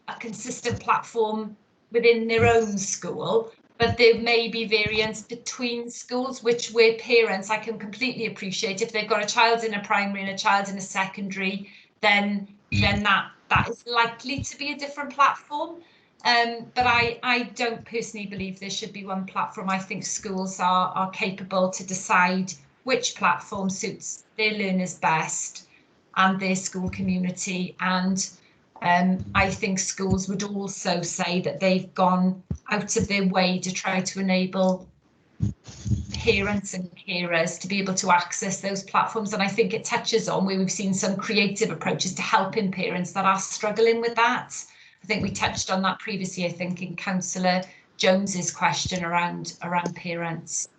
a consistent platform within their own school, but there may be variance between schools, which where parents, I can completely appreciate if they've got a child in a primary and a child in a secondary, then that is likely to be a different platform. But I don't personally believe there should be one platform. I think schools are capable to decide which platform suits their learners best and their school community. And I think schools would also say that they've gone out of their way to try to enable parents and carers to be able to access those platforms. And I think it touches on where we've seen some creative approaches to helping parents that are struggling with that. I think we touched on that previously, I think, in Councillor Jones's question around parents.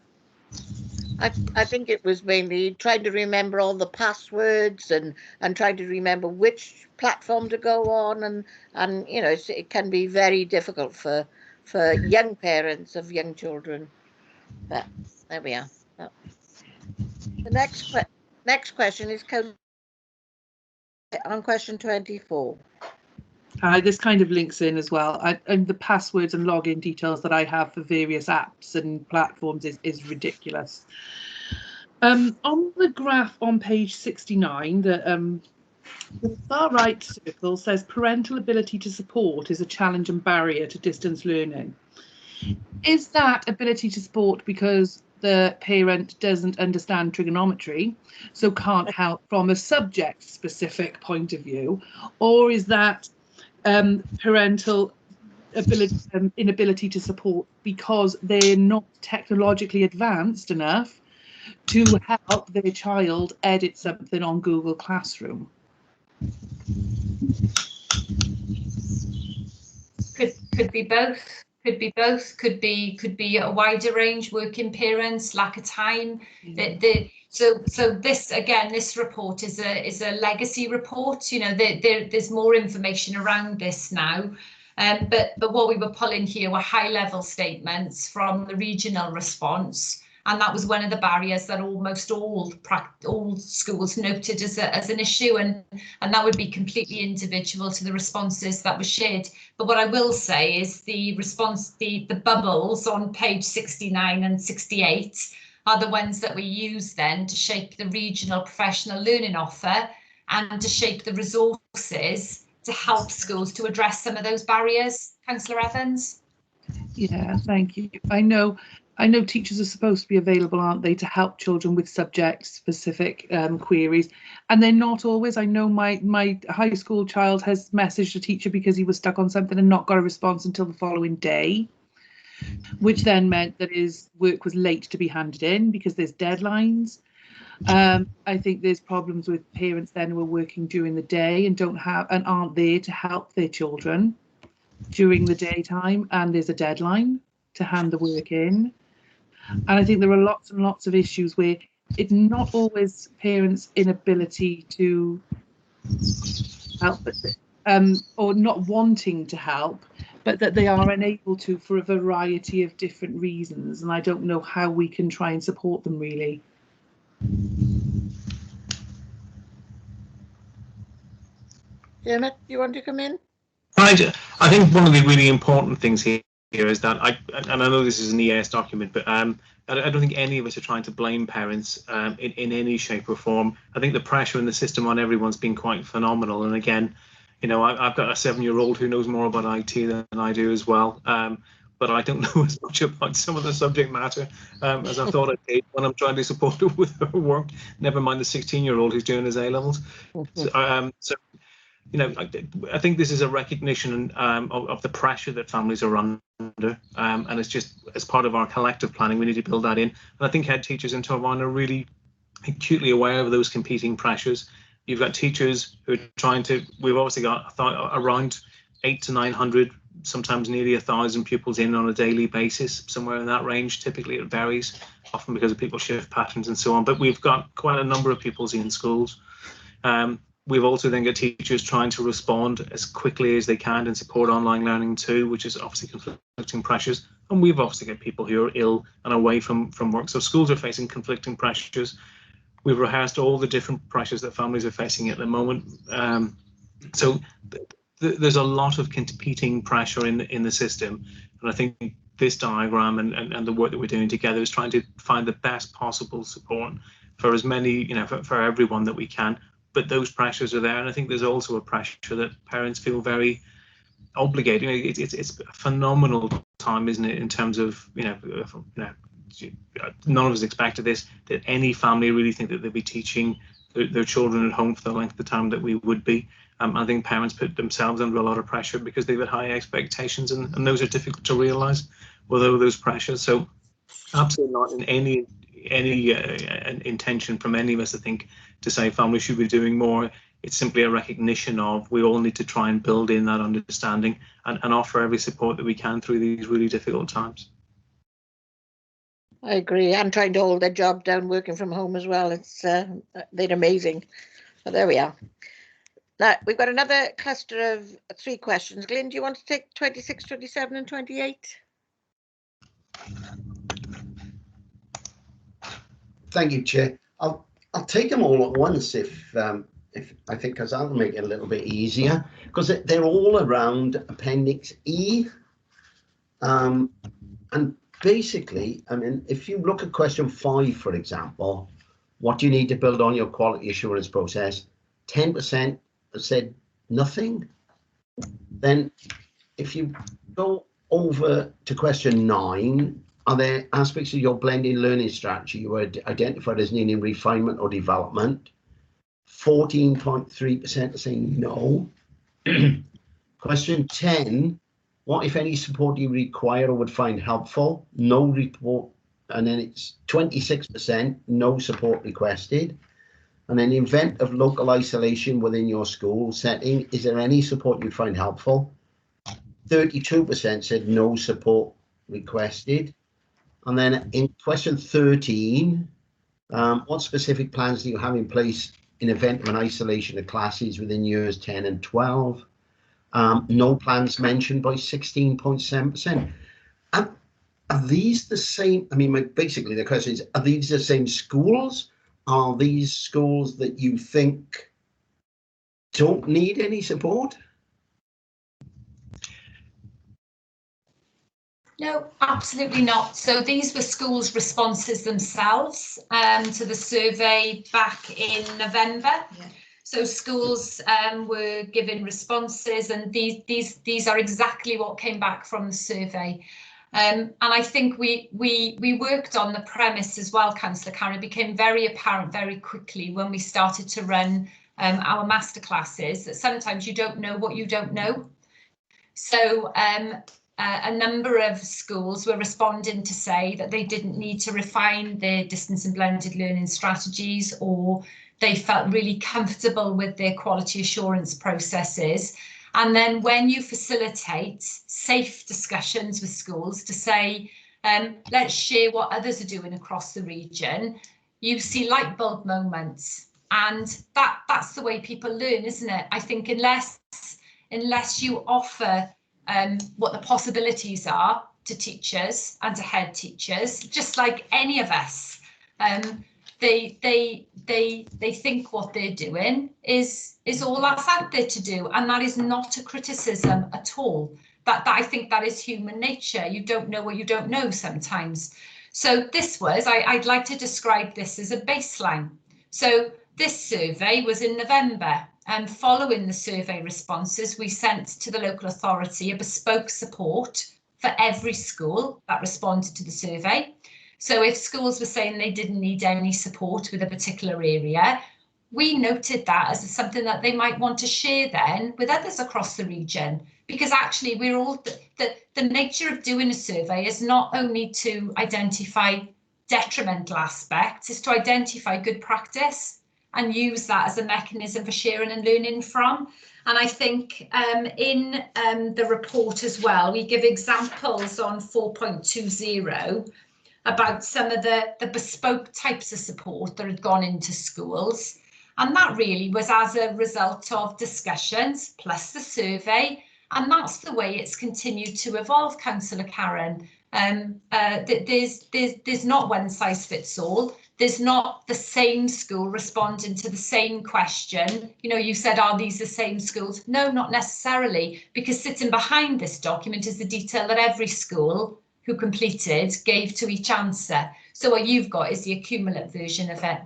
I think it was mainly trying to remember all the passwords and trying to remember which platform to go on, and you know, it can be very difficult for young parents of young children. But there we are. The next question is on question 24. This kind of links in as well. And the passwords and login details that I have for various apps and platforms is ridiculous. On the graph on page 69, the far right circle says parental ability to support is a challenge and barrier to distance learning. Is that ability to support because the parent doesn't understand trigonometry, so can't help from a subject specific point of view, or is that parental inability to support because they're not technologically advanced enough to help their child edit something on Google Classroom? Could be both. Could be both. Could be a wider range. Working parents, lack of time. So this, again, this report is a legacy report. You know, there's more information around this now. But what we were pulling here were high-level statements from the regional response, and that was one of the barriers that almost all schools noted as an issue, and that would be completely individual to the responses that were shared. But what I will say is the response, the bubbles on page 69 and 68 are the ones that we use then to shape the regional professional learning offer and to shape the resources to help schools to address some of those barriers. Councillor Evans? Yeah, thank you. I know teachers are supposed to be available, aren't they, to help children with subject-specific queries, and they're not always. I know my high school child has messaged a teacher because he was stuck on something and not got a response until the following day. which then meant that his work was late to be handed in because there's deadlines. I think there's problems with parents then who are working during the day and aren't there to help their children during the daytime, and there's a deadline to hand the work in. And I think there are lots and lots of issues where it's not always parents' inability to help, or not wanting to help, but that they are unable to for a variety of different reasons. And I don't know how we can try and support them really. Dermot, you want to come in? I think one of the really important things here is that and I know this is an EAS document, but I don't think any of us are trying to blame parents in any shape or form. I think the pressure in the system on everyone's been quite phenomenal. And again, you know, I've got a 7-year-old who knows more about IT than I do as well. But I don't know as much about some of the subject matter as I thought I did when I'm trying to support her with her work. Never mind the 16-year-old who's doing his A-levels. So, you know, I think this is a recognition of the pressure that families are under, and it's just as part of our collective planning, we need to build that in. And I think head teachers in Torvine are really acutely aware of those competing pressures. You've got teachers who are trying to, we've obviously got around 800 to 900, sometimes nearly 1,000 pupils in on a daily basis, somewhere in that range. Typically it varies, often because of people's shift patterns and so on, but we've got quite a number of pupils in schools. We've also then got teachers trying to respond as quickly as they can and support online learning too, which is obviously conflicting pressures. And we've obviously got people who are ill and away from work. So schools are facing conflicting pressures. We've rehearsed all the different pressures that families are facing at the moment. So there's a lot of competing pressure in the system. And I think this diagram and the work that we're doing together is trying to find the best possible support for as many, you know, for everyone that we can. But those pressures are there, and I think there's also a pressure that parents feel very obligated. You know, it's a phenomenal time, isn't it, in terms of, you know, none of us expected this, that any family really think that they'll be teaching their children at home for the length of time that we would be. I think parents put themselves under a lot of pressure because they've got high expectations, and those are difficult to realise with all those pressures. So absolutely not in any intention from any of us, I think, to say families should be doing more. It's simply a recognition of we all need to try and build in that understanding and offer every support that we can through these really difficult times. I agree. I'm trying to hold their job down working from home as well. It's they're amazing. But there we are. Now we've got another cluster of 3 questions. Glyn, do you want to take 26, 27 and 28? Thank you, Chair. I'll take them all at once if I think, because that'll make it a little bit easier, because they're all around Appendix E. And basically, I mean, if you look at question 5, for example, what do you need to build on your quality assurance process? 10% said nothing. Then if you go over to question 9, are there aspects of your blended learning strategy you had identified as needing refinement or development? 14.3% are saying no. Question 10, what if any support do you require or would find helpful? No report. And then it's 26%, no support requested. And in the event of local isolation within your school setting, is there any support you'd find helpful? 32% said no support requested. And then in question 13, what specific plans do you have in place in event of an isolation of classes within years 10 and 12? No plans mentioned by 16.7%. Are these the same? I mean, basically the question is, are these the same schools? Are these schools that you think don't need any support? No, absolutely not. So these were schools' responses themselves to the survey back in November. Yeah. So schools were given responses, and these are exactly what came back from the survey. And I think we worked on the premise as well, Councillor Carey. It became very apparent very quickly when we started to run our masterclasses that sometimes you don't know what you don't know. So a number of schools were responding to say that they didn't need to refine their distance and blended learning strategies, or they felt really comfortable with their quality assurance processes. And then when you facilitate safe discussions with schools to say, let's share what others are doing across the region, you see light bulb moments. And that's the way people learn, isn't it? I think unless you offer what the possibilities are to teachers and to head teachers, just like any of us, they think what they're doing is all that's out there to do, and that is not a criticism at all. That I think that is human nature. You don't know what you don't know sometimes. So this was, I'd like to describe this as a baseline. So this survey was in November, and following the survey responses, we sent to the local authority a bespoke support for every school that responded to the survey. So if schools were saying they didn't need any support with a particular area, we noted that as something that they might want to share then with others across the region, because actually we're all, the nature of doing a survey is not only to identify detrimental aspects, it's to identify good practice and use that as a mechanism for sharing and learning from. And I think in the report as well, we give examples on 4.20 about some of the bespoke types of support that had gone into schools. And that really was as a result of discussions plus the survey. And that's the way it's continued to evolve, Councillor Karen. There's not one size fits all. There's not the same school responding to the same question. You know, you said, are these the same schools? No, not necessarily, because sitting behind this document is the detail that every school who completed gave to each answer. So what you've got is the accumulative version of it.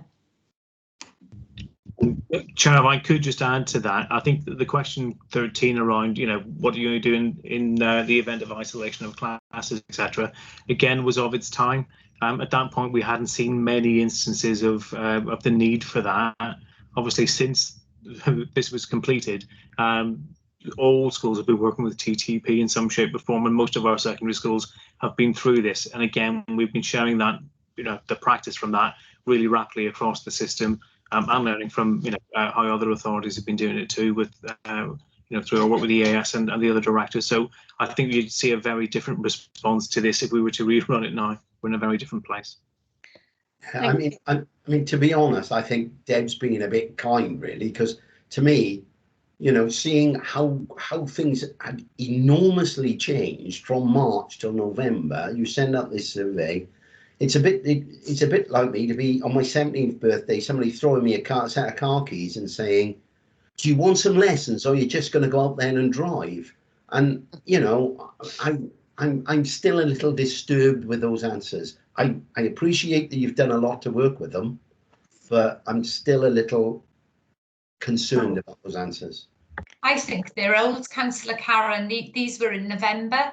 Chair, if I could just add to that, I think that the question 13 around, you know, what are you doing in the event of isolation of classes, etc., again, was of its time. At that point, we hadn't seen many instances of the need for that. Obviously, since this was completed, all schools have been working with TTP in some shape or form, and most of our secondary schools have been through this. And again, we've been sharing that, you know, the practice from that really rapidly across the system. I'm learning from, you know, how other authorities have been doing it too, with you know, through our work with the EAS and the other directors. So I think you'd see a very different response to this if we were to rerun it now. We're in a very different place. I mean, to be honest, I think Deb's being a bit kind, really, because to me, you know, seeing how things had enormously changed from March till November, you send out this survey. It's a bit like me to be on my 17th birthday, somebody throwing me a set of car keys and saying, do you want some lessons, or are you just going to go out there and drive? And, you know, I'm still a little disturbed with those answers. I appreciate that you've done a lot to work with them, but I'm still a little concerned about those answers. I think they're old, Councillor Karen. These were in November.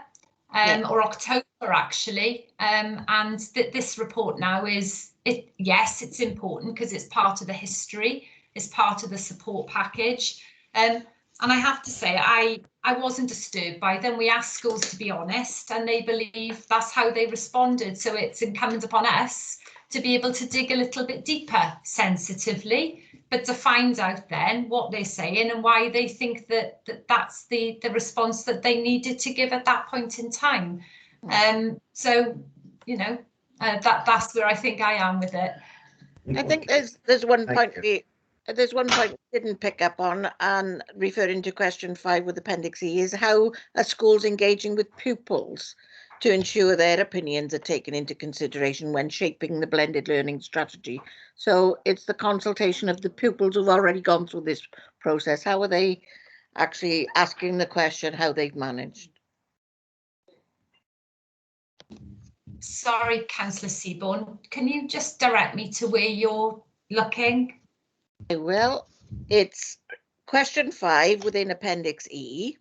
Or October actually, and this report now is, yes, it's important because it's part of the history, it's part of the support package, and I have to say I wasn't disturbed by them. We asked schools to be honest, and they believe that's how they responded, so it's incumbent upon us to be able to dig a little bit deeper sensitively, but to find out then what they're saying and why they think that's the response that they needed to give at that point in time. So, you know, that's where I think I am with it. I think there's one point we didn't pick up on, and referring to question 5 with Appendix E, is how are schools engaging with pupils to ensure their opinions are taken into consideration when shaping the blended learning strategy. So it's the consultation of the pupils who've already gone through this process. How are they actually asking the question, how they've managed? Sorry, Councillor Seaborn, can you just direct me to where you're looking? I will. It's question 5 within Appendix E.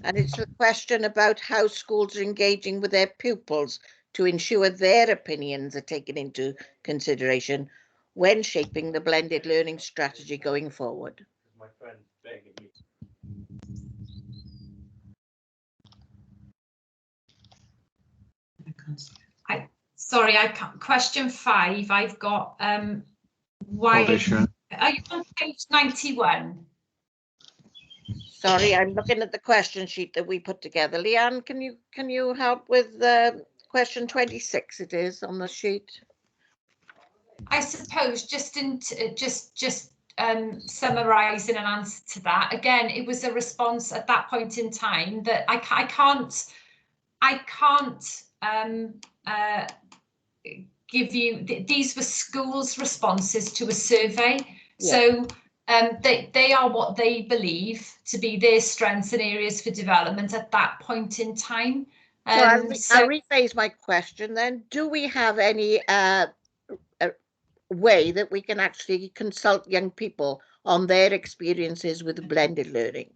And it's a question about how schools are engaging with their pupils to ensure their opinions are taken into consideration when shaping the blended learning strategy going forward. Sorry, I can't. Question 5, I've got why are you on page 91? Sorry, I'm looking at the question sheet that we put together. Leanne, can you help with question 26? It is on the sheet. I suppose just summarising an answer to that. Again, it was a response at that point in time that I can't give you. These were schools' responses to a survey. Yeah. So they are what they believe to be their strengths and areas for development at that point in time. So I'll rephrase my question then. Do we have any way that we can actually consult young people on their experiences with blended learning?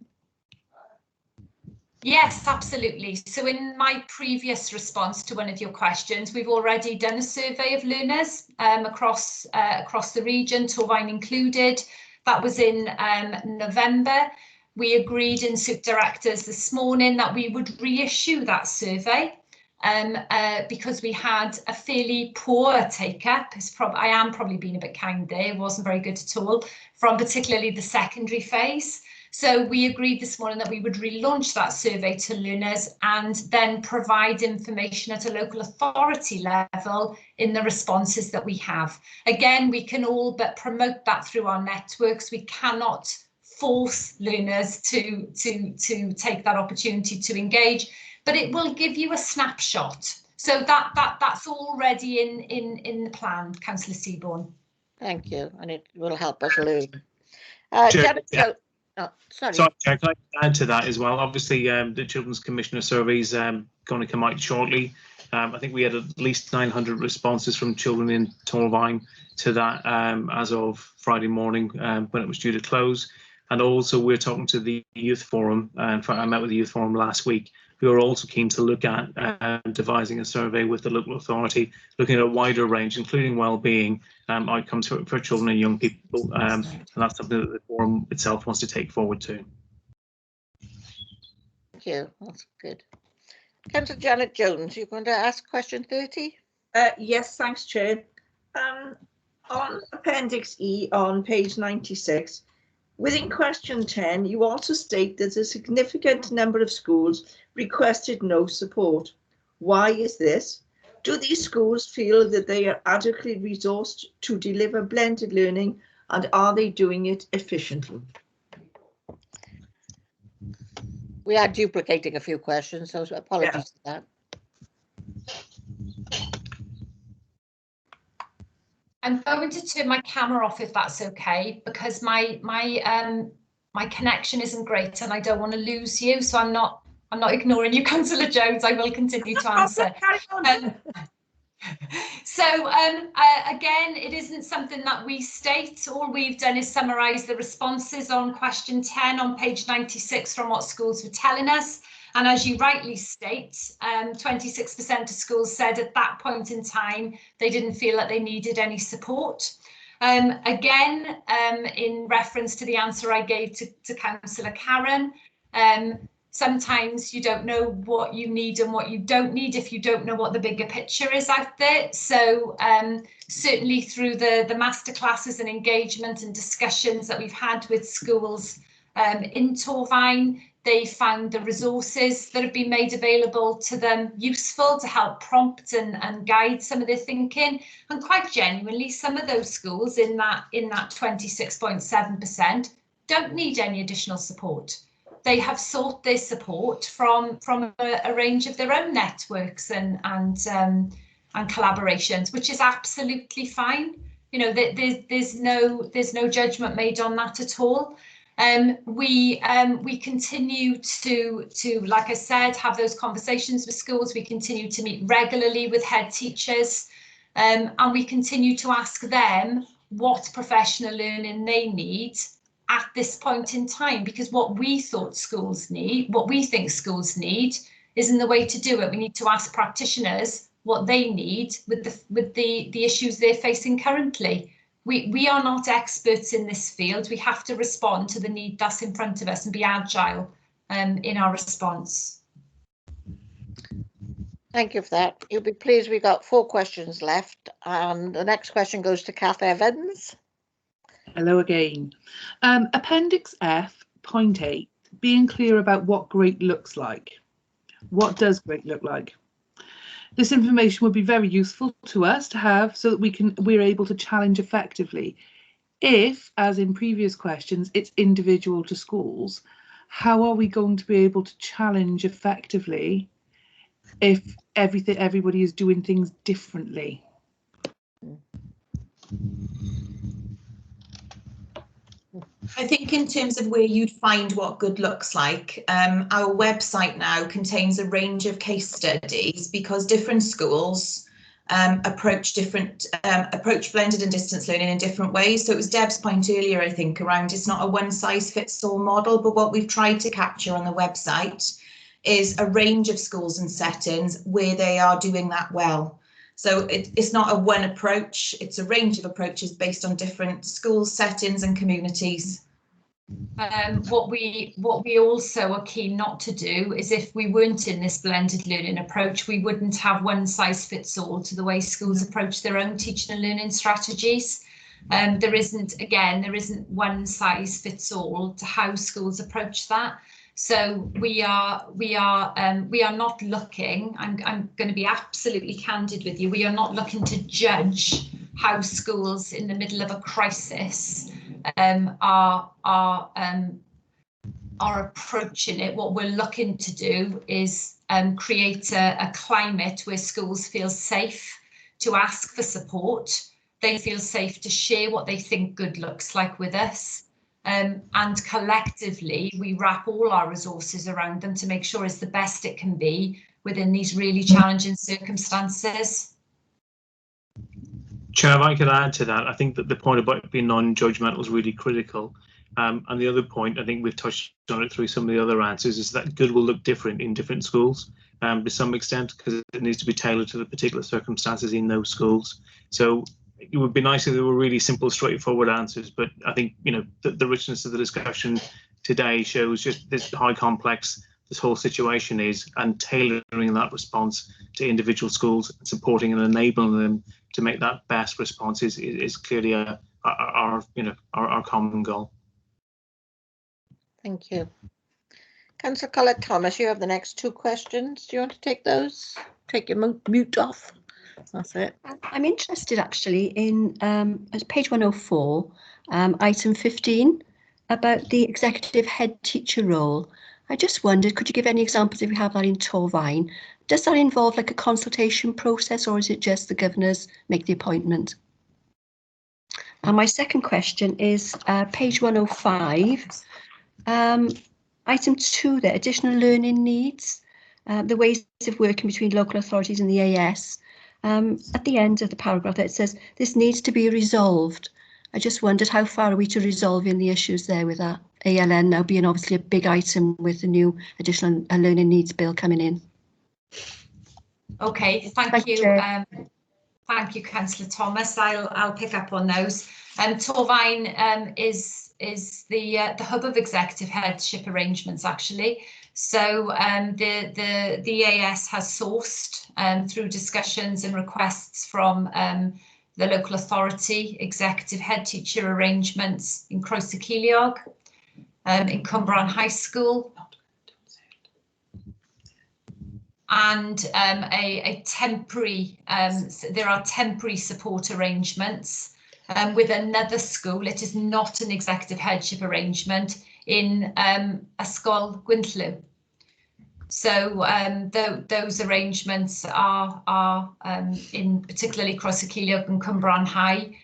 Yes, absolutely. So in my previous response to one of your questions, we've already done a survey of learners across the region, Torfaen included. That was in November. We agreed in SUP directors this morning that we would reissue that survey because we had a fairly poor take-up. I am probably being a bit kind there, it wasn't very good at all, from particularly the secondary phase. So we agreed this morning that we would relaunch that survey to learners and then provide information at a local authority level in the responses that we have. Again, we can all but promote that through our networks. We cannot force learners to take that opportunity to engage, but it will give you a snapshot. So that's already in the plan, Councillor Seaborn. Thank you, and it will help us learn. Oh, sorry. Sorry, Chair, can I add to that as well? Obviously, the Children's Commissioner survey is going to come out shortly. I think we had at least 900 responses from children in Torfaen to that as of Friday morning when it was due to close. And also we're talking to the Youth Forum. In fact, I met with the Youth Forum last week. We are also keen to look at devising a survey with the local authority, looking at a wider range, including well-being outcomes for children and young people. And that's something that the forum itself wants to take forward too. Thank you. That's good. Councillor Janet Jones, you're going to ask question 30? Yes, thanks, Chair. On Appendix E on page 96, within question 10, you also state that a significant number of schools requested no support. Why is this? Do these schools feel that they are adequately resourced to deliver blended learning, and are they doing it efficiently? We are duplicating a few questions, so apologies for that. I'm going to turn my camera off if that's okay, because my connection isn't great and I don't want to lose you. So I'm not ignoring you, Councillor Jones. I will continue to answer. Again, it isn't something that we state. All we've done is summarise the responses on question 10 on page 96 from what schools were telling us. And as you rightly state, 26% of schools said at that point in time they didn't feel that they needed any support. Again, in reference to the answer I gave to Councillor Karen, sometimes you don't know what you need and what you don't need if you don't know what the bigger picture is out there. So certainly through the masterclasses and engagement and discussions that we've had with schools in Torfaen, they found the resources that have been made available to them useful to help prompt and guide some of their thinking. And quite genuinely, some of those schools in that 26.7% don't need any additional support. They have sought their support from a range of their own networks and collaborations, which is absolutely fine. You know, there's no judgment made on that at all. We continue to, like I said, have those conversations with schools. We continue to meet regularly with head teachers, and we continue to ask them what professional learning they need at this point in time, because what we think schools need isn't the way to do it. We need to ask practitioners what they need with the issues they're facing currently. We are not experts in this field. We have to respond to the need that's in front of us and be agile in our response. Thank you for that. You'll be pleased we got 4 questions left, and the next question goes to Kath Evans. Hello again. Appendix F, point 8, being clear about what great looks like. What does great look like? This information would be very useful to us to have so that we're able to challenge effectively. If, as in previous questions, it's individual to schools, how are we going to be able to challenge effectively if everybody is doing things differently? I think in terms of where you'd find what good looks like, our website now contains a range of case studies because different schools approach blended and distance learning in different ways. So it was Deb's point earlier, I think, around it's not a one size fits all model, but what we've tried to capture on the website is a range of schools and settings where they are doing that well. So it's not a one approach, it's a range of approaches based on different schools, settings and communities. What we also are keen not to do is, if we weren't in this blended learning approach, we wouldn't have one size fits all to the way schools approach their own teaching and learning strategies. There isn't one size fits all to how schools approach that. So we are not looking, I'm going to be absolutely candid with you, we are not looking to judge how schools in the middle of a crisis are approaching it. What we're looking to do is create a climate where schools feel safe to ask for support. They feel safe to share what they think good looks like with us. And collectively, we wrap all our resources around them to make sure it's the best it can be within these really challenging circumstances. Chair, if I could add to that, I think that the point about being non-judgmental is really critical. And the other point, I think we've touched on it through some of the other answers, is that good will look different in different schools to some extent, because it needs to be tailored to the particular circumstances in those schools. So it would be nice if there were really simple, straightforward answers, but I think, you know, the richness of the discussion today shows just this how complex this whole situation is, and tailoring that response to individual schools and supporting and enabling them to make that best response is clearly our common goal. Thank you. Councillor Collett-Thomas, you have the next 2 questions. Do you want to take those? Take your mute off. That's it. I'm interested actually in page 104, item 15, about the executive head teacher role. I just wondered, could you give any examples if you have that in Torfaen? Does that involve like a consultation process, or is it just the governors make the appointment? And my second question is page 105, item 2 there, additional learning needs, the ways of working between local authorities and the AS. At the end of the paragraph it says this needs to be resolved. I just wondered how far are we to resolving the issues there with that ALN now being obviously a big item with the new additional learning needs bill coming in. Okay, thank you. Thank you, Councillor Thomas. I'll pick up on those. Torfaen is the hub of executive headship arrangements actually. So the AS has sourced through discussions and requests from the local authority executive head teacher arrangements in Croeso Ceiliog, in Cwmbran High School, and a temporary, there are temporary support arrangements with another school. It is not an executive headship arrangement in Ysgol Gwynllw. So those arrangements are in particularly Croeso Ceiliog and Cwmbran High,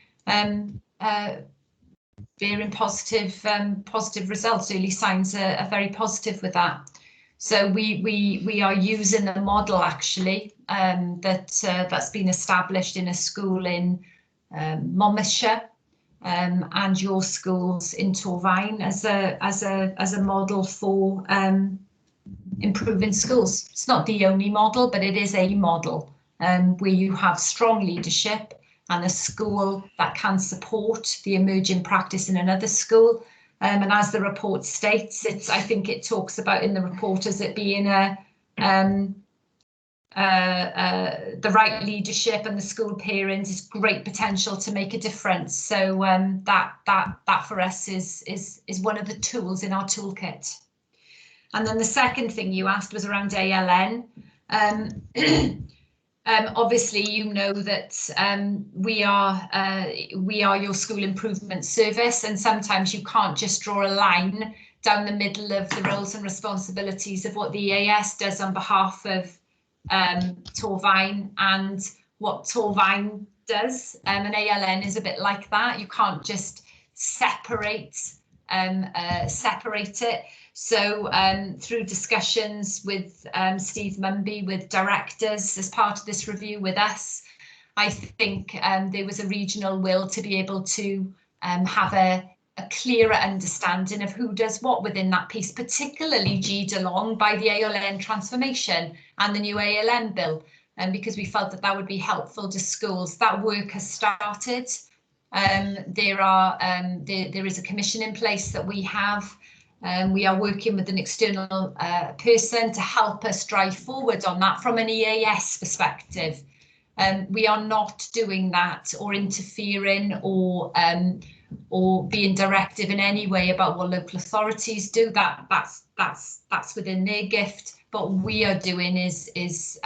bearing positive results. Early signs are very positive with that. So we are using the model actually that's been established in a school in Monmouthshire and your schools in Torfaen as a model for improving schools. It's not the only model, but it is a model where you have strong leadership and a school that can support the emerging practice in another school. And as the report states, I think it talks about in the report as it being a the right leadership and the school parents is great potential to make a difference. So that for us is one of the tools in our toolkit. And then the second thing you asked was around ALN. Obviously, you know that we are your school improvement service, and sometimes you can't just draw a line down the middle of the roles and responsibilities of what the EAS does on behalf of Torfaen and what Torfaen does. And ALN is a bit like that. You can't just separate it. So through discussions with Steve Mumby, with directors as part of this review with us, I think there was a regional will to be able to have a clearer understanding of who does what within that piece, particularly G'd along by the ALN transformation and the new ALN bill, because we felt that would be helpful to schools. That work has started. There is a commission in place that we have. We are working with an external person to help us drive forward on that from an EAS perspective. We are not doing that or interfering or being directive in any way about what local authorities do. That's within their gift. But what we are doing is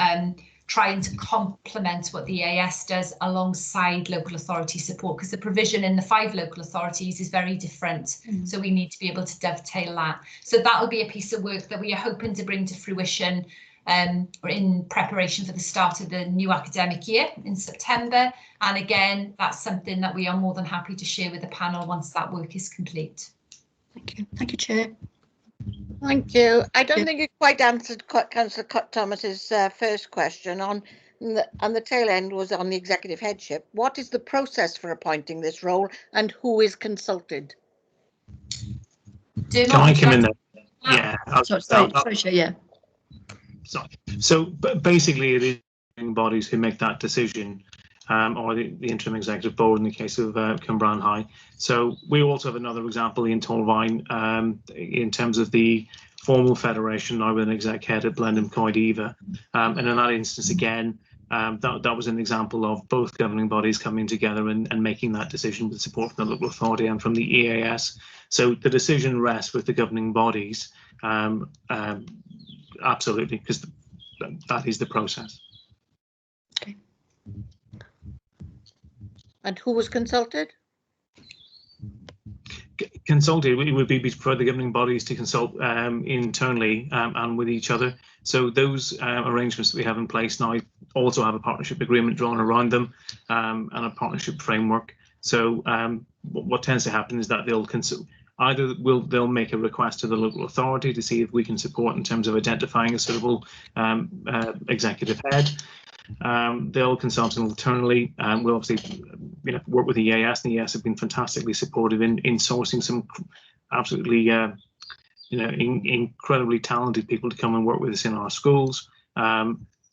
trying to complement what the EAS does alongside local authority support, because the provision in the 5 local authorities is very different. So we need to be able to dovetail that. So that will be a piece of work that we are hoping to bring to fruition or in preparation for the start of the new academic year in September. And again, that's something that we are more than happy to share with the panel once that work is complete. Thank you. Thank you, Chair. Thank you. I don't think you quite answered Councillor Thomas's first question on the tail end was on the executive headship. What is the process for appointing this role and who is consulted? Can I come in there? Yeah. Sorry, Chair, yeah. So basically it is bodies who make that decision, or the interim executive board in the case of Cwmbran High. So we also have another example in Torfaen in terms of the formal federation now with an exec head at Blenheim Coed-Eva. And in that instance, again, that was an example of both governing bodies coming together and making that decision with support from the local authority and from the EAS. So the decision rests with the governing bodies, absolutely, because that is the process. Okay. And who was consulted? Consulted, it would be for the governing bodies to consult internally and with each other. So those arrangements that we have in place now also have a partnership agreement drawn around them and a partnership framework. So what tends to happen is that they'll consult. Either they'll make a request to the local authority to see if we can support in terms of identifying a suitable executive head. They'll consult internally. We'll obviously work with the EAS, and the EAS have been fantastically supportive in sourcing some absolutely incredibly talented people to come and work with us in our schools.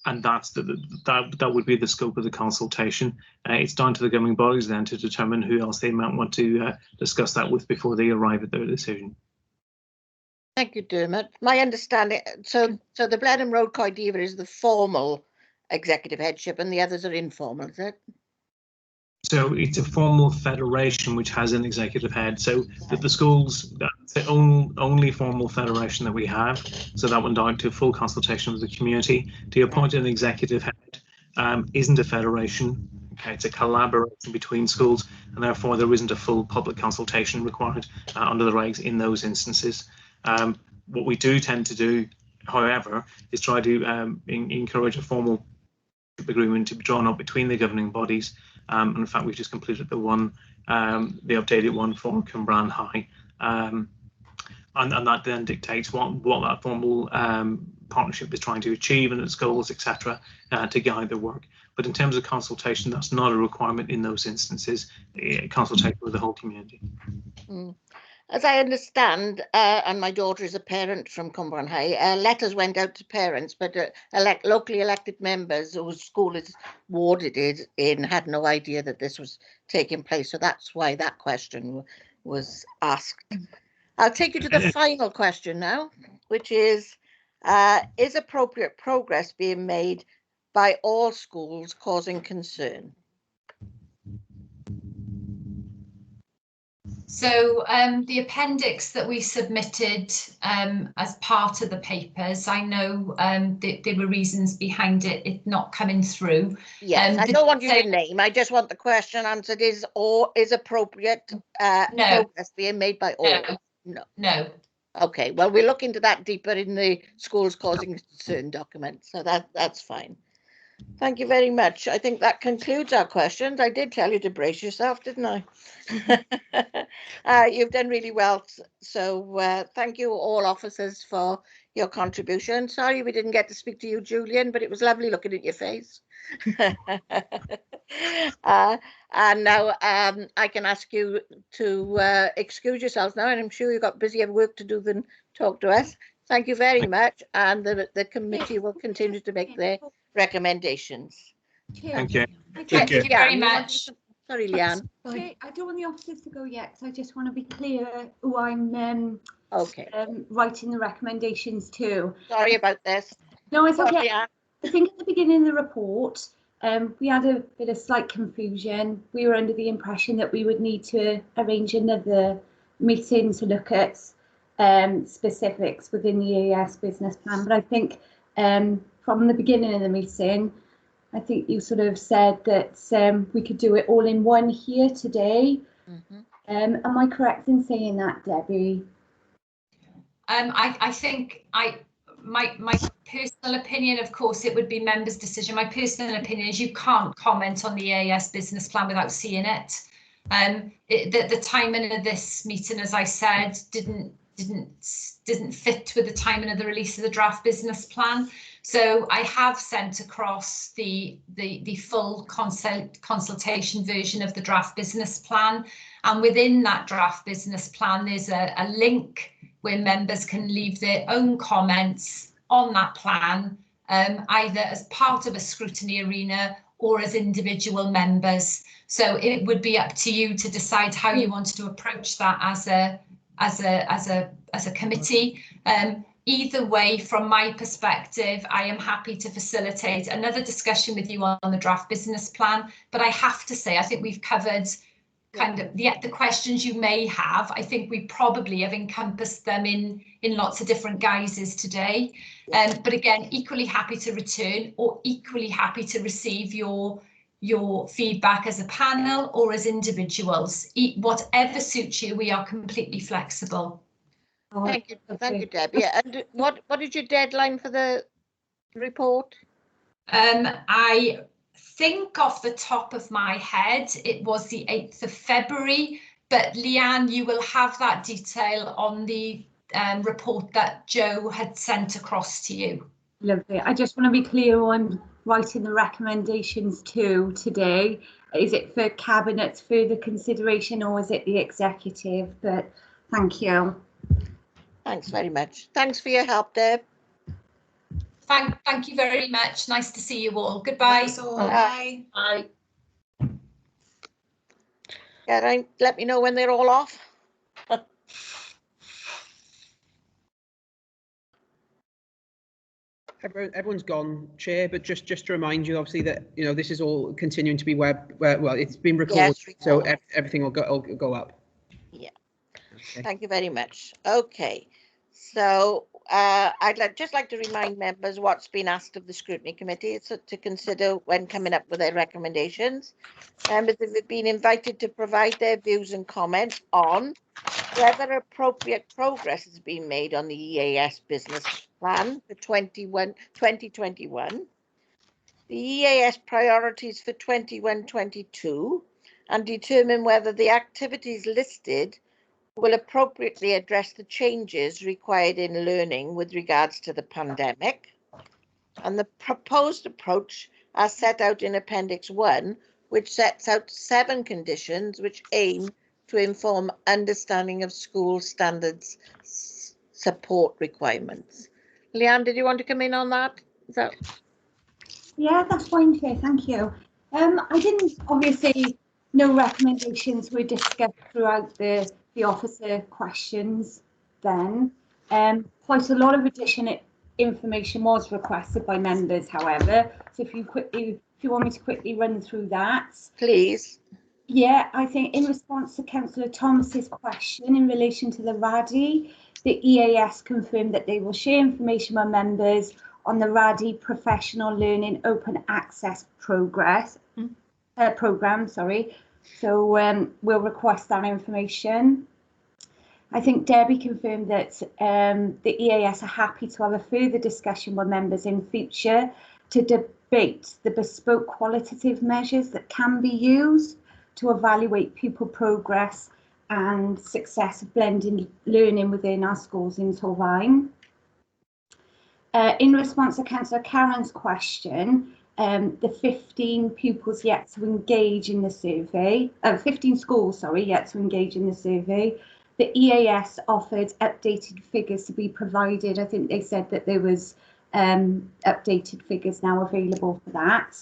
And that would be the scope of the consultation. It's down to the governing bodies then to determine who else they might want to discuss that with before they arrive at their decision. Thank you, Dermot. My understanding, so the Blenheim Road Coed-Eva is the formal executive headship and the others are informal, is it? So it's a formal federation which has an executive head. So that the schools, that's the only formal federation that we have. So that went down to full consultation with the community. To appoint an executive head isn't a federation. Okay, it's a collaboration between schools, and therefore there isn't a full public consultation required under the regs in those instances. What we do tend to do, however, is try to encourage a formal agreement to be drawn up between the governing bodies. And in fact, we've just completed the updated one for Cwmbran High, and that then dictates what that formal partnership is trying to achieve and its goals, etc., to guide the work. But in terms of consultation, that's not a requirement in those instances. Consultation with the whole community. As I understand, and my daughter is a parent from Cwmbran High, letters went out to parents, but locally elected members whose school is warded in had no idea that this was taking place. So that's why that question was asked. I'll take you to the final question now, which is appropriate progress being made by all schools causing concern. So the appendix that we submitted as part of the papers, I know there were reasons behind it not coming through. Yes, I don't want you to name. I just want the question answered. Is appropriate progress being made by all? No. No. Okay, well, we'll look into that deeper in the schools causing concern document, so that's fine. Thank you very much. I think that concludes our questions. I did tell you to brace yourself, didn't I? You've done really well. So thank you all officers for your contribution. Sorry we didn't get to speak to you, Julian, but it was lovely looking at your face. And now I can ask you to excuse yourselves now, and I'm sure you've got busier work to do than talk to us. Thank you very much, and the committee will continue to make their recommendations. Thank you. Thank you very much. Sorry, Leanne. I don't want the officers to go yet, because I just want to be clear who I'm writing the recommendations to. Sorry about this. No, it's okay. Leanne. I think at the beginning of the report, we had a bit of slight confusion. We were under the impression that we would need to arrange another meeting to look at specifics within the EAS business plan. But I think from the beginning of the meeting, I think you sort of said that we could do it all in one here today. Am I correct in saying that, Debbie? I think my personal opinion, of course, it would be members' decision. My personal opinion is you can't comment on the EAS business plan without seeing it. The timing of this meeting, as I said, didn't fit with the timing of the release of the draft business plan. So I have sent across the full consultation version of the draft business plan, and within that draft business plan there's a link where members can leave their own comments on that plan, either as part of a scrutiny arena or as individual members. So it would be up to you to decide how you wanted to approach that as a committee. Either way, from my perspective, I am happy to facilitate another discussion with you on the draft business plan. But I have to say, I think we've covered kind of the questions you may have. I think we probably have encompassed them in lots of different guises today. But again, equally happy to return, or equally happy to receive your feedback as a panel or as individuals. Whatever suits you, we are completely flexible. Thank you, Debbie. And what is your deadline for the report? I think off the top of my head it was the 8th of February, but Leanne, you will have that detail on the report that Joe had sent across to you. Lovely. I just want to be clear on writing the recommendations to today. Is it for Cabinet's further consideration, or is it the executive? But thank you. Thanks very much. Thanks for your help, Deb. Thank you very much. Nice to see you all. Goodbye. Bye. Bye. Geraint, let me know when they're all off. Everyone's gone, Chair, but just to remind you, obviously, that this is all continuing to be well, it's been recorded, yes, so everything will go up. Yeah. Okay. Thank you very much. Okay, so I'd just like to remind members what's been asked of the Scrutiny Committee to consider when coming up with their recommendations. Members have been invited to provide their views and comments on whether appropriate progress has been made on the EAS business plan for 2021, the EAS priorities for 21-22, and determine whether the activities listed will appropriately address the changes required in learning with regards to the pandemic, and the proposed approach as set out in Appendix 1, which sets out 7 conditions which aim to inform understanding of school standards support requirements. Leanne, did you want to come in on that? Yeah, that's fine, Chair. Thank you. I didn't, obviously, no recommendations were discussed throughout the officer questions then. Quite a lot of information was requested by members, however. So if you want me to quickly run through that. Please. Yeah, I think in response to Councillor Thomas's question in relation to the RADI, the EAS confirmed that they will share information with members on the RADI Professional Learning Open Access program. So we'll request that information. I think Debbie confirmed that the EAS are happy to have a further discussion with members in future to debate the bespoke qualitative measures that can be used to evaluate pupil progress and success of blended learning within our schools in Torfaen. In response to Councillor Karen's question, the 15 pupils yet to engage in the survey, 15 schools, sorry, yet to engage in the survey, the EAS offered updated figures to be provided. I think they said that there was updated figures now available for that.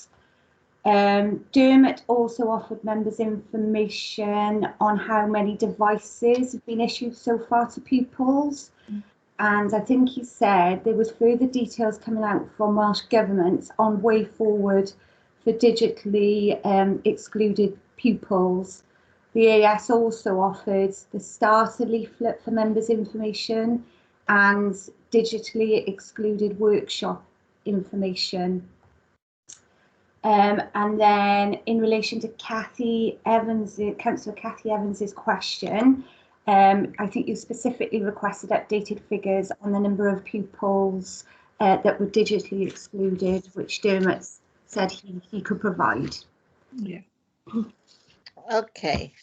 Dermot also offered members information on how many devices have been issued so far to pupils. And I think he said there was further details coming out from Welsh Government on way forward for digitally excluded pupils. The EAS also offered the starter leaflet for members' information and digitally excluded workshop information. And then in relation to Cathy Evans, Councillor Cathy Evans's question, I think you specifically requested updated figures on the number of pupils that were digitally excluded, which Dermot said he could provide. Yeah. Okay.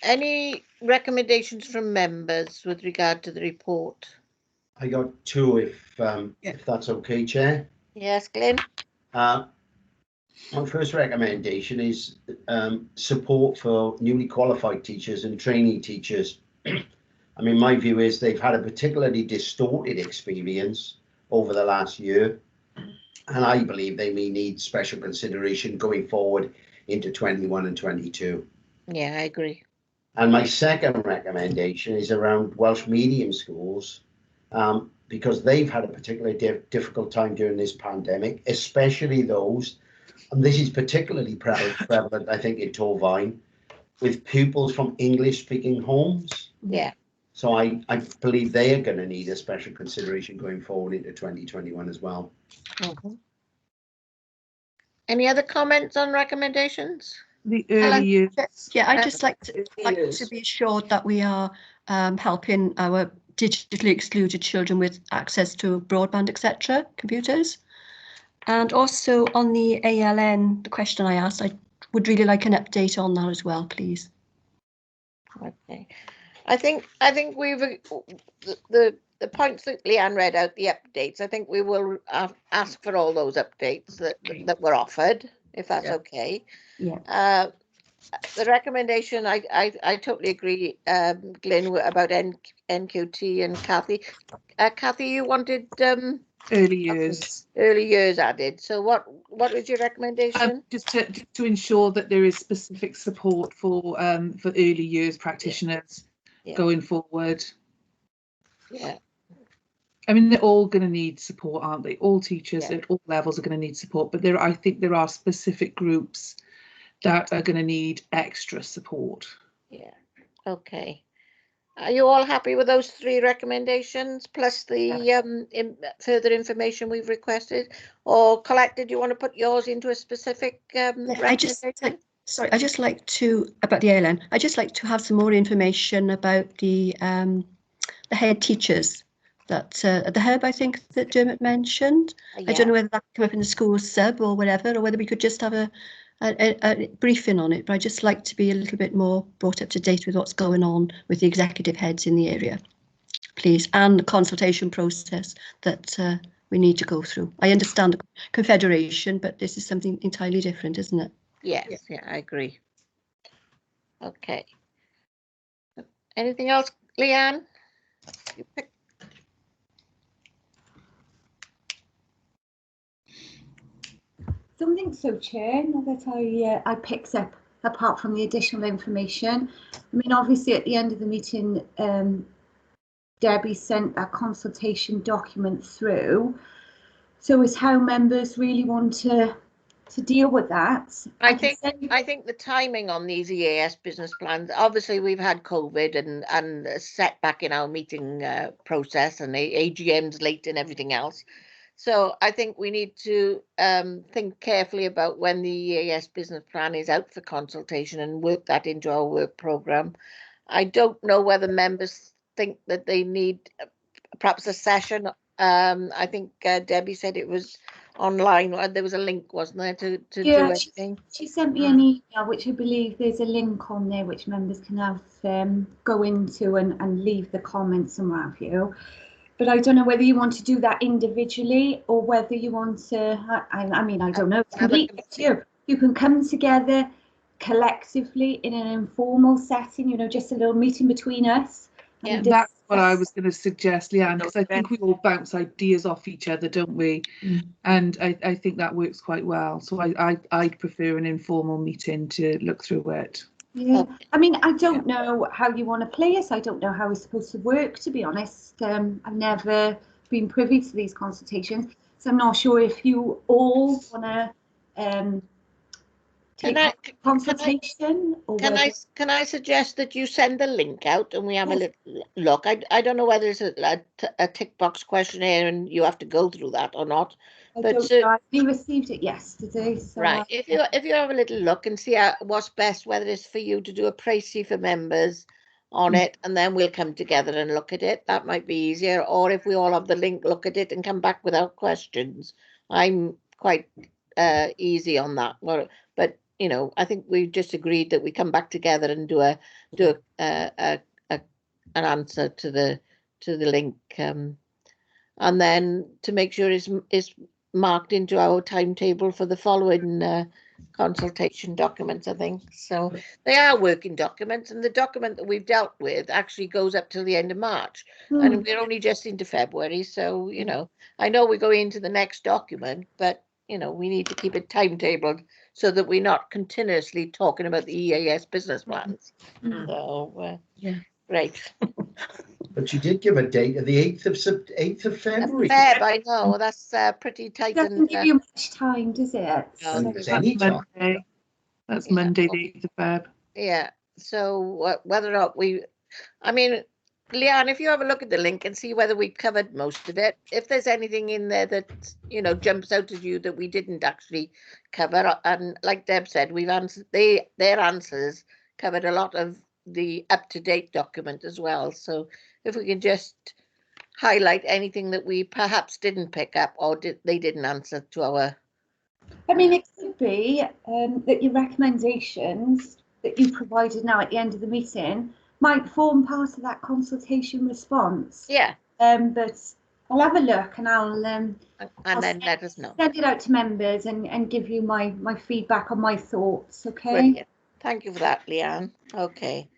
Any recommendations from members with regard to the report? I got two, if that's okay, Chair. Yes, Glyn? My first recommendation is support for newly qualified teachers and trainee teachers. I mean, my view is they've had a particularly distorted experience over the last year, and I believe they may need special consideration going forward into 21 and 22. Yeah, I agree. And my second recommendation is around Welsh medium schools, because they've had a particularly difficult time during this pandemic, especially those, and this is particularly prevalent, I think, in Torfaen, with pupils from English-speaking homes. Yeah. So I believe they are going to need a special consideration going forward into 2021 as well. Mm-hmm. Any other comments on recommendations? The early years. Yeah, I'd just like to be assured that we are helping our digitally excluded children with access to broadband, etc., computers. And also on the ALN, the question I asked, I would really like an update on that as well, please. Okay. I think we've the points that Leanne read out, the updates. I think we will ask for all those updates that were offered, if that's okay. Yeah. The recommendation, I totally agree, Glyn, about NQT and Cathy. Cathy, you wanted early years. Early years added. So what was your recommendation? Just to ensure that there is specific support for early years practitioners going forward. Yeah. I mean, they're all going to need support, aren't they? All teachers at all levels are going to need support, but I think there are specific groups that are going to need extra support. Yeah. Okay. Are you all happy with those three recommendations plus the further information we've requested? Or Colette, do you want to put yours into a specific recommendation? Sorry, I just like to, about the ALN, I just like to have some more information about the head teachers that at the hub, I think that Dermot mentioned. Yeah. I don't know whether that came up in the school sub or whatever, or whether we could just have a briefing on it, but I'd just like to be a little bit more brought up to date with what's going on with the executive heads in the area, please, and the consultation process that we need to go through. I understand the confederation, but this is something entirely different, isn't it? Yes, yeah, I agree. Okay. Anything else, Leanne? You pick. Don't think so, Chair, not that I picked up apart from the additional information. I mean, obviously at the end of the meeting, Debbie sent that consultation document through. So it's how members really want to deal with that. I think the timing on these EAS business plans, obviously we've had COVID and a setback in our meeting process, and the AGM's late and everything else. So I think we need to think carefully about when the EAS business plan is out for consultation and work that into our work programme. I don't know whether members think that they need perhaps a session. I think Debbie said it was online. There was a link, wasn't there, to do everything? She sent me an email, which I believe there's a link on there which members can have go into and leave the comments and what have you. But I don't know whether you want to do that individually or whether you want to. I mean, I don't know. It's completely up to you. You can come together collectively in an informal setting. You know, just a little meeting between us. Yeah, that's what I was going to suggest, Leanne, because I think we all bounce ideas off each other, don't we? And I think that works quite well. So I'd prefer an informal meeting to look through it. Yeah, I mean, I don't know how you want to play it. I don't know how it's supposed to work, to be honest. I've never been privy to these consultations, so I'm not sure if you all want to take a consultation. Can I suggest that you send the link out and we have a little look? I don't know whether it's a tick box questionnaire and you have to go through that or not. We received it yesterday. So right, if you have a little look and see what's best, whether it's for you to do a précis for members on it, and then we'll come together and look at it. That might be easier. Or if we all have the link, look at it and come back without questions. I'm quite easy on that. But you know, I think we just agreed that we come back together and do an answer to the link, and then to make sure it's marked into our timetable for the following consultation documents, I think. So they are working documents, and the document that we've dealt with actually goes up till the end of March, and we're only just into February. So, you know, I know we're going into the next document, but, you know, we need to keep it timetabled so that we're not continuously talking about the EAS business plans. So, right. But you did give a date of the 8th of February. Feb, I know, that's pretty tight. Doesn't give you much time, does it? That's Monday, the 8th of Feb. Yeah, so whether or not I mean, Leanne, if you have a look at the link and see whether we covered most of it, if there's anything in there that, you know, jumps out at you that we didn't actually cover, and like Deb said, we've answered, their answers covered a lot of the up-to-date document as well. So if we can just highlight anything that we perhaps didn't pick up or they didn't answer to our... I mean, it could be that your recommendations that you provided now at the end of the meeting might form part of that consultation response. Yeah. But I'll have a look and I'll then let us know. Send it out to members and give you my feedback on my thoughts, okay? Brilliant. Thank you for that, Leanne. Okay.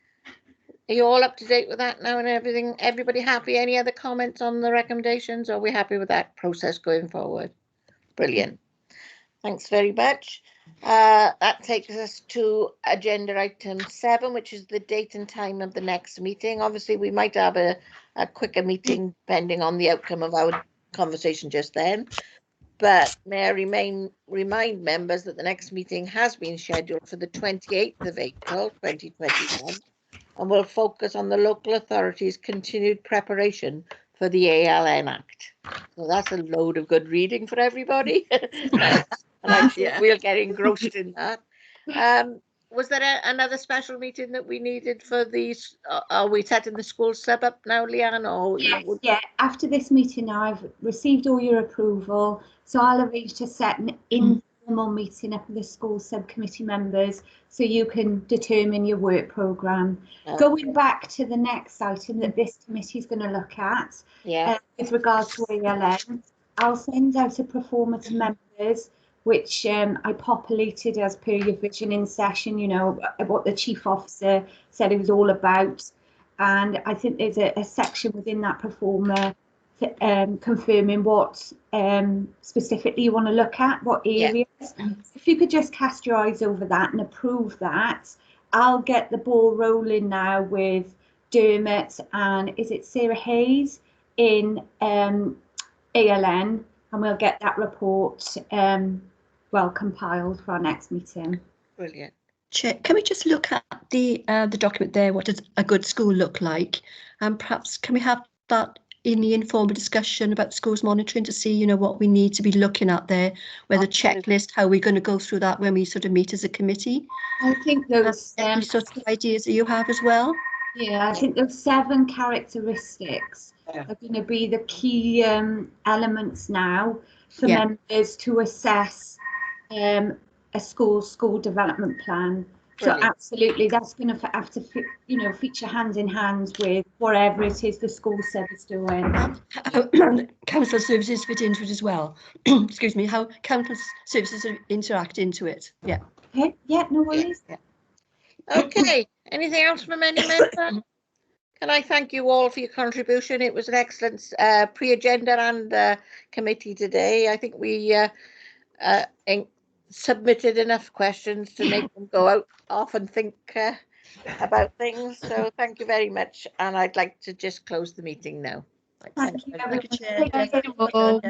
Are you all up to date with that now and everything? Everybody happy? Any other comments on the recommendations? Or are we happy with that process going forward? Brilliant. Thanks very much. That takes us to agenda item 7, which is the date and time of the next meeting. Obviously, we might have a quicker meeting depending on the outcome of our conversation just then. But may I remind members that the next meeting has been scheduled for the 28th of April 2021 and will focus on the local authorities' continued preparation for the ALN Act. So that's a load of good reading for everybody. And I think we'll get engrossed in that. Was there another special meeting that we needed for these? Are we setting the school sub up now, Leanne? Or yeah, after this meeting now, I've received all your approval. So I'll arrange to set an informal meeting up with the school subcommittee members so you can determine your work programme. Going back to the next item that this committee is going to look at, with regards to ALN, I'll send out a pro forma to members, which I populated as per your vision in session, you know, what the chief officer said it was all about. And I think there's a section within that pro forma confirming what specifically you want to look at, what areas. If you could just cast your eyes over that and approve that, I'll get the ball rolling now with Dermot and is it Sarah Hayes in ALN, and we'll get that report well compiled for our next meeting. Brilliant. Chair, can we just look at the document there? What does a good school look like? And perhaps can we have that in the informal discussion about schools monitoring to see, what we need to be looking at there, where the checklist, how we're going to go through that when we sort of meet as a committee? I think those any sorts of ideas that you have as well? Yeah, I think those 7 characteristics are going to be the key elements now for members to assess a school development plan. Brilliant. So absolutely, that's going to have to feature hand in hand with whatever it is the school service doing. Council services fit into it as well. Excuse me, how council services interact into it. Yeah. Okay. Yeah, no worries. Yeah. Okay. Anything else from any member? Can I thank you all for your contribution? It was an excellent pre-agenda and committee today. I think we submitted enough questions to make them go off and think about things. So thank you very much. And I'd like to just close the meeting now. Thank you. Thank you, Chair. Bye.